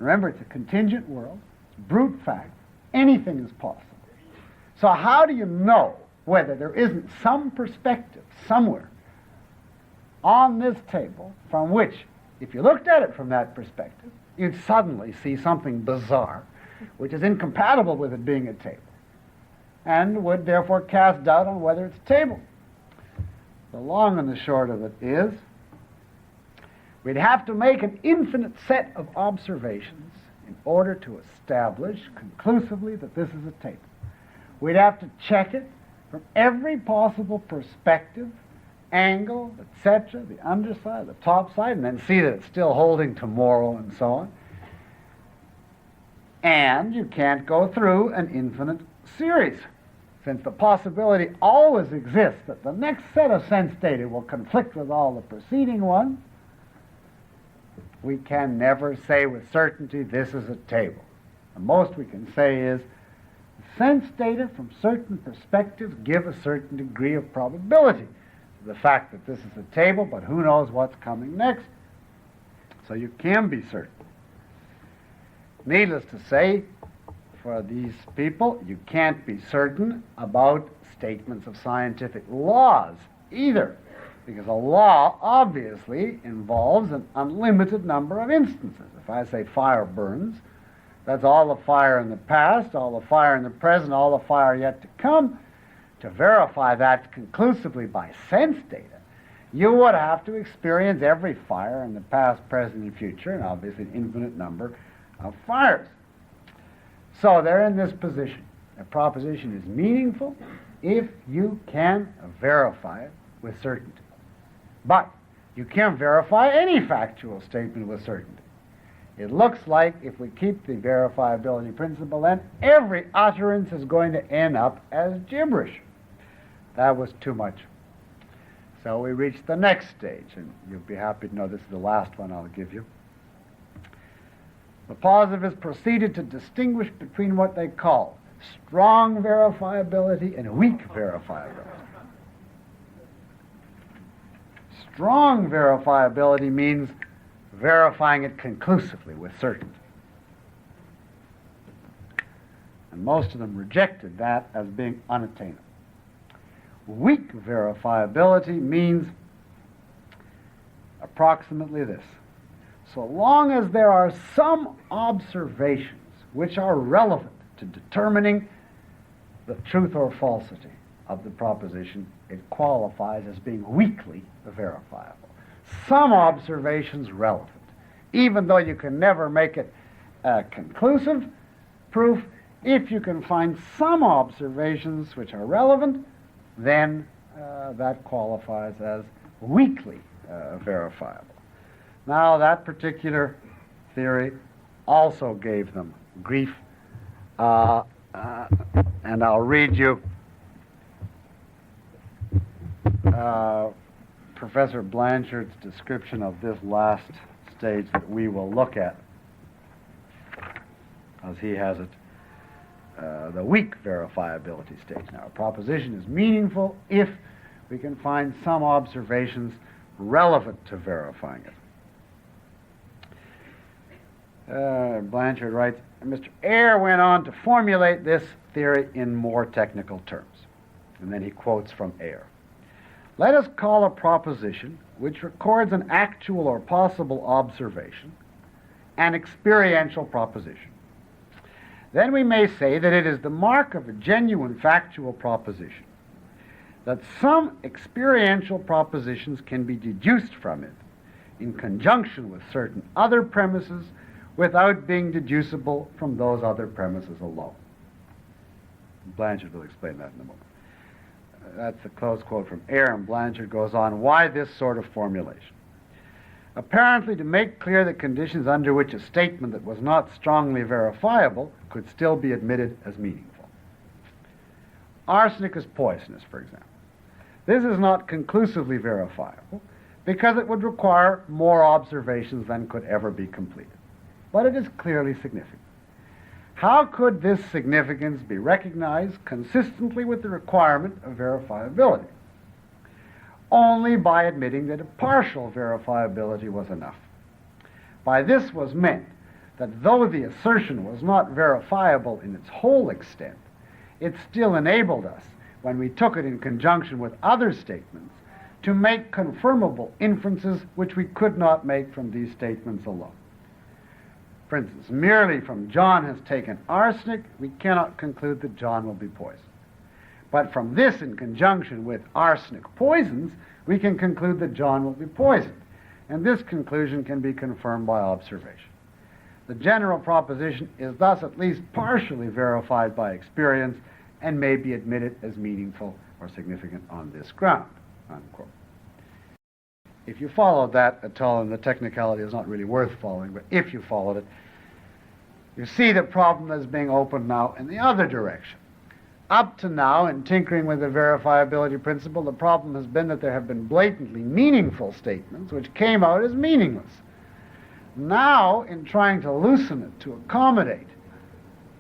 remember, it's a contingent world. It's brute fact. Anything is possible. So how do you know whether there isn't some perspective somewhere on this table from which, if you looked at it from that perspective, you'd suddenly see something bizarre, which is incompatible with it being a table, and would therefore cast doubt on whether it's a table? The long and the short of it is, we'd have to make an infinite set of observations in order to establish conclusively that this is a table. We'd have to check it from every possible perspective, angle, etc., the underside, the top side, and then see that it's still holding tomorrow and so on. And you can't go through an infinite series, since the possibility always exists that the next set of sense data will conflict with all the preceding ones. We can never say with certainty this is a table. The most we can say is sense data from certain perspectives give a certain degree of probability. The fact that this is a table, but who knows what's coming next. So you can be certain. Needless to say, for these people, you can't be certain about statements of scientific laws either, because a law obviously involves an unlimited number of instances. If I say fire burns, that's all the fire in the past, all the fire in the present, all the fire yet to come. To verify that conclusively by sense data, you would have to experience every fire in the past, present, and future, and obviously an infinite number of fires. So they're in this position. A proposition is meaningful if you can verify it with certainty. But you can't verify any factual statement with certainty. It looks like, if we keep the verifiability principle, then every utterance is going to end up as gibberish. That was too much. So we reached the next stage, and you'll be happy to know this is the last one I'll give you. The positivists proceeded to distinguish between what they call strong verifiability and weak verifiability. Strong verifiability means verifying it conclusively with certainty. And most of them rejected that as being unattainable. Weak verifiability means approximately this. So long as there are some observations which are relevant to determining the truth or falsity of the proposition, it qualifies as being weakly verifiable. Some observations relevant. Even though you can never make it conclusive proof, if you can find some observations which are relevant, then that qualifies as weakly verifiable. Now, that particular theory also gave them grief, and I'll read you Professor Blanchard's description of this last stage that we will look at, as he has it, the weak verifiability stage. Now, a proposition is meaningful if we can find some observations relevant to verifying it. Blanchard writes, Mr. Ayer went on to formulate this theory in more technical terms. And then he quotes from Ayer. Let us call a proposition which records an actual or possible observation an experiential proposition. Then we may say that it is the mark of a genuine factual proposition that some experiential propositions can be deduced from it in conjunction with certain other premises without being deducible from those other premises alone. Blanchard will explain that in a moment. That's a close quote from Ayer, and Blanchard goes on, why this sort of formulation? Apparently to make clear the conditions under which a statement that was not strongly verifiable could still be admitted as meaningful. Arsenic is poisonous, for example. This is not conclusively verifiable because it would require more observations than could ever be completed. But it is clearly significant. How could this significance be recognized consistently with the requirement of verifiability? Only by admitting that a partial verifiability was enough. By this was meant that though the assertion was not verifiable in its whole extent, it still enabled us, when we took it in conjunction with other statements, to make confirmable inferences which we could not make from these statements alone. For instance, merely from John has taken arsenic, we cannot conclude that John will be poisoned. But from this in conjunction with arsenic poisons, we can conclude that John will be poisoned. And this conclusion can be confirmed by observation. The general proposition is thus at least partially verified by experience and may be admitted as meaningful or significant on this ground, unquote. If you followed that at all, and the technicality is not really worth following, but if you followed it, you see the problem that's being opened now in the other direction. Up to now, in tinkering with the verifiability principle, the problem has been that there have been blatantly meaningful statements which came out as meaningless. Now, in trying to loosen it to accommodate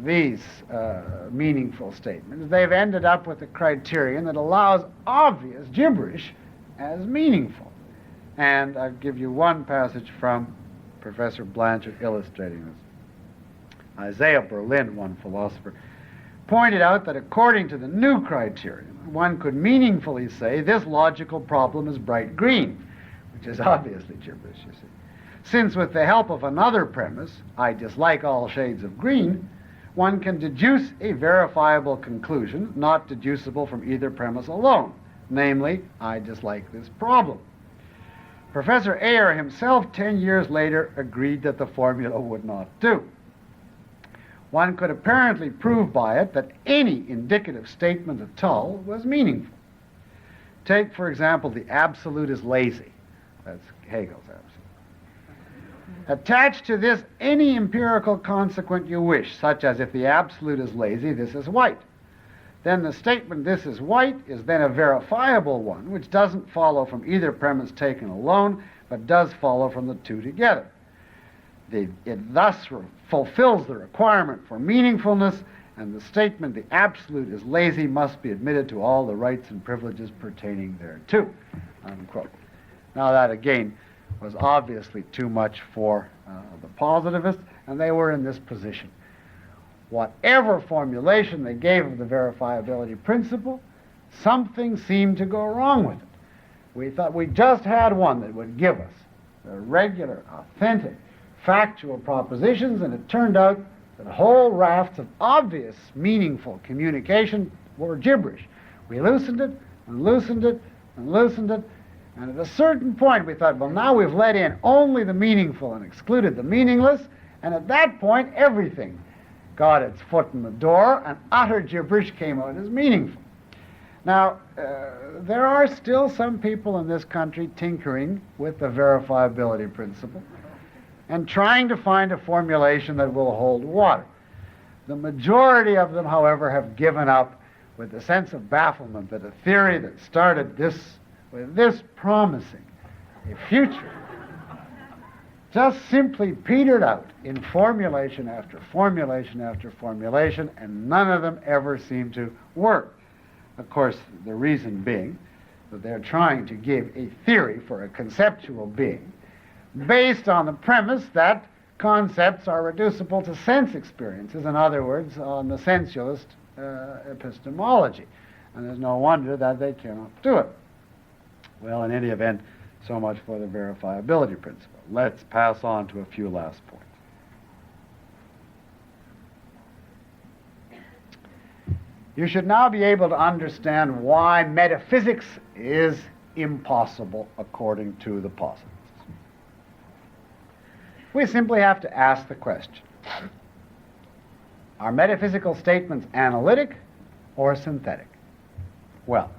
these meaningful statements, they've ended up with a criterion that allows obvious gibberish as meaningful. And I'll give you one passage from Professor Blanchard illustrating this. Isaiah Berlin, one philosopher, pointed out that according to the new criterion, one could meaningfully say this logical problem is bright green, which is obviously gibberish, you see. Since with the help of another premise, I dislike all shades of green, one can deduce a verifiable conclusion not deducible from either premise alone, namely, I dislike this problem. Professor Ayer himself, 10 years later, agreed that the formula would not do. One could apparently prove by it that any indicative statement at all was meaningful. Take, for example, the absolute is lazy. That's Hegel's absolute. Attach to this any empirical consequent you wish, such as if the absolute is lazy, this is white. Then the statement this is white is then a verifiable one, which doesn't follow from either premise taken alone, but does follow from the two together. It thus fulfills the requirement for meaningfulness, and the statement the absolute is lazy must be admitted to all the rights and privileges pertaining thereto, unquote. Now that again was obviously too much for the positivists, and they were in this position. Whatever formulation they gave of the verifiability principle, something seemed to go wrong with it. We thought we just had one that would give us the regular, authentic, factual propositions, and it turned out that whole rafts of obvious, meaningful communication were gibberish. We loosened it, and loosened it, and loosened it, and at a certain point we thought, well, now we've let in only the meaningful and excluded the meaningless, and at that point everything got its foot in the door, and utter gibberish came out as meaningful. Now, there are still some people in this country tinkering with the verifiability principle and trying to find a formulation that will hold water. The majority of them, however, have given up with the sense of bafflement that a theory that started with this promising a future just simply petered out in formulation after formulation after formulation, and none of them ever seem to work. Of course, the reason being that they're trying to give a theory for a conceptual being based on the premise that concepts are reducible to sense experiences, in other words, on the sensualist epistemology. And there's no wonder that they cannot do it. Well, in any event, so much for the verifiability principle. Let's pass on to a few last points. You should now be able to understand why metaphysics is impossible according to the positivists. We simply have to ask the question, are metaphysical statements analytic or synthetic? Well,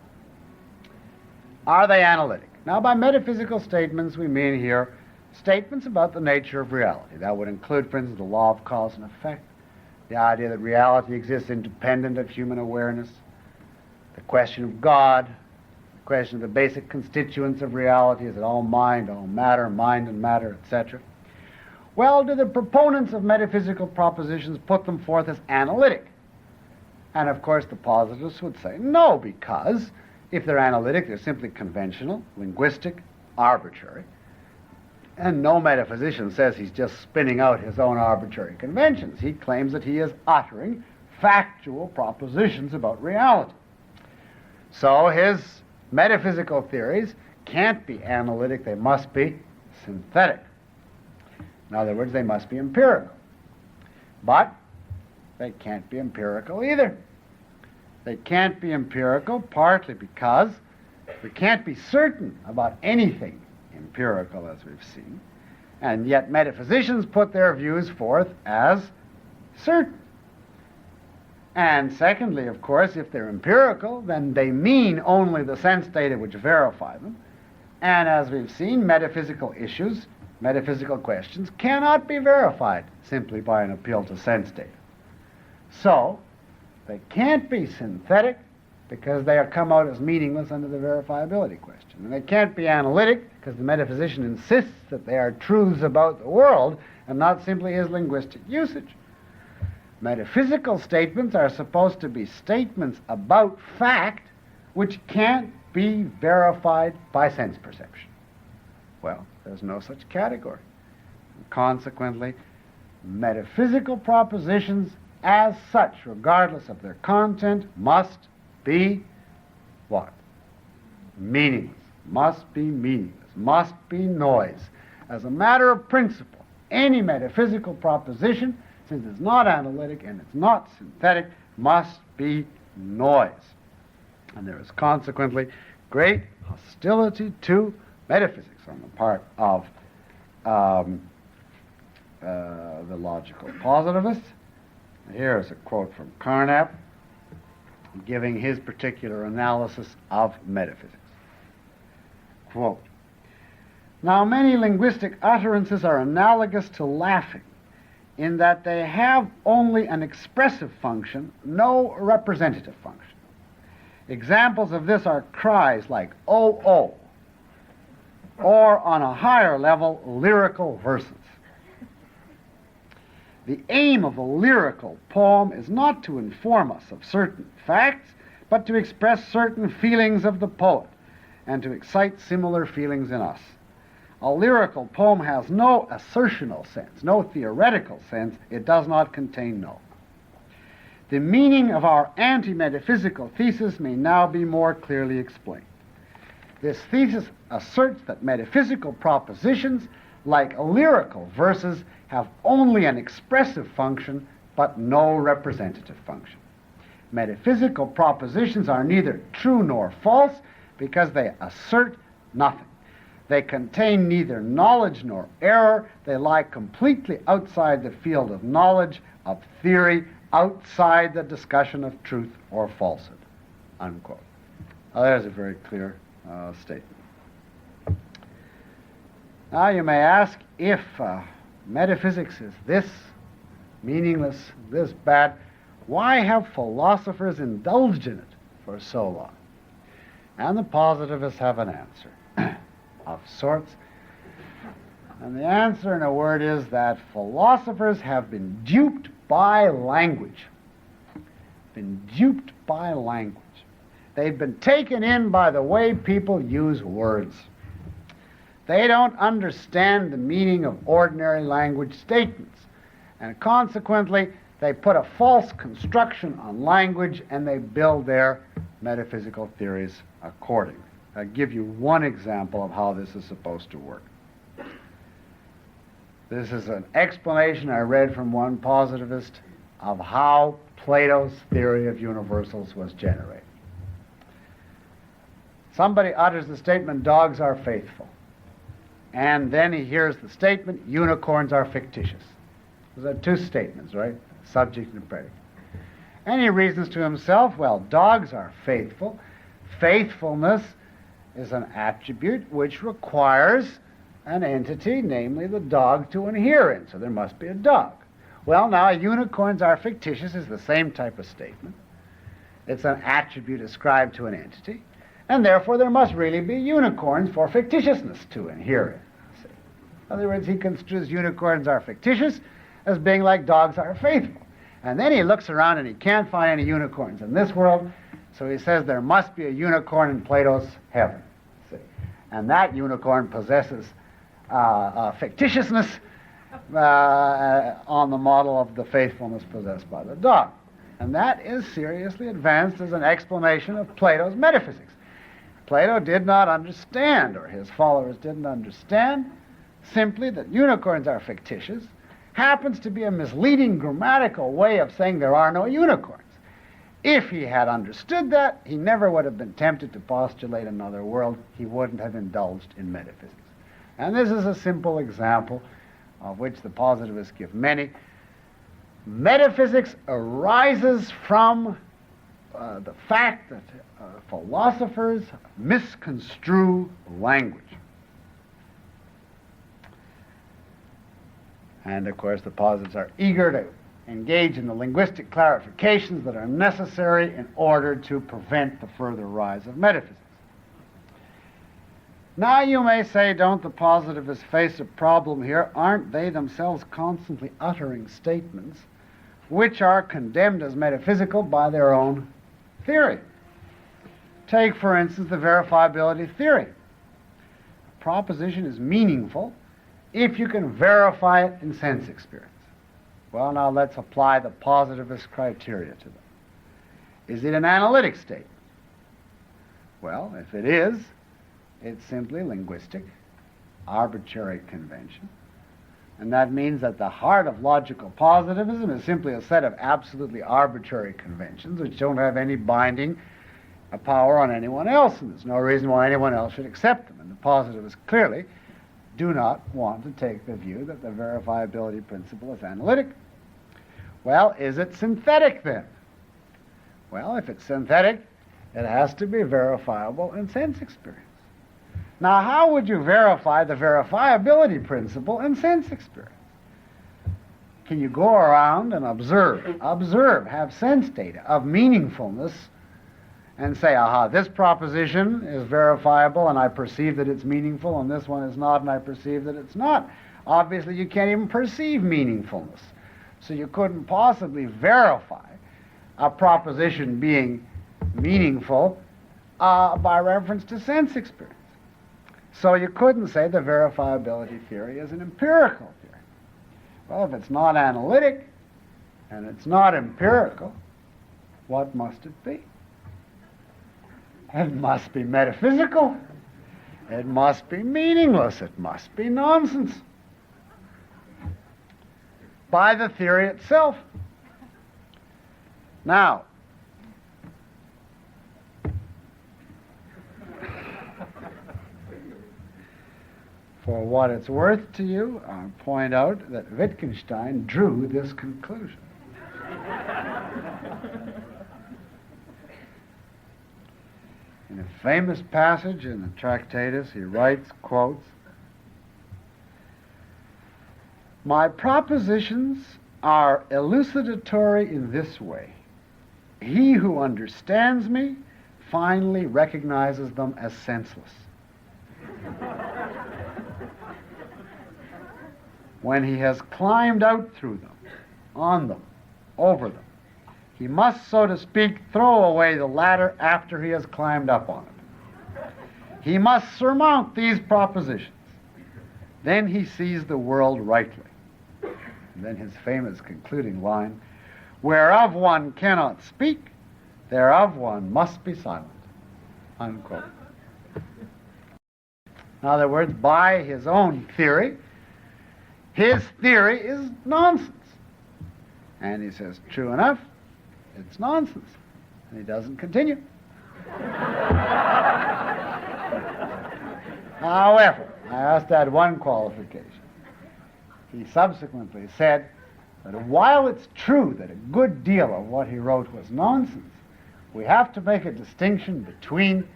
are they analytic? Now, by metaphysical statements, we mean here statements about the nature of reality. That would include, for instance, the law of cause and effect, the idea that reality exists independent of human awareness, the question of God, the question of the basic constituents of reality, is it all mind and matter, etc. Well, do the proponents of metaphysical propositions put them forth as analytic? And of course the positivists would say no, because if they're analytic, they're simply conventional, linguistic, arbitrary. And no metaphysician says he's just spinning out his own arbitrary conventions. He claims that he is uttering factual propositions about reality. So his metaphysical theories can't be analytic, they must be synthetic. In other words, they must be empirical. But they can't be empirical either. They can't be empirical partly because we can't be certain about anything empirical, as we've seen, and yet metaphysicians put their views forth as certain. And secondly, of course, if they're empirical, then they mean only the sense data which verify them. And as we've seen, metaphysical issues, metaphysical questions cannot be verified simply by an appeal to sense data. So, they can't be synthetic because they come out as meaningless under the verifiability question. And they can't be analytic because the metaphysician insists that they are truths about the world and not simply his linguistic usage. Metaphysical statements are supposed to be statements about fact which can't be verified by sense perception. Well, there's no such category. And consequently, metaphysical propositions as such, regardless of their content, must be what? Meaningless. Must be meaningless. Must be noise. As a matter of principle, any metaphysical proposition, since it's not analytic and it's not synthetic, must be noise. And there is consequently great hostility to metaphysics on the part of the logical positivists. Here's a quote from Carnap giving his particular analysis of metaphysics. Quote, "Now many linguistic utterances are analogous to laughing in that they have only an expressive function, no representative function. Examples of this are cries like oh, oh, or on a higher level, lyrical verses. The aim of a lyrical poem is not to inform us of certain facts, but to express certain feelings of the poet and to excite similar feelings in us. A lyrical poem has no assertional sense, no theoretical sense. It does not contain no. The meaning of our anti-metaphysical thesis may now be more clearly explained. This thesis asserts that metaphysical propositions, like lyrical verses, have only an expressive function, but no representative function. Metaphysical propositions are neither true nor false because they assert nothing. They contain neither knowledge nor error. They lie completely outside the field of knowledge, of theory, outside the discussion of truth or falsehood." Unquote. Now, there's a very clear statement. Now you may ask, if metaphysics is this meaningless, this bad, why have philosophers indulged in it for so long? And the positivists have an answer of sorts. And the answer, in a word, is that philosophers have been duped by language. Been duped by language. They've been taken in by the way people use words. They don't understand the meaning of ordinary language statements. And consequently, they put a false construction on language and they build their metaphysical theories accordingly. I'll give you one example of how this is supposed to work. This is an explanation I read from one positivist of how Plato's theory of universals was generated. Somebody utters the statement, dogs are faithful. And then he hears the statement, unicorns are fictitious. Those are two statements, right? Subject and predicate. And he reasons to himself, well, dogs are faithful. Faithfulness is an attribute which requires an entity, namely the dog, to inhere in. So there must be a dog. Well, now, unicorns are fictitious is the same type of statement. It's an attribute ascribed to an entity. And therefore, there must really be unicorns for fictitiousness to inhere in. See? In other words, he construes unicorns are fictitious as being like dogs are faithful. And then he looks around and he can't find any unicorns in this world, so he says there must be a unicorn in Plato's heaven. See? And that unicorn possesses fictitiousness on the model of the faithfulness possessed by the dog. And that is seriously advanced as an explanation of Plato's metaphysics. Plato did not understand, or his followers didn't understand, simply that unicorns are fictitious happens to be a misleading grammatical way of saying there are no unicorns. If he had understood that, he never would have been tempted to postulate another world. He wouldn't have indulged in metaphysics. And this is a simple example of which the positivists give many. Metaphysics arises from the fact that philosophers misconstrue language. And of course, the positives are eager to engage in the linguistic clarifications that are necessary in order to prevent the further rise of metaphysics. Now you may say, don't the positivists face a problem here? Aren't they themselves constantly uttering statements which are condemned as metaphysical by their own theory? Take, for instance, the verifiability theory. A proposition is meaningful if you can verify it in sense experience. Well, now let's apply the positivist criteria to them. Is it an analytic statement? Well, if it is, it's simply linguistic, arbitrary convention. And that means that the heart of logical positivism is simply a set of absolutely arbitrary conventions which don't have any binding power on anyone else, and there's no reason why anyone else should accept them. And the positivists clearly do not want to take the view that the verifiability principle is analytic. Well, is it synthetic then? Well, if it's synthetic, it has to be verifiable in sense experience. Now, how would you verify the verifiability principle in sense experience? Can you go around and observe, have sense data of meaningfulness and say, aha, this proposition is verifiable and I perceive that it's meaningful, and this one is not and I perceive that it's not? Obviously, you can't even perceive meaningfulness. So you couldn't possibly verify a proposition being meaningful by reference to sense experience. So you couldn't say the verifiability theory is an empirical theory. Well, if it's not analytic and it's not empirical, what must it be? It must be metaphysical. It must be meaningless. It must be nonsense. By the theory itself. Now, for what it's worth to you, I'll point out that Wittgenstein drew this conclusion. In a famous passage in the Tractatus, he writes, quotes, "My propositions are elucidatory in this way. He who understands me finally recognizes them as senseless. When he has climbed out through them, on them, over them, he must, so to speak, throw away the ladder after he has climbed up on it. He must surmount these propositions, then he sees the world rightly. And then his famous concluding line, whereof one cannot speak, thereof one must be silent, unquote. In other words, by his own theory, his theory is nonsense. And he says, true enough, it's nonsense. And he doesn't continue. However, I asked that one qualification. He subsequently said that while it's true that a good deal of what he wrote was nonsense, we have to make a distinction between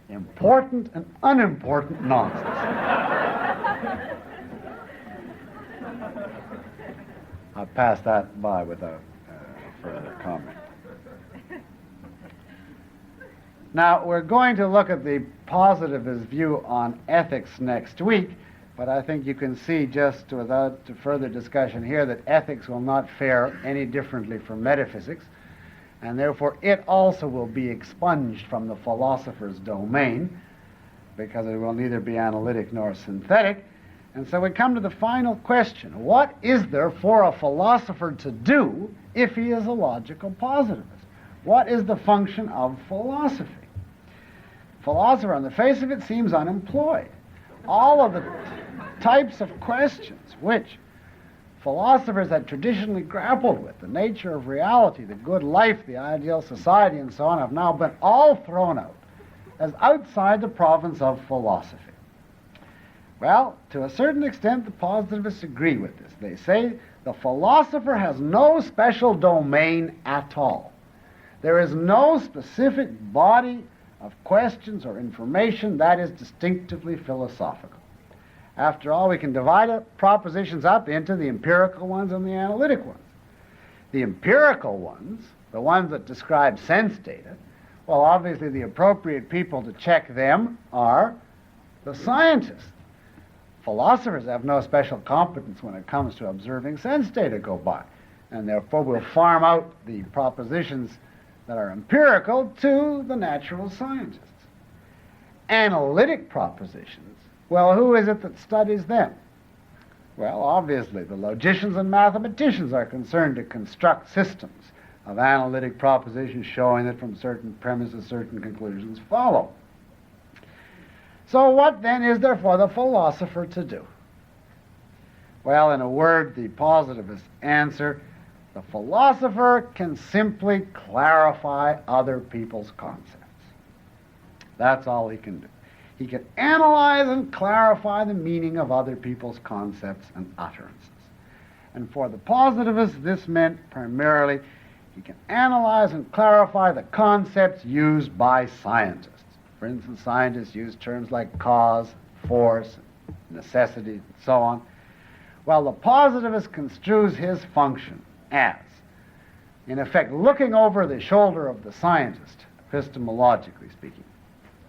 important and unimportant nonsense. I'll pass that by without further comment. Now, we're going to look at the positivist view on ethics next week, but I think you can see just without further discussion here that ethics will not fare any differently from metaphysics, and therefore it also will be expunged from the philosopher's domain, because it will neither be analytic nor synthetic. And so we come to the final question. What is there for a philosopher to do if he is a logical positivist? What is the function of philosophy? Philosopher, on the face of it, seems unemployed. All of the types of questions which philosophers had traditionally grappled with, the nature of reality, the good life, the ideal society, and so on, have now been all thrown out as outside the province of philosophy. Well, to a certain extent, the positivists agree with this. They say the philosopher has no special domain at all. There is no specific body of questions or information that is distinctively philosophical. After all, we can divide propositions up into the empirical ones and the analytic ones. The empirical ones, the ones that describe sense data, well, obviously the appropriate people to check them are the scientists. Philosophers have no special competence when it comes to observing sense data go by, and therefore will farm out the propositions that are empirical to the natural scientists. Analytic propositions, well, who is it that studies them? Well, obviously, the logicians and mathematicians are concerned to construct systems of analytic propositions showing that from certain premises, certain conclusions follow. So what then is there for the philosopher to do? Well, in a word, the positivist answer, the philosopher can simply clarify other people's concepts. That's all he can do. He can analyze and clarify the meaning of other people's concepts and utterances. And for the positivist, this meant primarily he can analyze and clarify the concepts used by scientists. For instance, scientists use terms like cause, force, necessity, and so on. Well, the positivist construes his function as, in effect, looking over the shoulder of the scientist, epistemologically speaking.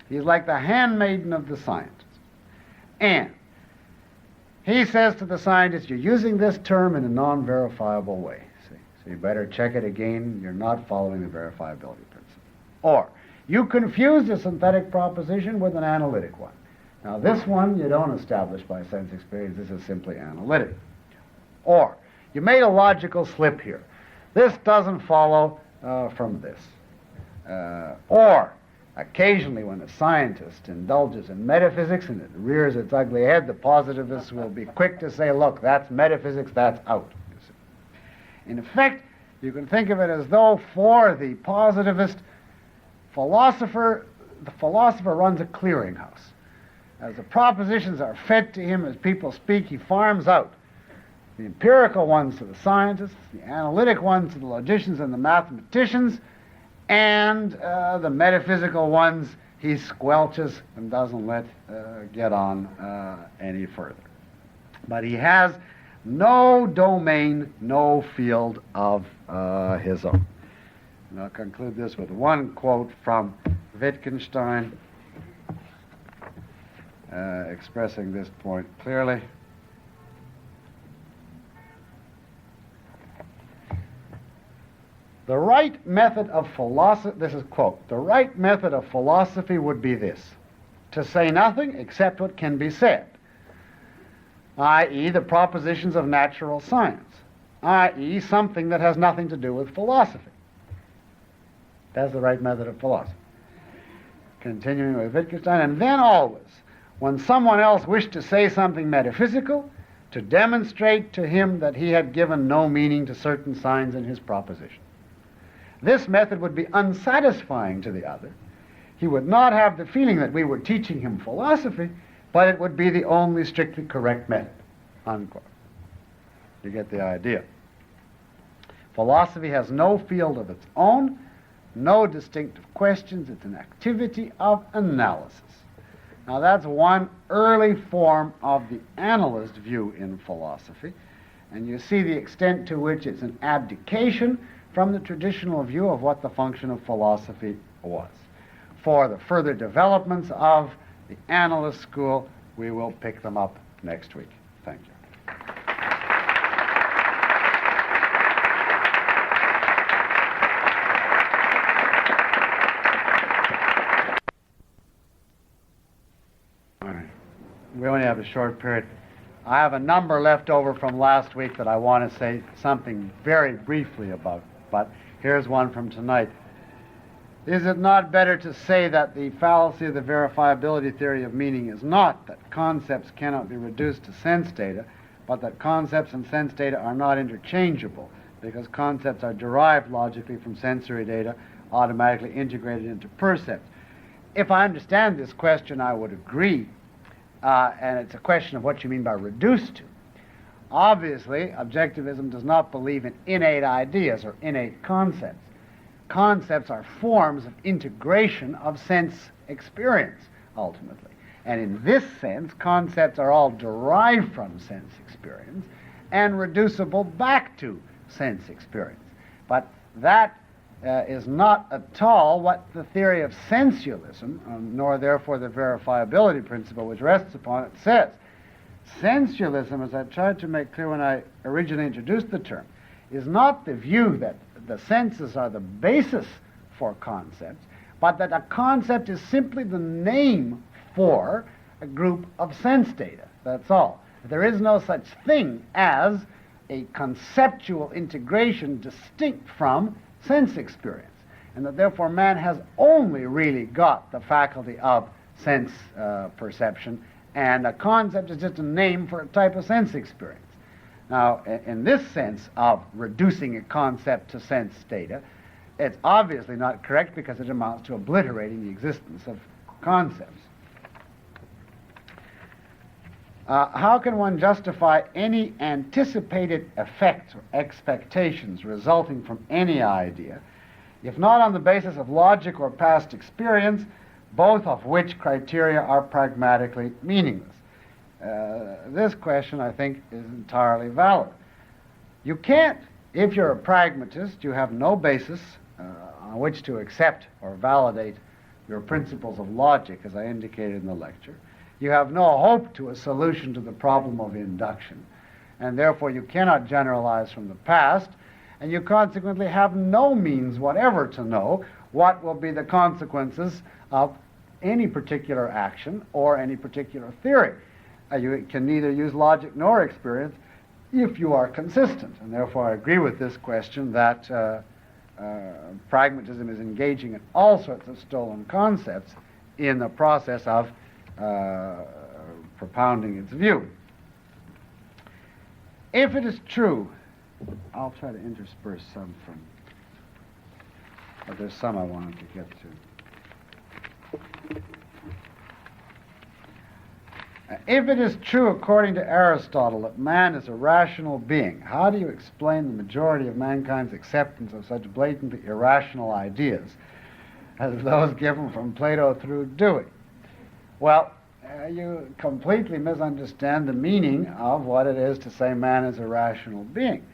He's like the handmaiden of the scientist. And he says to the scientist, you're using this term in a non-verifiable way. See? So you better check it again. You're not following the verifiability principle. Or, you confuse a synthetic proposition with an analytic one. Now, this one you don't establish by sense experience. This is simply analytic. Or, you made a logical slip here. This doesn't follow from this. Or, occasionally when a scientist indulges in metaphysics and it rears its ugly head, the positivists will be quick to say, look, that's metaphysics, that's out. You see. In effect, you can think of it as though for the positivist, the philosopher runs a clearinghouse. As the propositions are fed to him as people speak, he farms out the empirical ones to the scientists, the analytic ones to the logicians and the mathematicians, and the metaphysical ones he squelches and doesn't let get on any further. But he has no domain, no field of his own. And I'll conclude this with one quote from Wittgenstein expressing this point clearly. The right method of philosophy, this is quote, the right method of philosophy would be this, to say nothing except what can be said. i.e. the propositions of natural science, i.e. something that has nothing to do with philosophy. That's the right method of philosophy. Continuing with Wittgenstein, and then always, when someone else wished to say something metaphysical, to demonstrate to him that he had given no meaning to certain signs in his proposition. This method would be unsatisfying to the other. He would not have the feeling that we were teaching him philosophy, but it would be the only strictly correct method, unquote. You get the idea. Philosophy has no field of its own, no distinctive questions. It's an activity of analysis. Now that's one early form of the analyst view in philosophy, and you see the extent to which it's an abdication from the traditional view of what the function of philosophy was. For the further developments of the analyst school, we will pick them up next week. Thank you. We only have a short period. I have a number left over from last week that I want to say something very briefly about, but here's one from tonight. Is it not better to say that the fallacy of the verifiability theory of meaning is not that concepts cannot be reduced to sense data, but that concepts and sense data are not interchangeable, because concepts are derived logically from sensory data, automatically integrated into percepts? If I understand this question, I would agree. And it's a question of what you mean by reduced to. Obviously, objectivism does not believe in innate ideas or innate concepts. Concepts are forms of integration of sense experience, ultimately. And in this sense, concepts are all derived from sense experience and reducible back to sense experience. But that is not at all what the theory of sensualism, nor therefore the verifiability principle which rests upon it, says. Sensualism, as I tried to make clear when I originally introduced the term, is not the view that the senses are the basis for concepts, but that a concept is simply the name for a group of sense data. That's all. There is no such thing as a conceptual integration distinct from sense experience, and that therefore man has only really got the faculty of sense perception, and a concept is just a name for a type of sense experience. Now, in this sense of reducing a concept to sense data, it's obviously not correct because it amounts to obliterating the existence of concepts. How can one justify any anticipated effects or expectations resulting from any idea, if not on the basis of logic or past experience, both of which criteria are pragmatically meaningless? This question, I think, is entirely valid. You can't, if you're a pragmatist, you have no basis on which to accept or validate your principles of logic, as I indicated in the lecture. You have no hope to a solution to the problem of induction, and therefore you cannot generalize from the past, and you consequently have no means whatever to know what will be the consequences of any particular action or any particular theory. You can neither use logic nor experience if you are consistent, and therefore I agree with this question that pragmatism is engaging in all sorts of stolen concepts in the process of propounding its view. If it is true, I'll try to intersperse some from, but there's some I wanted to get to. If it is true, according to Aristotle, that man is a rational being, how do you explain the majority of mankind's acceptance of such blatantly irrational ideas as those given from Plato through Dewey? Well, you completely misunderstand the meaning of what it is to say man is a rational being.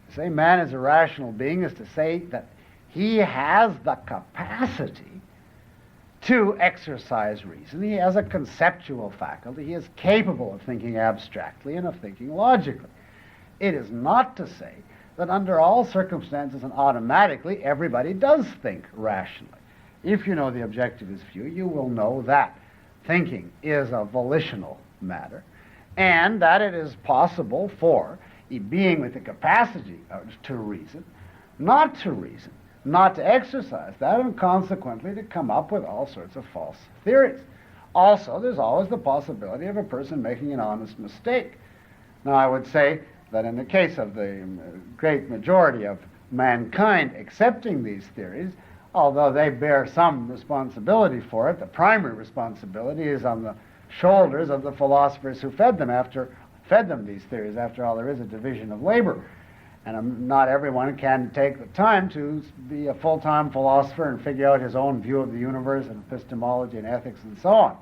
To say man is a rational being is to say that he has the capacity to exercise reason. He has a conceptual faculty. He is capable of thinking abstractly and of thinking logically. It is not to say that under all circumstances and automatically everybody does think rationally. If you know the objectivist view, you will know that thinking is a volitional matter, and that it is possible for a being with the capacity to reason, not to exercise that, and consequently to come up with all sorts of false theories. Also, there's always the possibility of a person making an honest mistake. Now, I would say that in the case of the great majority of mankind accepting these theories, although they bear some responsibility for it, the primary responsibility is on the shoulders of the philosophers who fed them these theories. After all, there is a division of labor, and not everyone can take the time to be a full-time philosopher and figure out his own view of the universe and epistemology and ethics and so on.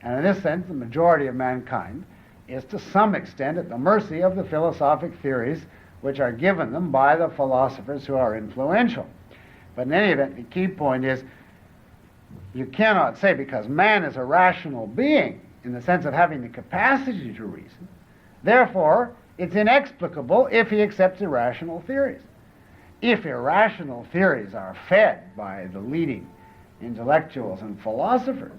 And in this sense, the majority of mankind is to some extent at the mercy of the philosophic theories which are given them by the philosophers who are influential. But in any event, the key point is you cannot say, because man is a rational being in the sense of having the capacity to reason, therefore it's inexplicable if he accepts irrational theories. If irrational theories are fed by the leading intellectuals and philosophers,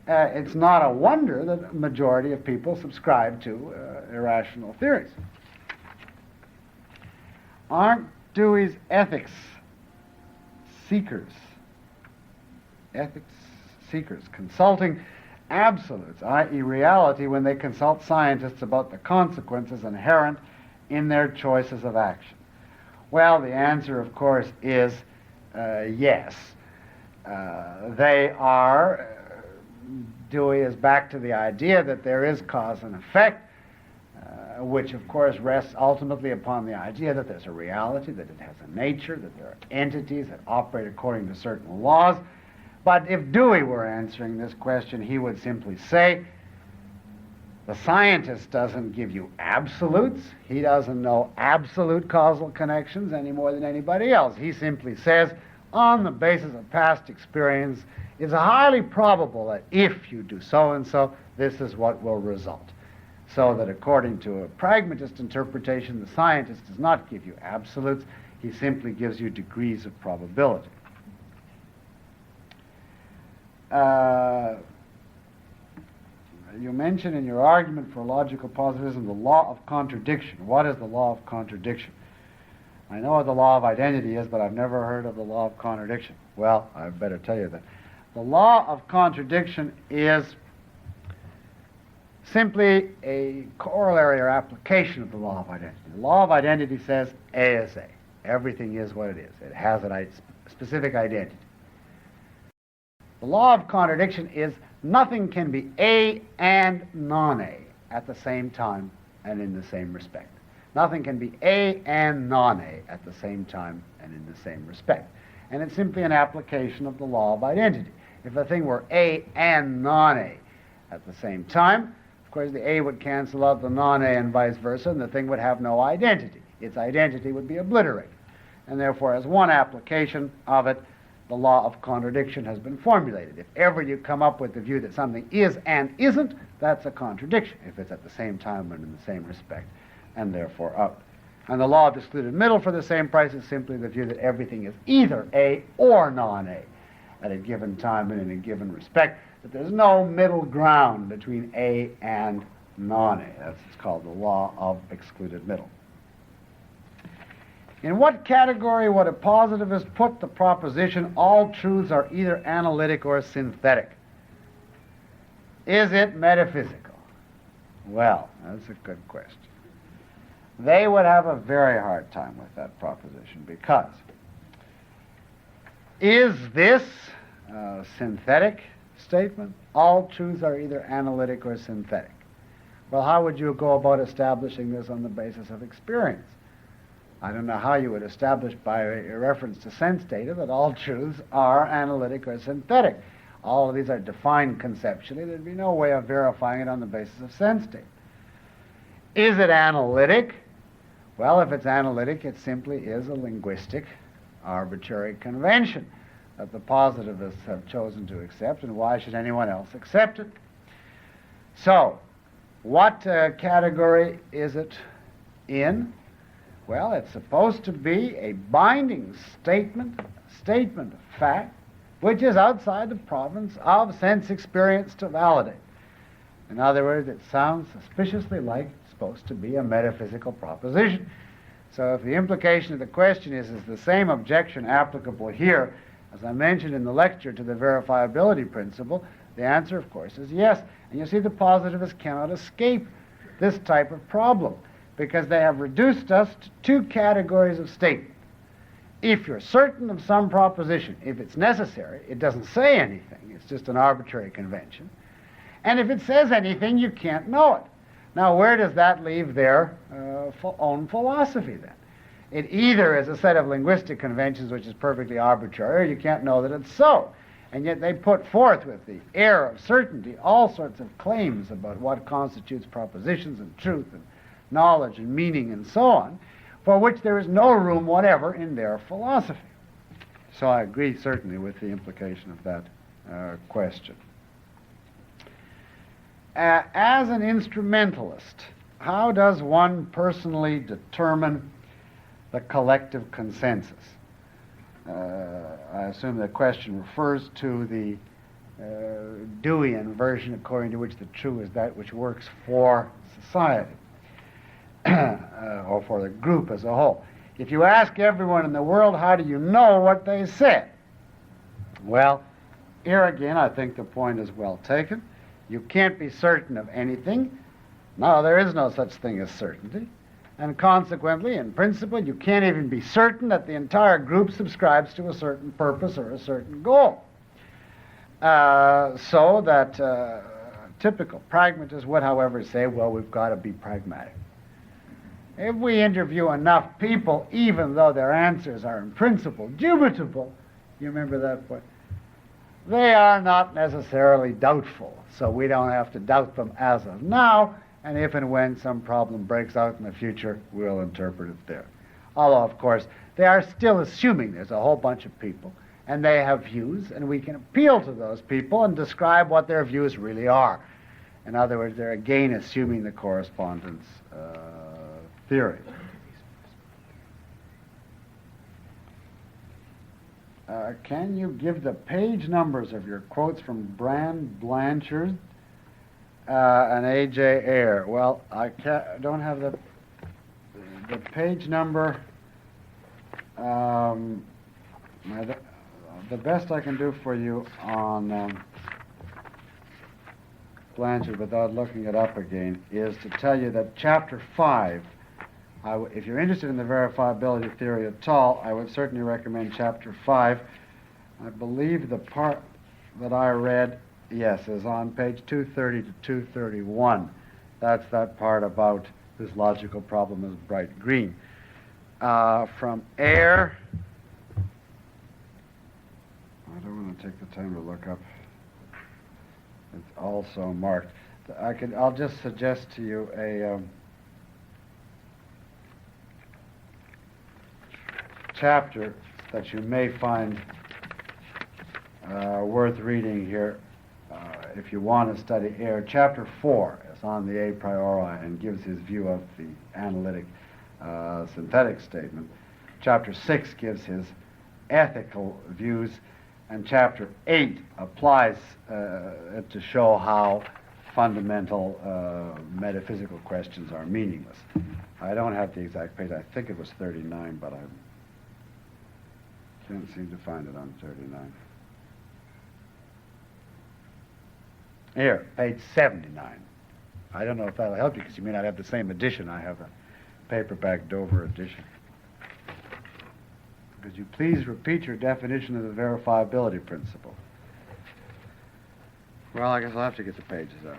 it's not a wonder that a majority of people subscribe to irrational theories. Aren't Dewey's ethics seekers consulting absolutes, i.e. reality, when they consult scientists about the consequences inherent in their choices of action? Well, the answer, of course, is yes. They are. Dewey is back to the idea that there is cause and effect, which of course rests ultimately upon the idea that there's a reality, that it has a nature, that there are entities that operate according to certain laws. But if Dewey were answering this question, he would simply say, the scientist doesn't give you absolutes. He doesn't know absolute causal connections any more than anybody else. He simply says, on the basis of past experience, it's highly probable that if you do so and so, this is what will result. So that according to a pragmatist interpretation, the scientist does not give you absolutes. He simply gives you degrees of probability. You mention in your argument for logical positivism the law of contradiction. What is the law of contradiction? I know what the law of identity is, but I've never heard of the law of contradiction. Well, I better tell you that. The law of contradiction is simply a corollary or application of the law of identity. The law of identity says A is A. Everything is what it is. It has a specific identity. The law of contradiction is nothing can be A and non-A at the same time and in the same respect. Nothing can be A and non-A at the same time and in the same respect. And it's simply an application of the law of identity. If a thing were A and non-A at the same time, of course the A would cancel out the non-A and vice versa, and the thing would have no identity. Its identity would be obliterated. And therefore, as one application of it, the law of contradiction has been formulated. If ever you come up with the view that something is and isn't, that's a contradiction, if it's at the same time and in the same respect, and therefore out. And the law of excluded middle for the same price is simply the view that everything is either A or non-A at a given time and in a given respect, that there's no middle ground between A and non-A. That's what's called the law of excluded middle. In what category would a positivist put the proposition all truths are either analytic or synthetic? Is it metaphysical? Well, that's a good question. They would have a very hard time with that proposition, because is this a synthetic statement? All truths are either analytic or synthetic. Well, how would you go about establishing this on the basis of experience? I don't know how you would establish by a reference to sense data that all truths are analytic or synthetic. All of these are defined conceptually. There'd be no way of verifying it on the basis of sense data. Is it analytic? Well, if it's analytic, it simply is a linguistic, arbitrary convention that the positivists have chosen to accept, and why should anyone else accept it? So, what category is it in? Well, it's supposed to be a binding statement of fact, which is outside the province of sense experience to validate. In other words, it sounds suspiciously like it's supposed to be a metaphysical proposition. So if the implication of the question is the same objection applicable here as I mentioned in the lecture to the verifiability principle, the answer, of course, is yes. And you see, the positivists cannot escape this type of problem because they have reduced us to two categories of statement. If you're certain of some proposition, if it's necessary, it doesn't say anything. It's just an arbitrary convention. And if it says anything, you can't know it. Now, where does that leave their own philosophy then? It either is a set of linguistic conventions which is perfectly arbitrary, or you can't know that it's so. And yet they put forth with the air of certainty all sorts of claims about what constitutes propositions and truth and knowledge and meaning and so on, for which there is no room whatever in their philosophy. So I agree certainly with the implication of that question. As an instrumentalist, how does one personally determine the collective consensus? I assume the question refers to the Deweyan version, according to which the true is that which works for society, or for the group as a whole. If you ask everyone in the world, how do you know what they said? Well, here again, I think the point is well taken. You can't be certain of anything. No, there is no such thing as certainty. And consequently, in principle, you can't even be certain that the entire group subscribes to a certain purpose or a certain goal. So that typical pragmatists would, however, say, well, we've got to be pragmatic. If we interview enough people, even though their answers are in principle dubitable, you remember that point? They are not necessarily doubtful, so we don't have to doubt them as of now, and if and when some problem breaks out in the future, we'll interpret it there. Although, of course, they are still assuming there's a whole bunch of people, and they have views, and we can appeal to those people and describe what their views really are. In other words, they're again assuming the correspondence theory. Can you give the page numbers of your quotes from Brand Blanchard and A.J. Ayer? Well, I don't have the page number. The best I can do for you on Blanchard, without looking it up again, is to tell you that Chapter 5, if you're interested in the verifiability theory at all, I would certainly recommend Chapter 5. I believe the part that I read, yes, is on page 230 to 231. That's that part about this logical problem is bright green. From Ayer, I don't want to take the time to look up. It's also marked. I'll just suggest to you a chapter that you may find worth reading here if you want to study Ayer. Chapter 4 is on the a priori and gives his view of the analytic synthetic statement. Chapter 6 gives his ethical views, and Chapter 8 applies it to show how fundamental metaphysical questions are meaningless. I don't have the exact page. I think it was 39, but I can't seem to find it on 39. Here, page 79. I don't know if that'll help you because you may not have the same edition. I have a paperback Dover edition. Could you please repeat your definition of the verifiability principle? Well, I guess I'll have to get the pages out.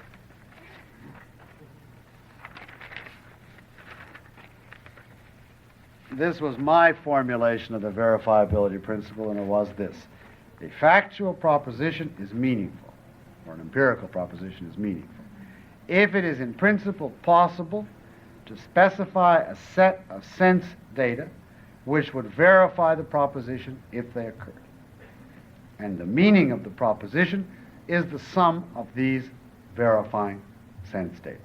This was my formulation of the verifiability principle, and it was this. A factual proposition is meaningful, or an empirical proposition is meaningful, if it is in principle possible to specify a set of sense data which would verify the proposition if they occurred. And the meaning of the proposition is the sum of these verifying sense data.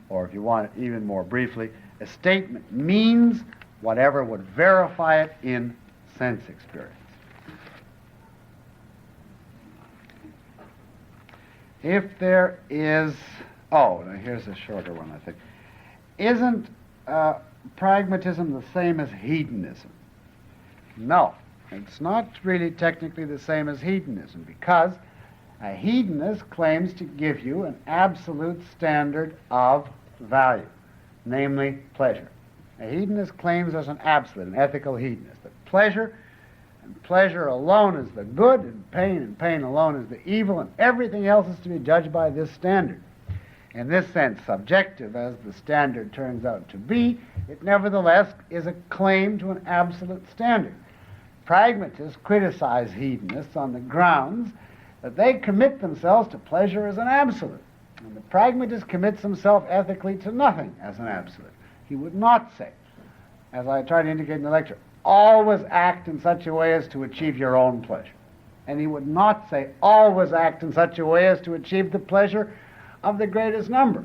Or if you want it even more briefly, a statement means whatever would verify it in sense experience. if there is, oh, now here's a shorter one, I think. Isn't pragmatism the same as hedonism? No, it's not really technically the same as hedonism, because a hedonist claims to give you an absolute standard of value, namely pleasure. A hedonist claims as an absolute, an ethical hedonist, that pleasure and pleasure alone is the good, and pain alone is the evil, and everything else is to be judged by this standard. In this sense, subjective as the standard turns out to be, it nevertheless is a claim to an absolute standard. Pragmatists criticize hedonists on the grounds that they commit themselves to pleasure as an absolute. And the pragmatist commits himself ethically to nothing as an absolute. He would not say, as I tried to indicate in the lecture, always act in such a way as to achieve your own pleasure. And he would not say, always act in such a way as to achieve the pleasure of the greatest number.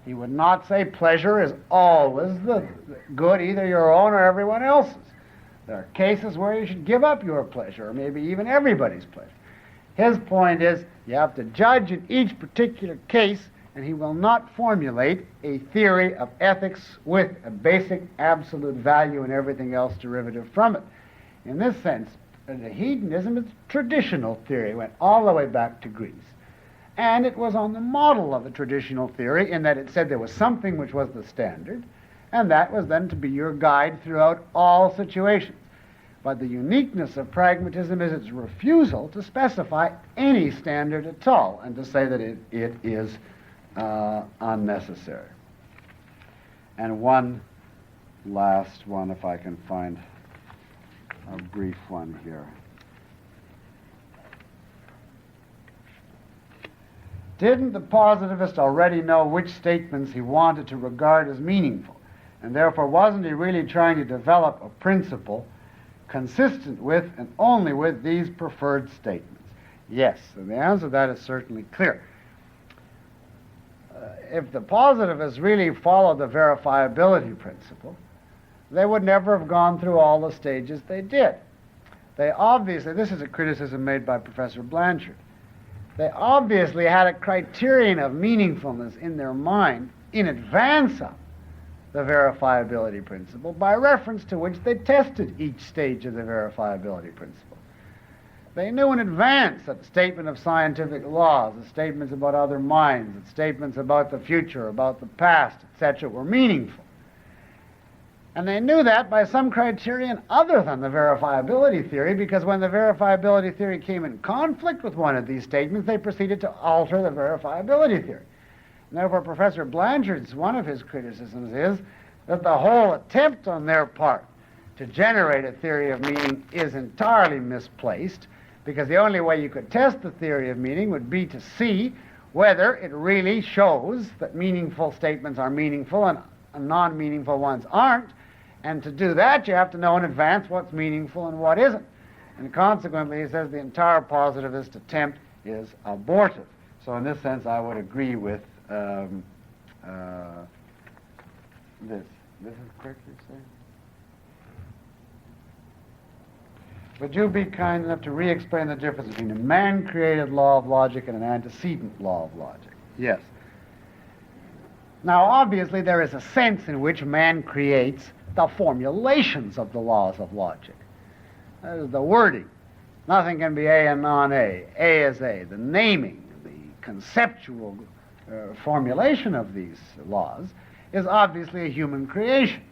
He would not say pleasure is always the good, either your own or everyone else's. There are cases where you should give up your pleasure, or maybe even everybody's pleasure. His point is, you have to judge in each particular case, and he will not formulate a theory of ethics with a basic absolute value and everything else derivative from it. In this sense, the hedonism is a traditional theory, went all the way back to Greece. And it was on the model of a traditional theory in that it said there was something which was the standard, and that was then to be your guide throughout all situations. But the uniqueness of pragmatism is its refusal to specify any standard at all, and to say that it is unnecessary. And one last one, if I can find a brief one here. Didn't the positivist already know which statements he wanted to regard as meaningful? And therefore, wasn't he really trying to develop a principle consistent with and only with these preferred statements? Yes, and the answer to that is certainly clear. If the positivists really followed the verifiability principle, they would never have gone through all the stages they did. They obviously, this is a criticism made by Professor Blanchard, they obviously had a criterion of meaningfulness in their mind in advance of the verifiability principle, by reference to which they tested each stage of the verifiability principle. They knew in advance that the statement of scientific laws, the statements about other minds, the statements about the future, about the past, etc., were meaningful. And they knew that by some criterion other than the verifiability theory, because when the verifiability theory came in conflict with one of these statements, they proceeded to alter the verifiability theory. And therefore, Professor Blanchard's, one of his criticisms is that the whole attempt on their part to generate a theory of meaning is entirely misplaced, because the only way you could test the theory of meaning would be to see whether it really shows that meaningful statements are meaningful and non-meaningful ones aren't. And to do that, you have to know in advance what's meaningful and what isn't. And consequently, he says the entire positivist attempt is abortive. So in this sense, I would agree with this. This is correct, you say? Would you be kind enough to re-explain the difference between a man-created law of logic and an antecedent law of logic? Yes. Now, obviously, there is a sense in which man creates the formulations of the laws of logic. That is the wording. Nothing can be A and non-A. A is A. The naming, the conceptual formulation of these laws is obviously a human creation.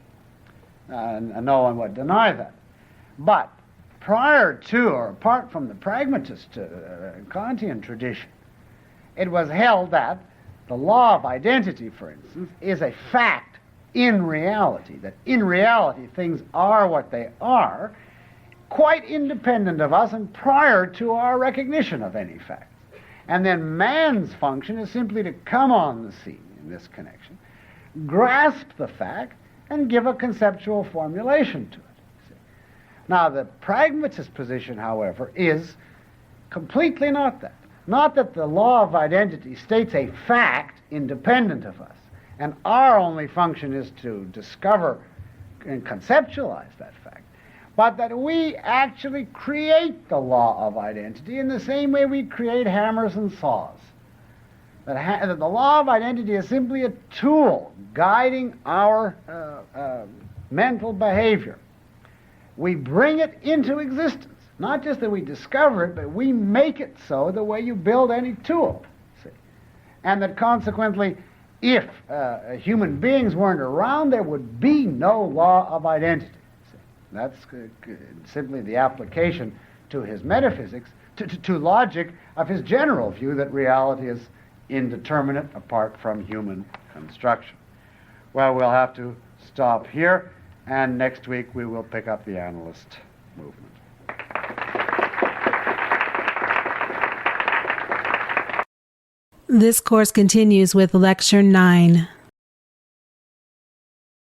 And no one would deny that. But prior to or apart from the pragmatist Kantian tradition, it was held that the law of identity, for instance, is a fact in reality, that in reality things are what they are, quite independent of us and prior to our recognition of any facts. And then man's function is simply to come on the scene in this connection, grasp the fact, and give a conceptual formulation to it. See? Now, the pragmatist position, however, is completely not that. Not that the law of identity states a fact independent of us, and our only function is to discover and conceptualize that fact, but that we actually create the law of identity in the same way we create hammers and saws. that the law of identity is simply a tool guiding our mental behavior. We bring it into existence. Not just that we discover it, but we make it so the way you build any tool. See? And that consequently, if human beings weren't around, there would be no law of identity. See? That's simply the application to his metaphysics, to logic of his general view that reality is indeterminate apart from human construction. Well, we'll have to stop here, and next week we will pick up the analyst movement.
This course continues with Lecture 9.